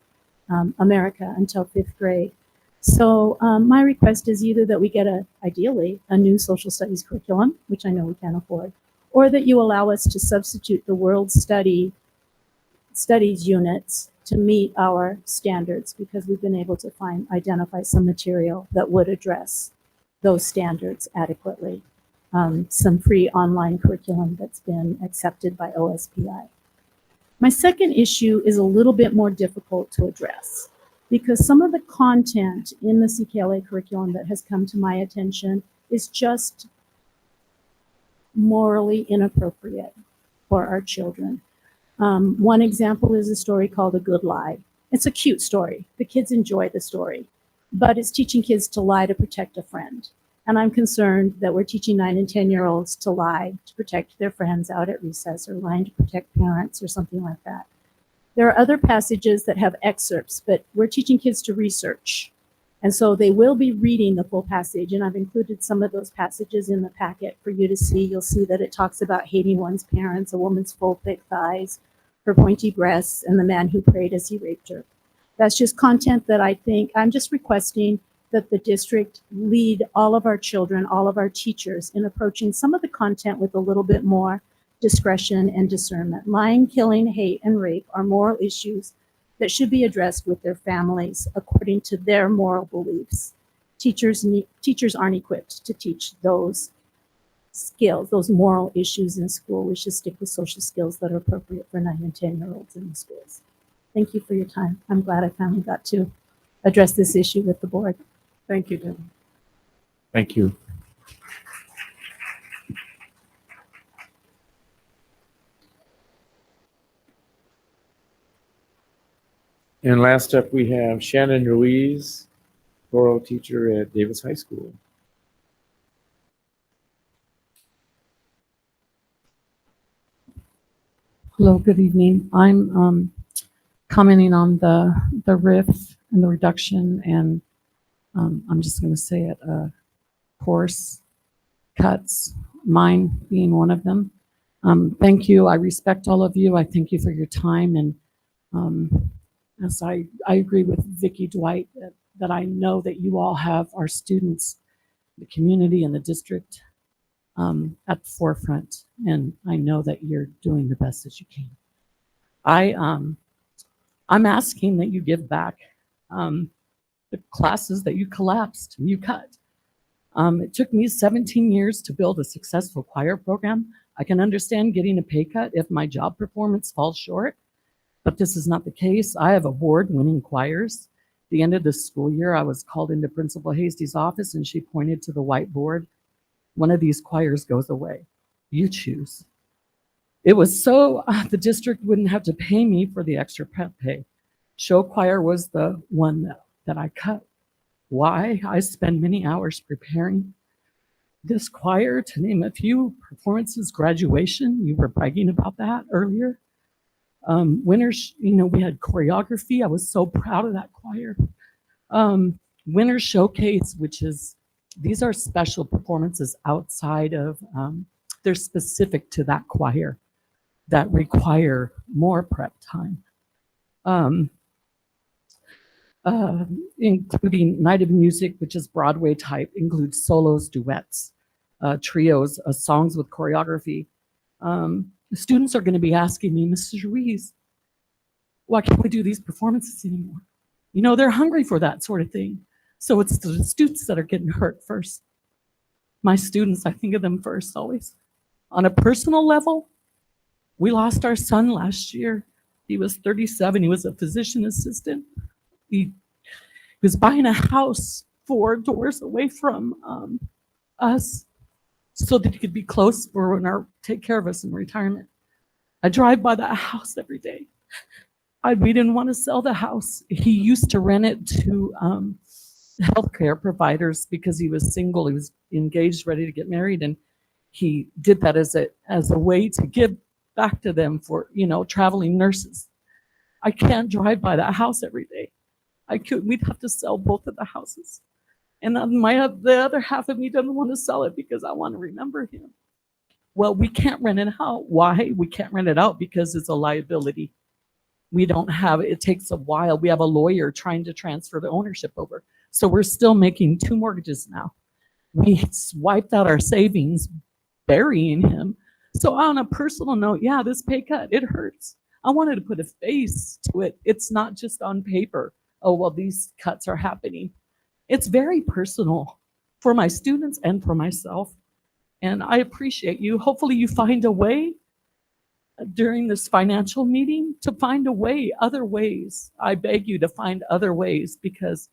Speaker 13: America until 5th grade. So my request is either that we get ideally a new social studies curriculum, which I know we can't afford, or that you allow us to substitute the world studies units to meet our standards, because we've been able to identify some material that would address those standards adequately. Some free online curriculum that's been accepted by OSPI. My second issue is a little bit more difficult to address, because some of the content in the CKLA curriculum that has come to my attention is just morally inappropriate for our children. One example is a story called A Good Lie. It's a cute story. The kids enjoy the story, but it's teaching kids to lie to protect a friend. And I'm concerned that we're teaching 9 and 10-year-olds to lie to protect their friends out at recess, or lying to protect parents or something like that. There are other passages that have excerpts, but we're teaching kids to research. And so they will be reading the full passage, and I've included some of those passages in the packet for you to see. You'll see that it talks about hating one's parents, a woman's full thick thighs, her pointy breasts, and the man who prayed as he raped her. That's just content that I think I'm just requesting that the district lead all of our children, all of our teachers in approaching some of the content with a little bit more discretion and discernment. Lying, killing, hate, and rape are moral issues that should be addressed with their families according to their moral beliefs. Teachers aren't equipped to teach those skills, those moral issues in school. We should stick with social skills that are appropriate for 9 and 10-year-olds in the schools. Thank you for your time. I'm glad I finally got to address this issue with the board.
Speaker 16: Thank you, Debbie.
Speaker 10: Thank you. And last up, we have Shannon Ruiz, choral teacher at Davis High School.
Speaker 2: Hello, good evening. I'm commenting on the RIF and the reduction, and I'm just going to say it, course cuts, mine being one of them. Thank you. I respect all of you. I thank you for your time, and as I agree with Vicki Dwight that I know that you all have our students, the community, and the district at the forefront, and I know that you're doing the best that you can. I'm asking that you give back the classes that you collapsed and you cut. It took me 17 years to build a successful choir program. I can understand getting a pay cut if my job performance falls short, but this is not the case. I have award-winning choirs. At the end of the school year, I was called into Principal Hasty's office, and she pointed to the whiteboard. One of these choirs goes away. You choose. It was so the district wouldn't have to pay me for the extra prep pay. Show choir was the one that I cut. Why? I spend many hours preparing this choir, to name a few: performances, graduation. You were bragging about that earlier. Winners, we had choreography. I was so proud of that choir. Winter Showcase, which is, these are special performances outside of, they're specific to that choir that require more prep time. Including Night of Music, which is Broadway type, includes solos, duets, trios, songs with choreography. The students are going to be asking me, Mrs. Ruiz, why can't we do these performances anymore? They're hungry for that sort of thing. So it's the students that are getting hurt first. My students, I think of them first always. On a personal level, we lost our son last year. He was 37. He was a physician assistant. He was buying a house 4 doors away from us so that he could be close for when take care of us in retirement. I drive by that house every day. We didn't want to sell the house. He used to rent it to healthcare providers because he was single. He was engaged, ready to get married, and he did that as a way to give back to them for traveling nurses. I can't drive by that house every day. We'd have to sell both of the houses, and the other half of me doesn't want to sell it because I want to remember him. Well, we can't rent it out. Why? We can't rent it out because it's a liability. We don't have it. It takes a while. We have a lawyer trying to transfer the ownership over. So we're still making 2 mortgages now. We wiped out our savings burying him. So on a personal note, yeah, this pay cut, it hurts. I wanted to put a face to it. It's not just on paper. Oh, well, these cuts are happening. It's very personal for my students and for myself. And I appreciate you. Hopefully you find a way during this financial meeting to find a way, other ways. I beg you to find other ways because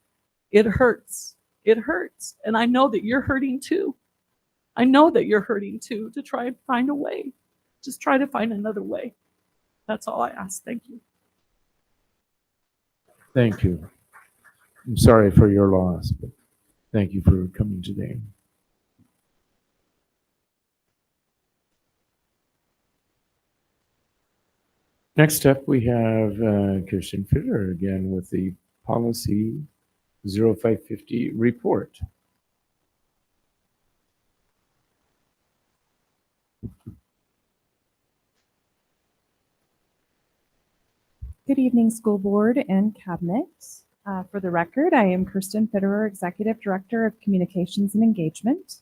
Speaker 2: it hurts. It hurts. And I know that you're hurting too. I know that you're hurting too, to try and find a way. Just try to find another way. That's all I ask. Thank you.
Speaker 10: Thank you. I'm sorry for your loss, but thank you for coming today. Next up, we have Kirsten Fitter again with the Policy 0550 report.
Speaker 6: Good evening, school board and cabinet. For the record, I am Kirsten Fitterer, Executive Director of Communications and Engagement.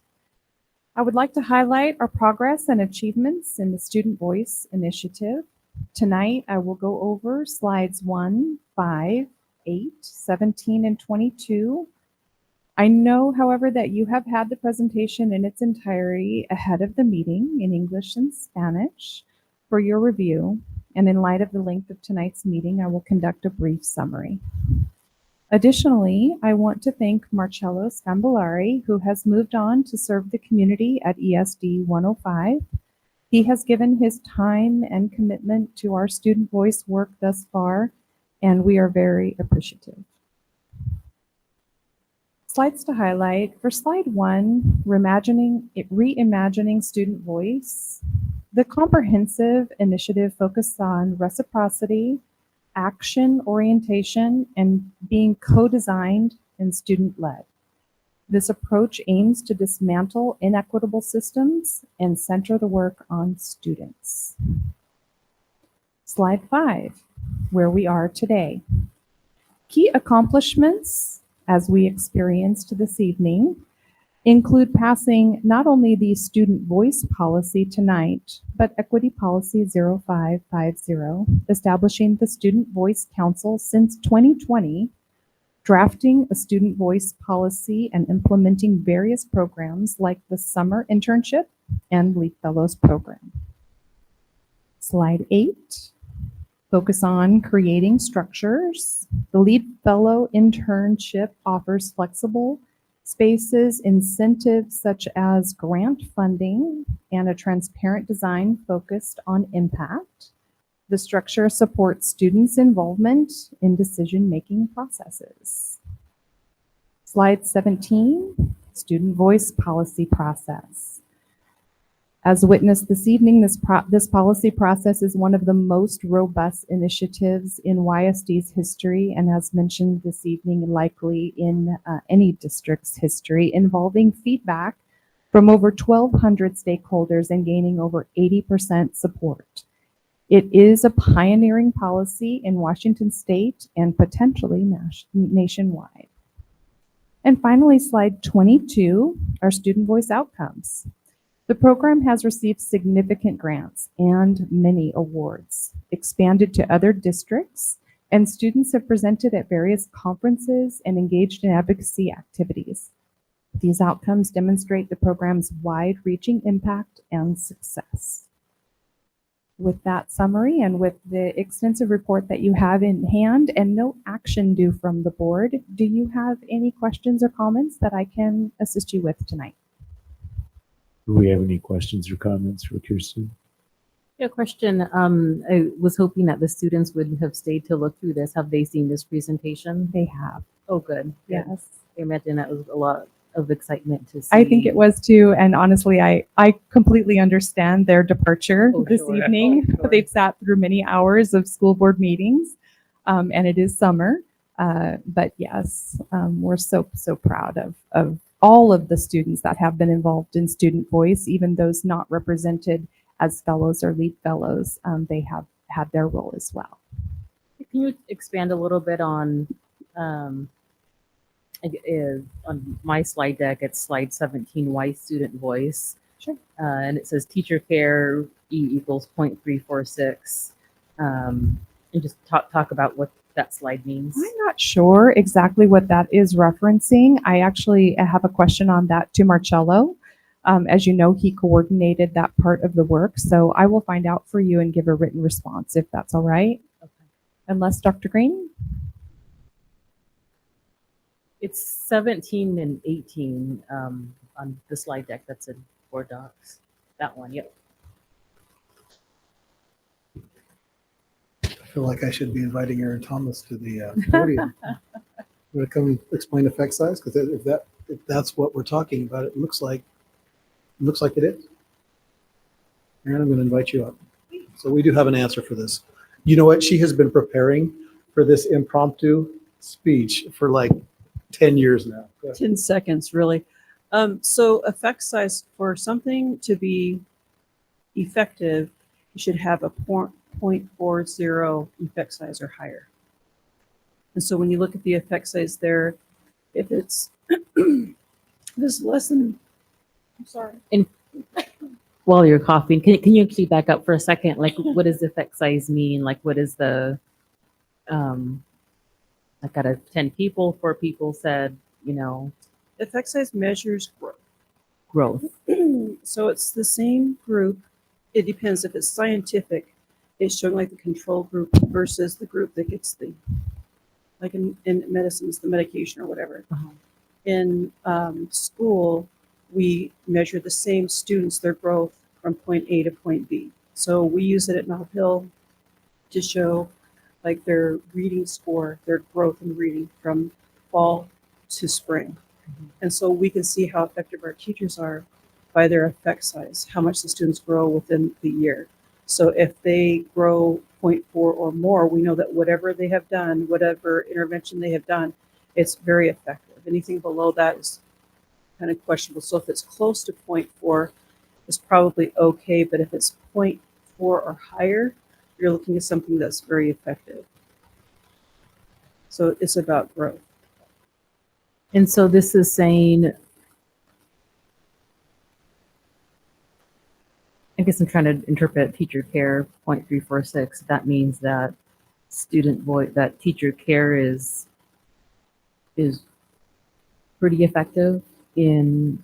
Speaker 6: I would like to highlight our progress and achievements in the Student Voice Initiative. Tonight, I will go over slides 1, 5, 8, 17, and 22. I know, however, that you have had the presentation in its entirety ahead of the meeting in English and Spanish for your review, and in light of the length of tonight's meeting, I will conduct a brief summary. Additionally, I want to thank Marcello Scambellari, who has moved on to serve the community at ESD 105. He has given his time and commitment to our student voice work thus far, and we are very appreciative. Slides to highlight. For slide 1, reimagining student voice. The comprehensive initiative focused on reciprocity, action orientation, and being co-designed and student-led. This approach aims to dismantle inequitable systems and center the work on students. Slide 5, where we are today. Key accomplishments, as we experienced this evening, include passing not only the student voice policy tonight, but Equity Policy 0550, establishing the Student Voice Council since 2020, drafting a student voice policy, and implementing various programs like the Summer Internship and Leap Fellows program. Slide 8. Focus on creating structures. The Lead Fellow internship offers flexible spaces, incentives such as grant funding, and a transparent design focused on impact. The structure supports students' involvement in decision-making processes. Slide 17, student voice policy process. As witnessed this evening, this policy process is one of the most robust initiatives in YSD's history, and as mentioned this evening, likely in any district's history, involving feedback from over 1,200 stakeholders and gaining over 80% support. It is a pioneering policy in Washington State and potentially nationwide. And finally, slide 22, our student voice outcomes. The program has received significant grants and many awards, expanded to other districts, and students have presented at various conferences and engaged in advocacy activities. These outcomes demonstrate the program's wide-reaching impact and success. With that summary and with the extensive report that you have in hand and no action due from the board, do you have any questions or comments that I can assist you with tonight?
Speaker 10: Do we have any questions or comments for Kirsten?
Speaker 12: Yeah, question. I was hoping that the students would have stayed to look through this. Have they seen this presentation?
Speaker 6: They have.
Speaker 12: Oh, good.
Speaker 6: Yes.
Speaker 12: I imagine that was a lot of excitement to see.
Speaker 6: I think it was too, and honestly, I completely understand their departure this
Speaker 12: sure.
Speaker 6: evening.
Speaker 12: Oh, sure.
Speaker 6: They've sat through many hours of school board meetings, and it is summer. But yes, we're so proud of all of the students that have been involved in Student Voice, even those not represented as fellows or lead fellows. They have had their role as well.
Speaker 12: Can you expand a little bit on my slide deck? It's slide 17, why student voice?
Speaker 6: Sure.
Speaker 12: And it says teacher care E equals 0.346. And just talk about what that slide means.
Speaker 6: I'm not sure exactly what that is referencing. I actually have a question on that to Marcello. As you know, he coordinated that part of the work, so I will find out for you and give a written response if that's all right.
Speaker 12: Okay.
Speaker 6: Unless Dr. Green?
Speaker 12: It's 17 and 18 on the slide deck that's in Board Docs. That one, yep.
Speaker 21: I feel like I should be inviting Aaron Thomas to the podium. Want to come explain effect size? Because if that's what we're talking about, it looks like it is. Aaron, I'm going to invite you up. So we do have an answer for this. You know what? She has been preparing for this impromptu speech for like 10 years now.
Speaker 15: 10 seconds, really. So effect size, for something to be effective, you should have a 0.40 effect size or higher. And so when you look at the effect size there, if it's this less than, I'm sorry.
Speaker 12: And while you're coughing, can you actually back up for a second? Like, what does effect size mean? Like, what is the, like out of 10 people, 4 people said,
Speaker 15: Effect size measures growth.
Speaker 12: growth.
Speaker 15: So it's the same group. It depends if it's scientific, it's showing like the control group versus the group that gets the, like in medicines, the medication or whatever. In school, we measure the same students, their growth from point A to point B. So we use it at Nob Hill to show like their reading score, their growth in reading from fall to spring. And so we can see how effective our teachers are by their effect size, how much the students grow within the year. So if they grow 0.4 or more, we know that whatever they have done, whatever intervention they have done, it's very effective. Anything below that is kind of questionable. So if it's close to 0.4, it's probably okay. But if it's 0.4 or higher, you're looking at something that's very effective. So it's about growth.
Speaker 12: And so this is saying, I guess I'm trying to interpret teacher care 0.346. That means that student voice, that teacher care is pretty effective in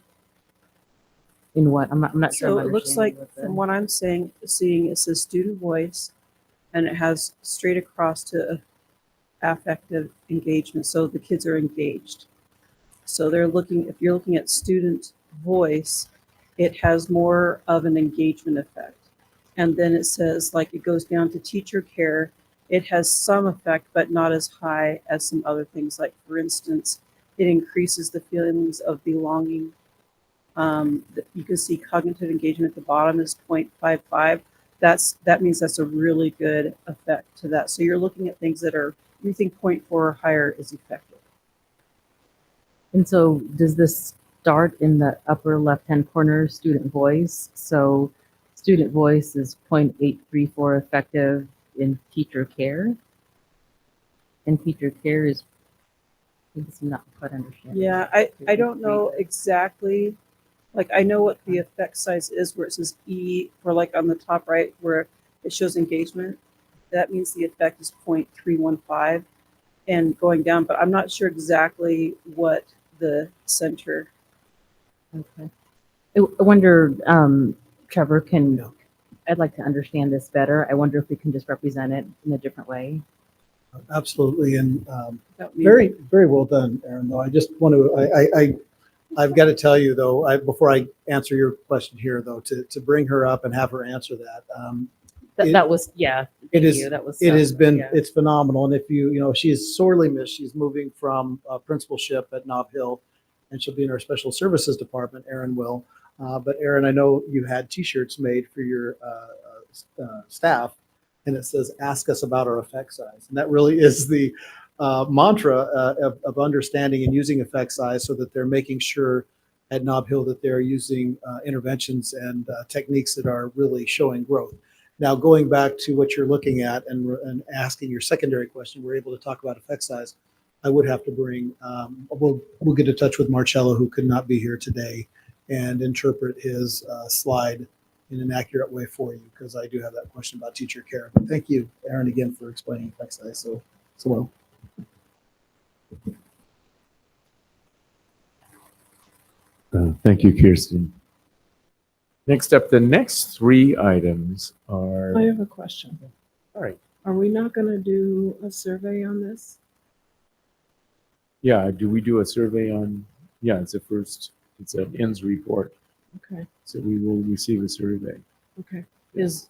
Speaker 12: what? I'm not sure.
Speaker 15: So
Speaker 12: I'm
Speaker 15: it looks
Speaker 12: understanding
Speaker 15: like
Speaker 12: what the-
Speaker 15: from what I'm seeing, it says student voice, and it has straight across to affective engagement. So the kids are engaged. So they're looking, if you're looking at student voice, it has more of an engagement effect. And then it says, like, it goes down to teacher care. It has some effect, but not as high as some other things. Like, for instance, it increases the feelings of belonging. You can see cognitive engagement at the bottom is 0.55. That means that's a really good effect to that. So you're looking at things that are, you think 0.4 or higher is effective.
Speaker 12: And so does this start in the upper left-hand corner, student voice? So student voice is 0.834 effective in teacher care. And teacher care is, I guess I'm not quite understanding.
Speaker 15: Yeah, I don't know exactly, like, I know what the effect size is where it says E, or like on the top right where it shows engagement. That means the effect is 0.315 and going down, but I'm not sure exactly what the center.
Speaker 12: Okay. I wonder, Trevor, I'd like to understand this better. I wonder if we can just represent it in a different way.
Speaker 21: Absolutely, and very, very well done, Aaron. Though I just want to, I've got to tell you though, before I answer your question here, though, to bring her up and have her answer that.
Speaker 12: That was, yeah.
Speaker 21: It
Speaker 12: thank
Speaker 21: is.
Speaker 12: you. That was.
Speaker 21: It has been.
Speaker 12: yeah.
Speaker 21: It's phenomenal, and if you, she is sorely missed. She's moving from principalship at Nob Hill, and she'll be in our special services department. Erin will. But Erin, I know you had T-shirts made for your staff, and it says "Ask us about our effect size," and that really is the mantra of understanding and using effect size, so that they're making sure at Nob Hill that they're using interventions and techniques that are really showing growth. Now, going back to what you're looking at and asking your secondary question, we're able to talk about effect size. I would have to bring, we'll get in touch with Marcello, who could not be here today, and interpret his slide in an accurate way for you, because I do have that question about teacher care. But thank you, Aaron, again for explaining effect size so well.
Speaker 10: Thank you, Kirsten. Next up, the next 3 items are.
Speaker 16: I have a question.
Speaker 10: All right.
Speaker 16: Are we not going to do a survey on this?
Speaker 10: Yeah, do we do a survey on? Yeah, it's an ends report.
Speaker 16: Okay.
Speaker 10: So we will receive a survey.
Speaker 16: Okay.
Speaker 12: This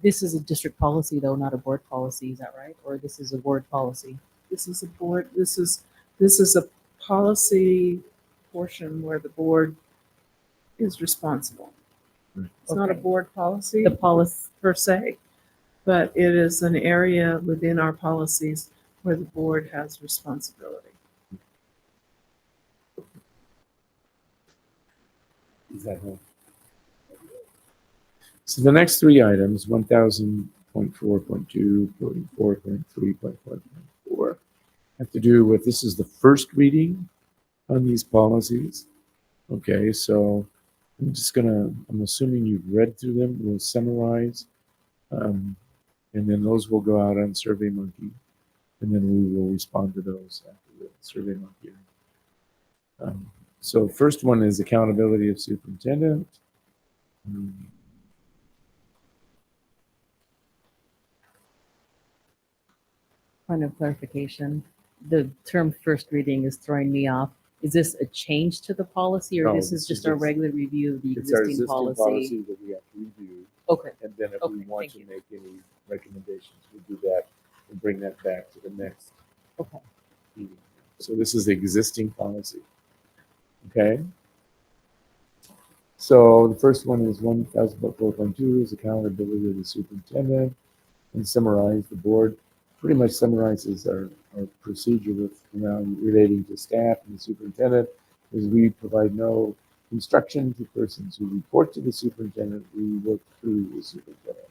Speaker 12: is a district policy though, not a board policy. Is that right? Or this is a board policy?
Speaker 16: This is a board. This is a policy portion where the board is responsible. It's not a board policy.
Speaker 12: The policy
Speaker 16: per se, but it is an area within our policies where the board has responsibility.
Speaker 10: Is that right? So the next 3 items, 1000.4.2, 44.3.4.4, have to do with, this is the first reading on these policies. Okay, so I'm assuming you've read through them. We'll summarize. And then those will go out on SurveyMonkey. And then we will respond to those after the SurveyMonkey. So first one is accountability of superintendent.
Speaker 12: Point of clarification, the term first reading is throwing me off. Is this a change to the policy, or
Speaker 10: No,
Speaker 12: this is just a regular review of the
Speaker 10: It's our
Speaker 12: existing
Speaker 10: existing
Speaker 12: policy?
Speaker 10: policy that we have to review.
Speaker 12: Okay.
Speaker 10: And then if we
Speaker 12: Okay,
Speaker 10: want
Speaker 12: thank
Speaker 10: to make any recommendations, we do that and bring that back to the next
Speaker 12: Okay.
Speaker 10: meeting. So this is the existing policy. Okay? So the first one is 1000.4.2 is accountability of the superintendent, and summarize the board. Pretty much summarizes our procedure with around relating to staff and the superintendent, is we provide no instruction to persons who report to the superintendent. We work through the superintendent.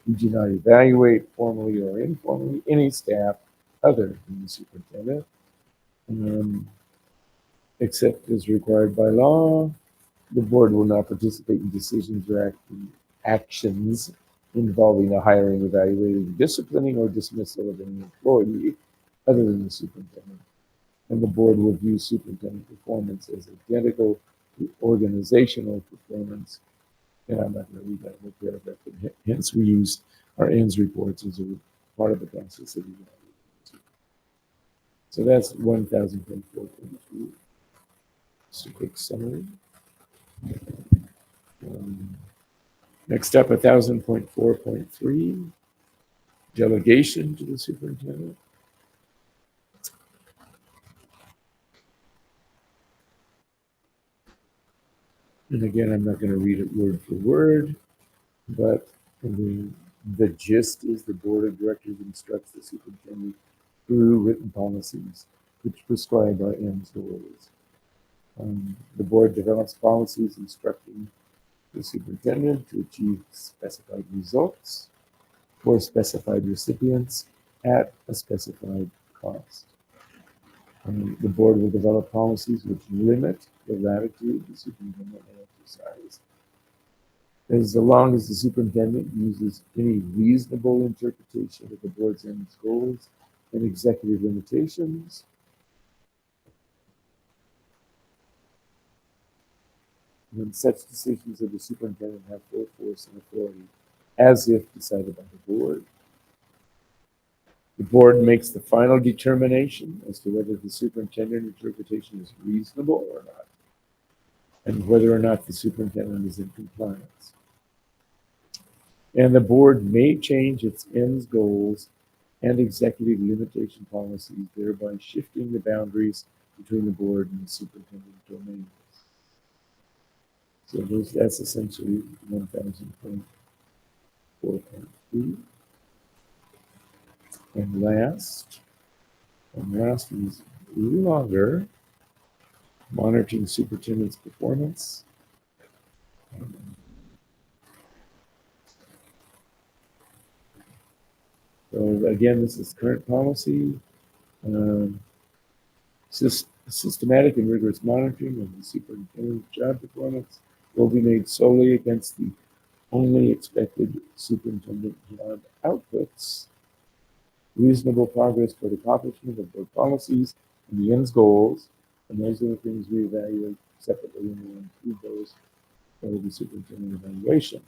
Speaker 10: We do not evaluate formally or informally any staff other than the superintendent, except as required by law. The board will not participate in decisions or actions involving the hiring, evaluating, disciplining, or dismissal of any employee other than the superintendent. And the board will view superintendent performance as identical to organizational performance. And I'm not going to read that whole paragraph, but hence we use our ends reports as a part of the process of evaluation. So that's 1000.4.2. Just a quick summary. Next up, 1000.4.3, delegation to the superintendent. And again, I'm not going to read it word for word, but the gist is the board of directors instructs the superintendent through written policies which prescribe our ends goals. The board develops policies instructing the superintendent to achieve specified results for specified recipients at a specified cost. The board will develop policies which limit the latitude the superintendent may exercise. As long as the superintendent uses any reasonable interpretation of the board's ends goals and executive limitations, when such decisions of the superintendent have full force and authority, as if decided by the board. The board makes the final determination as to whether the superintendent interpretation is reasonable or not, and whether or not the superintendent is in compliance. And the board may change its ends, goals, and executive limitation policies, thereby shifting the boundaries between the board and the superintendent domains. So that's essentially 1000.4.3. And last is a little longer, monitoring superintendent's performance. So again, this is current policy. Systematic and rigorous monitoring of the superintendent's job performance will be made solely against the only expected superintendent job outputs. Reasonable progress toward accomplishment of both policies and the ends goals, and those are the things we evaluate separately, and we'll include those for the superintendent evaluation.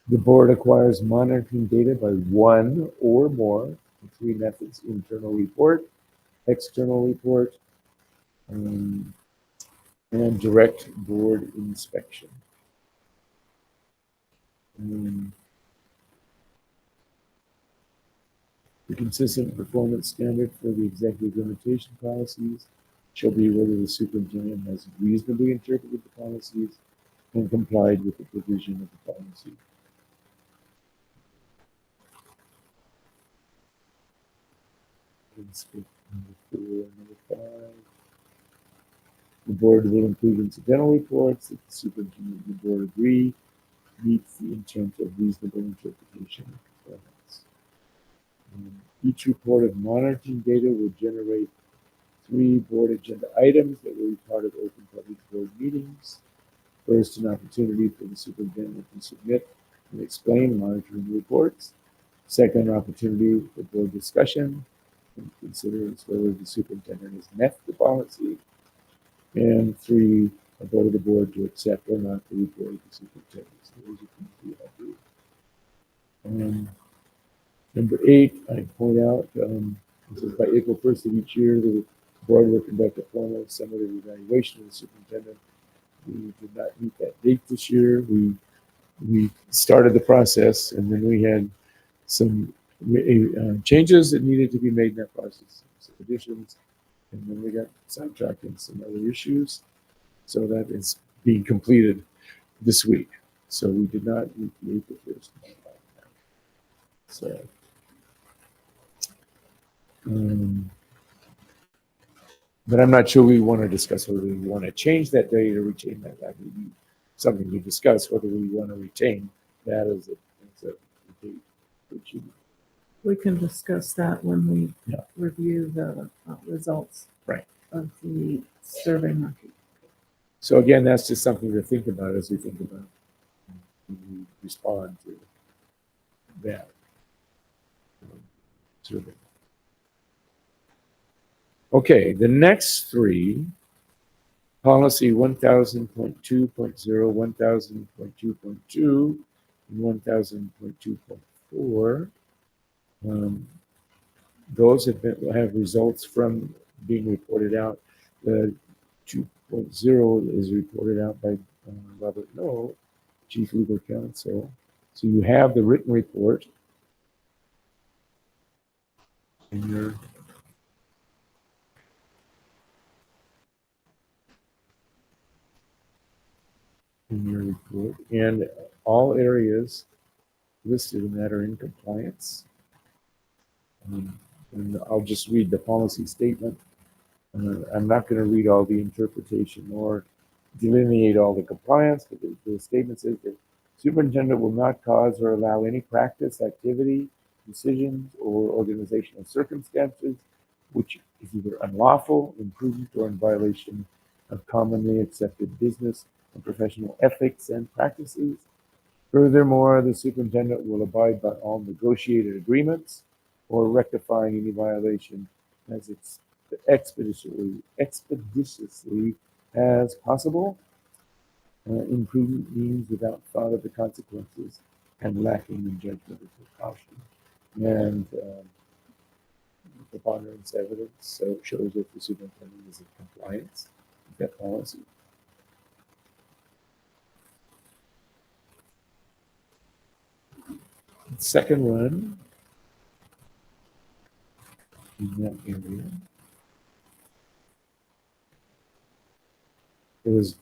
Speaker 10: The board acquires monitoring data by one or more of three methods: internal report, external report, and direct board inspection. The consistent performance standard for the executive limitation policies shall be whether the superintendent has reasonably interpreted the policies and complied with the provision of the policy. Number 4, number 5. The board will include incidental reports if the superintendent and the board agree meets the intent of reasonable interpretation of performance. Each report of monitoring data will generate 3 board agenda items that will be part of open public board meetings. First, an opportunity for the superintendent to submit and explain monitoring reports. Second, opportunity for board discussion and consider whether the superintendent has met the policy. And 3, a vote of the board to accept or not the report of the superintendent. So those are the 3 I do. Number 8, I point out, this is by April 1st of each year, the board will conduct a formal summative evaluation of the superintendent. We did not meet that date this year. We started the process, and then we had some changes that needed to be made in that process, some additions, and then we got sidetracked in some other issues. So that is being completed this week. So we did not meet the April 1st. So, but I'm not sure we want to discuss whether we want to change that date or retain that. That would be something we discuss, whether we want to retain that as a date. Which
Speaker 16: We can discuss that when we
Speaker 10: Yeah.
Speaker 16: review the results
Speaker 10: Right.
Speaker 16: of the survey monkey.
Speaker 10: So again, that's just something to think about as we think about when we respond to that survey. Okay, the next 3, policy 1000.2.0, 1000.2.2, and 1000.2.4. Those have results from being reported out. The 2.0 is reported out by Robert Noel, Chief Legal Counsel. So you have the written report in your report, and all areas listed in that are in compliance. And I'll just read the policy statement. I'm not going to read all the interpretation or delineate all the compliance, but the statement says that superintendent will not cause or allow any practice, activity, decisions, or organizational circumstances which is either unlawful, imprudent, or in violation of commonly accepted business and professional ethics and practices. Furthermore, the superintendent will abide by all negotiated agreements or rectifying any violation as expeditiously as possible. Imprudent means without thought of the consequences and lacking in judgment or precaution. And preponderance evidence so shows that the superintendent is in compliance with that policy. The second one in that area is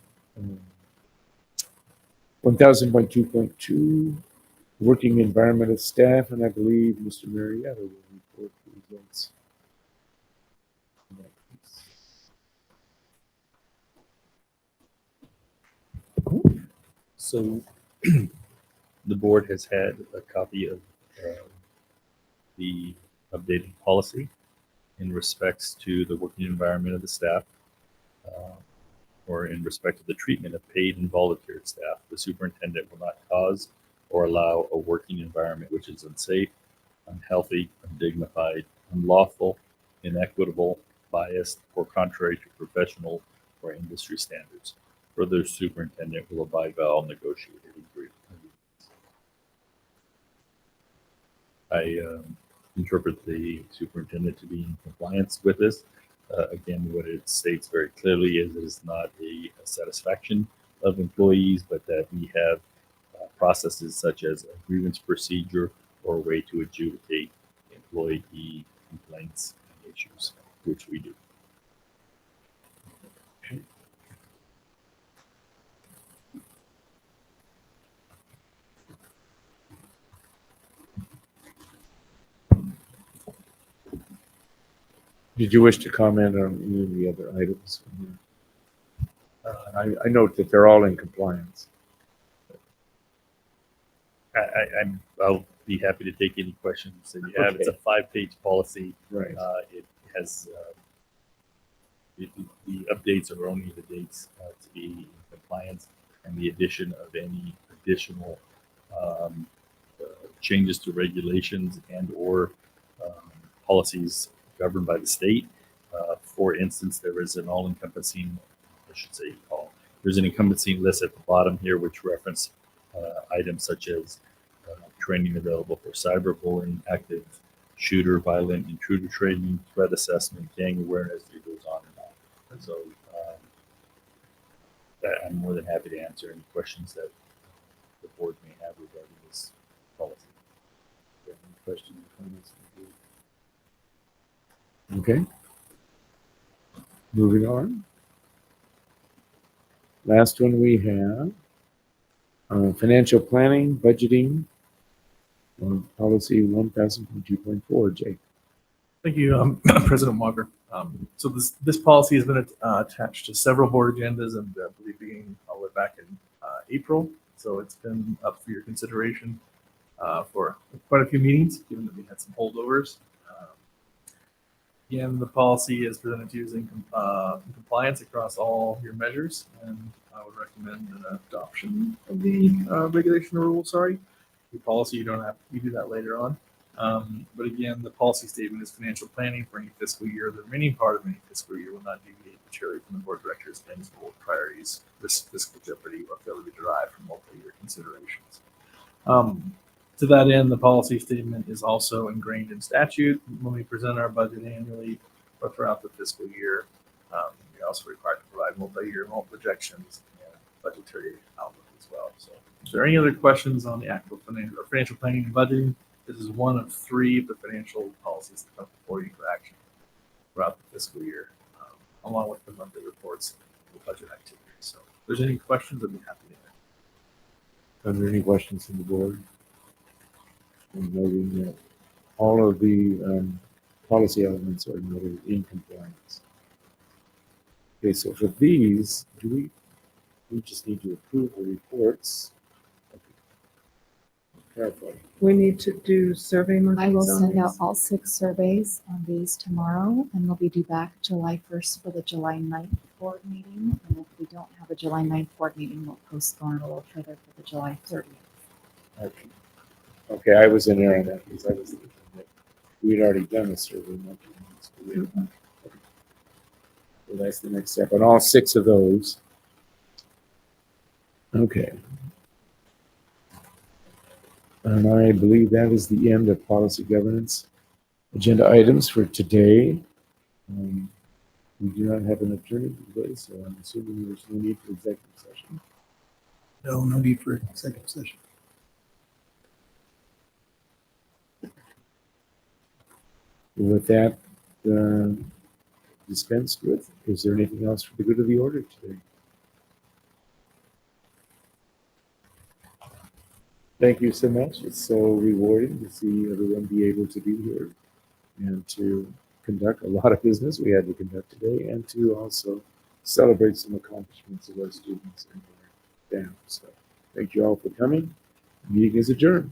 Speaker 10: 1000.2.2, working environment of staff, and I believe Mr. Marietta will report the results.
Speaker 23: So the board has had a copy of the updated policy in respects to the working environment of the staff, or in respect to the treatment of paid and volunteer staff. The superintendent will not cause or allow a working environment which is unsafe, unhealthy, undignified, unlawful, inequitable, biased, or contrary to professional or industry standards. Further, superintendent will abide by all negotiated agreements. I interpret the superintendent to be in compliance with this. Again, what it states very clearly is it is not a satisfaction of employees, but that we have processes such as a grievance procedure or a way to adjudicate employee complaints and issues, which we do.
Speaker 10: Did you wish to comment on any of the other items? I note that they're all in compliance.
Speaker 23: I'll be happy to take any questions that you have. It's a
Speaker 1: Okay.
Speaker 23: 5-page policy.
Speaker 1: Right.
Speaker 23: It has the updates are only the dates to be in compliance, and the addition of any additional changes to regulations and or policies governed by the state. For instance, there is an all-encompassing, I should say, there's an encompassing list at the bottom here which reference items such as training available for cyberbullying, active shooter, violent intruder training, threat assessment, gang awareness. It goes on and on. And so I'm more than happy to answer any questions that the board may have regarding this policy.
Speaker 1: Any questions or comments? Okay. Moving on. Last one we have financial planning, budgeting, policy 1000.2.4. Jake.
Speaker 9: Thank you, President Walker. So this policy has been attached to several board agendas, and I believe beginning all the way back in April. So it's been up for your consideration for quite a few meetings, given that we had some holdovers. Again, the policy is presented to you in compliance across all your measures, and I would recommend an adoption of the regulation or rule. Sorry, the policy you don't have you do that later on. But again, the policy statement is financial planning for any fiscal year. The remaining part of any fiscal year will not deviate materially from the board of directors' plans, goal priorities, risk, fiscal jeopardy, or failure to be derived from multi-year considerations. To that end, the policy statement is also ingrained in statute. When we present our budget annually or throughout the fiscal year, we're also required to provide multi-year projections and budgetary outlook as well. So, is there any other questions on the actual financial planning and budgeting? This is one of 3 of the financial policies that come before you for action throughout the fiscal year, along with the monthly reports and the budget activities. So, if there's any questions, I'd be happy to answer.
Speaker 1: Are there any questions from the board? And noting that all of the policy elements are noted in compliance. Okay, so for these, we just need to approve the reports. Clarify.
Speaker 16: We need to do survey
Speaker 11: I will
Speaker 16: markings on
Speaker 11: send out
Speaker 16: these.
Speaker 11: all 6 surveys on these tomorrow, and they'll be due back July 1st for the July 9th board meeting. And if we don't have a July 9th board meeting, we'll postpone it a little further for the July 30th.
Speaker 1: Okay. Okay, I was in there on that because I was thinking that we'd already done the survey. Okay. So that's the next step on all 6 of those. Okay. And I believe that is the end of policy governance agenda items for today. We do not have an attorney today, so I'm assuming there's no need for executive session.
Speaker 21: No need for executive session.
Speaker 1: With that dispensed with, is there anything else for the good of the order today? Thank you so much. It's so rewarding to see everyone be able to be here and to conduct a lot of business we had to conduct today, and to also celebrate some accomplishments of our students and our staff. So thank you all for coming. The meeting is adjourned.